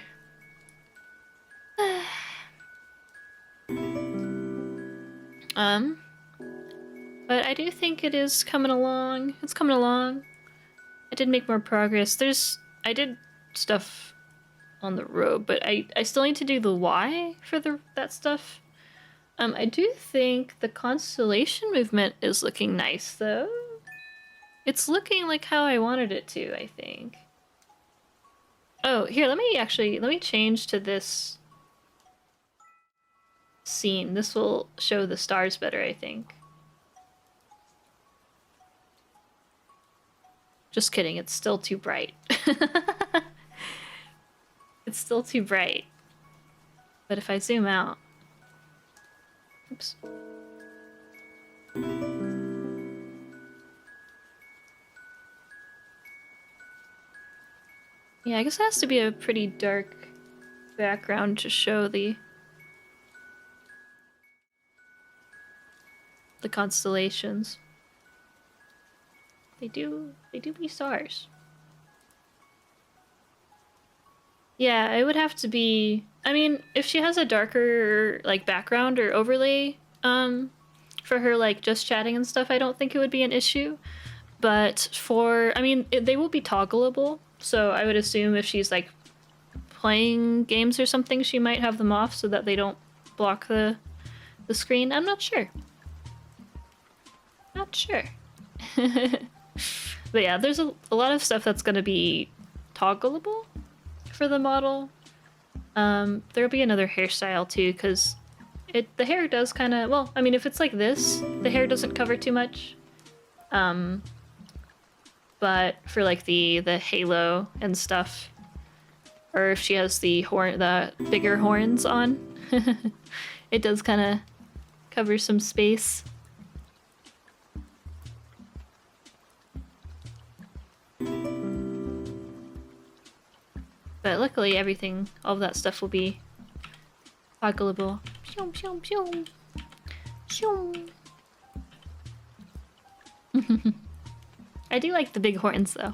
But I do think it is coming along. It's coming along. I did make more progress. I did stuff on the road, but I still need to do the Y for that stuff. I do think the constellation movement is looking nice though. It's looking like how I wanted it to, I think. Oh, here, let me change to this scene. This will show the stars better, I think. Just kidding, it's still too bright. It's still too bright. But if I zoom out... Oops. Yeah, I guess it has to be a pretty dark background to show the constellations. They do be stars. Yeah, it would have to be... I mean, if she has a darker, like, background or overlay, for her, like, just chatting and stuff, I don't think it would be an issue. But I mean, they will be toggleable, so I would assume if she's, like, playing games or something, she might have them off so that they don't block the screen. I'm not sure. Not sure. But yeah, there's a lot of stuff that's gonna be toggleable for the model. There'll be another hairstyle too, because the hair does kind of, well, I mean, if it's like this, the hair doesn't cover too much. But for like the halo and stuff, or if she has the bigger horns on, it does kind of cover some space. But luckily all of that stuff will be toggleable. I do like the big horns though.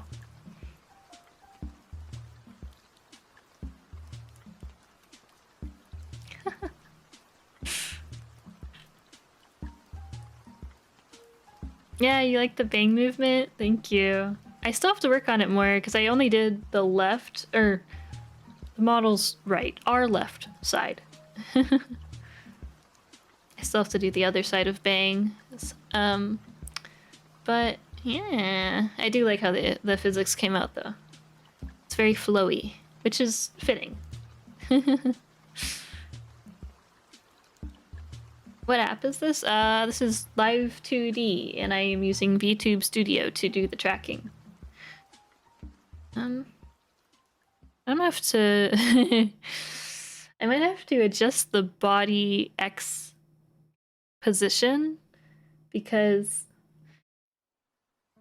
Yeah, you like the bang movement? Thank you. I still have to work on it more because I only did the left, or the model's right, our left side. I still have to do the other side of bang. But yeah, I do like how the physics came out though. It's very flowy, which is fitting. What app is this? This is Live2D, and I am using VTube Studio to do the tracking. I'm gonna have to... I might have to adjust the body X position, because...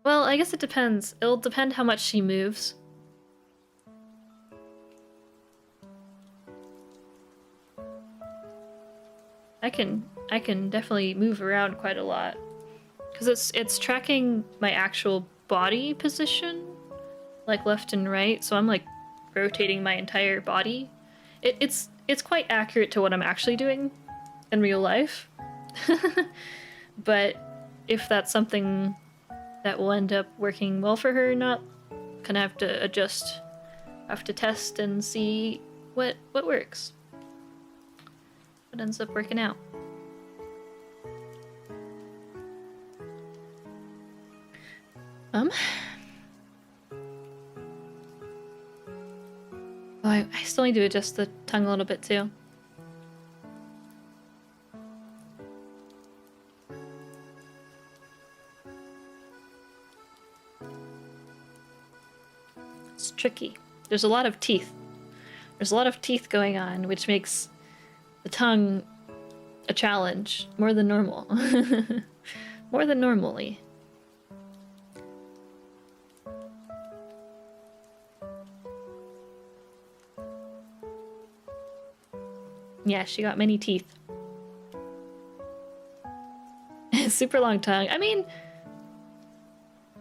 Well, I guess it depends. It'll depend how much she moves. I can definitely move around quite a lot, because it's tracking my actual body position, like left and right. So I'm like rotating my entire body. It's quite accurate to what I'm actually doing in real life. But if that's something that will end up working well for her or not, gonna have to adjust, have to test and see what works. What ends up working out. Oh, I still need to adjust the tongue a little bit too. It's tricky. There's a lot of teeth. There's a lot of teeth going on, which makes the tongue a challenge, more than normal. More than normally. Yeah, she got many teeth. Super long tongue. I mean,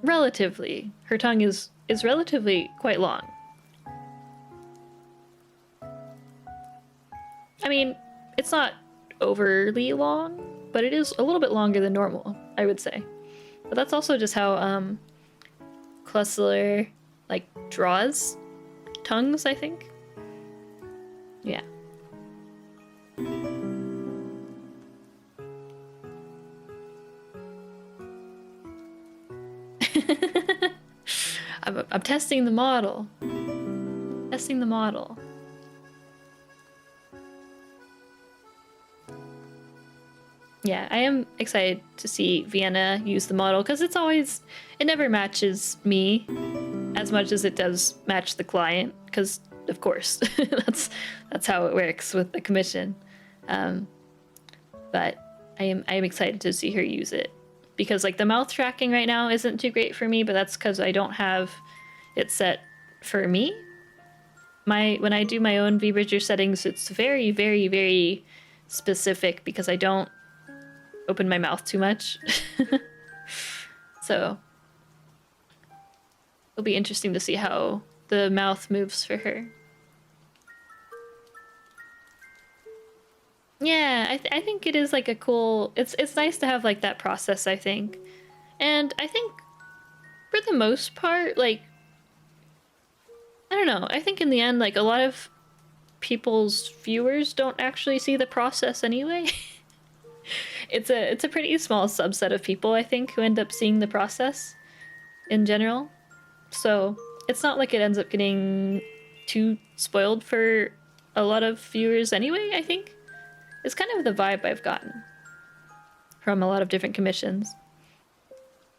relatively. Her tongue is relatively quite long. I mean, it's not overly long, but it is a little bit longer than normal, I would say. But that's also just how Constellations like draws tongues, I think. Yeah. I'm testing the model. Testing the model. Yeah, I am excited to see Vienna use the model, because it never matches me as much as it does match the client, because of course that's how it works with the commission. But I am excited to see her use it, because like the mouth tracking right now isn't too great for me, but that's because I don't have it set for me. When I do my own VBridger settings, it's very, very, very specific, because I don't open my mouth too much. So it'll be interesting to see how the mouth moves for her. Yeah, I think it is like a cool... It's nice to have like that process, I think. And I think for the most part, like, I don't know, I think in the end, like, a lot of people's viewers don't actually see the process anyway. It's a pretty small subset of people, I think, who end up seeing the process in general. So it's not like it ends up getting too spoiled for a lot of viewers anyway, I think. It's kind of the vibe I've gotten from a lot of different commissions.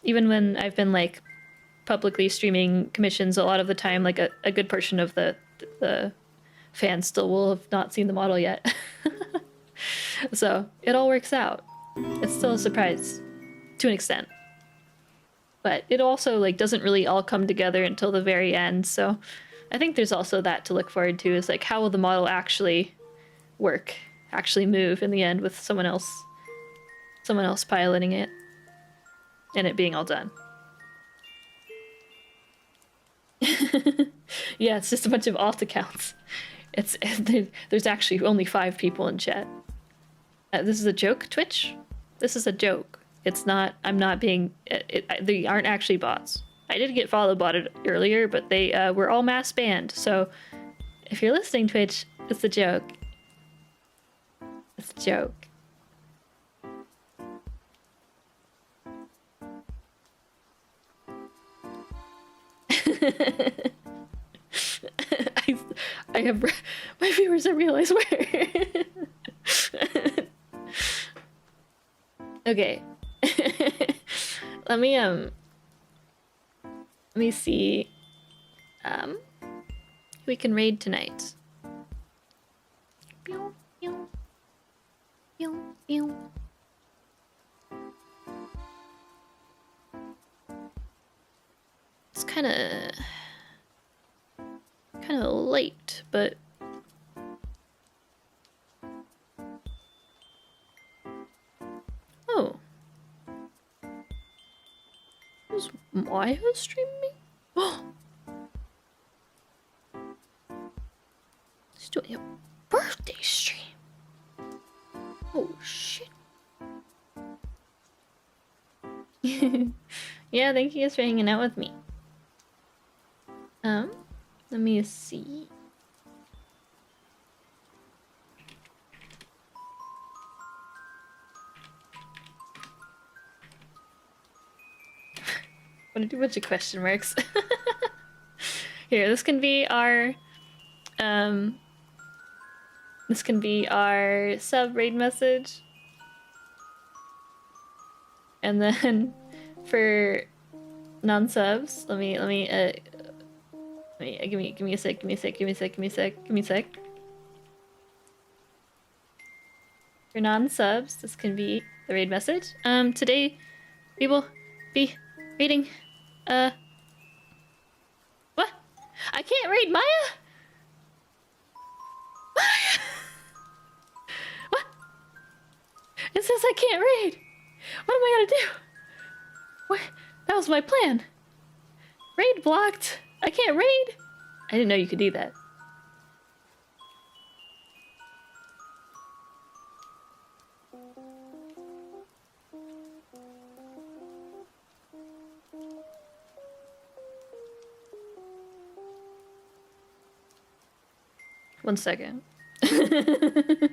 Even when I've been like publicly streaming commissions, a lot of the time, like a good portion of the fans still will have not seen the model yet. So it all works out. It's still a surprise to an extent, but it also like doesn't really all come together until the very end. So I think there's also that to look forward to, is like, how will the model actually work, actually move in the end with someone else piloting it and it being all done. Yeah, it's just a bunch of alt accounts. There's actually only 5 people in chat. This is a joke, Twitch? This is a joke. It's not, I'm not being, they aren't actually bots. I did get follow botted earlier, but they were all mass banned, so If you're listening, Twitch, it's a joke. It's a joke. I have my viewers don't realize where. Okay. Let me see who we can raid tonight. Pew, pew. Pew, pew. It's kind of late, but oh, is Maya streaming? Oh, she's doing a birthday stream. Oh shit. Yeah, thank you guys for hanging out with me. Let me see. I'm gonna do a bunch of question marks. Here, this can be our sub raid message. And then for non-subs, give me a sec. For non-subs, this can be the raid message. Today we will be reading what? I can't raid Maya? Maya! What? It says I can't raid. What am I gonna do? What? That was my plan. Raid blocked. I can't raid. I didn't know you could do that. One second. I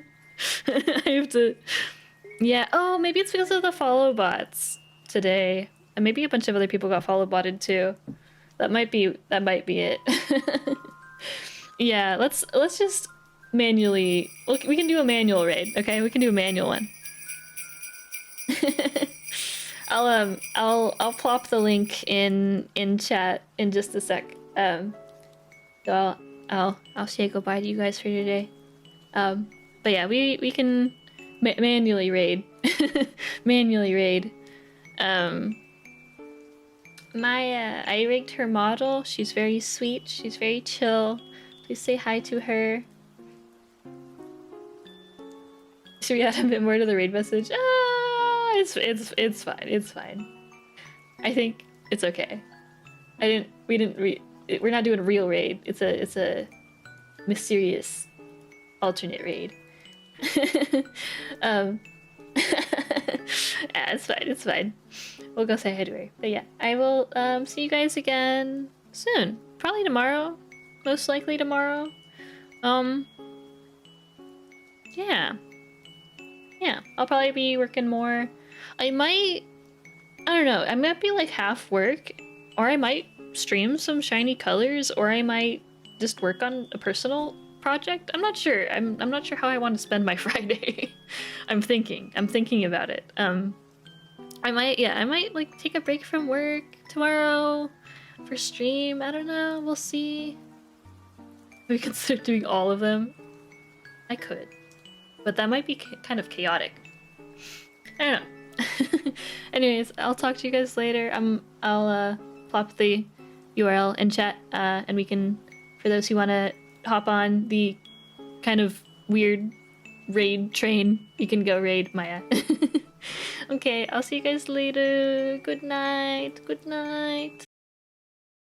have to... Yeah, oh, maybe it's because of the follow bots today. And maybe a bunch of other people got follow botted too. That might be it. Yeah, let's just manually... Look, we can do a manual raid, okay? We can do a manual one. I'll plop the link in chat in just a sec. So I'll say goodbye to you guys for today. But yeah, we can manually raid. Manually raid. I rigged her model. She's very sweet. She's very chill. Please say hi to her. Should we add a bit more to the raid message? It's fine. It's fine. I think it's okay. We're not doing a real raid. It's a mysterious alternate raid. Yeah, it's fine. We'll go say hi to her. But yeah, I will see you guys again soon. Probably tomorrow. Most likely tomorrow. Yeah, I'll probably be working more. I don't know, I might be like half work, or I might stream some shiny colors, or I might just work on a personal project. I'm not sure. I'm not sure how I want to spend my Friday. I'm thinking about it. I might like take a break from work tomorrow for stream. I don't know. We'll see. We consider doing all of them. I could, but that might be kind of chaotic. I don't know. Anyways, I'll talk to you guys later. I'll plop the URL in chat, and we can, for those who want to hop on the kind of weird raid train, you can go raid Maya. Okay, I'll see you guys later. Good night. Good night.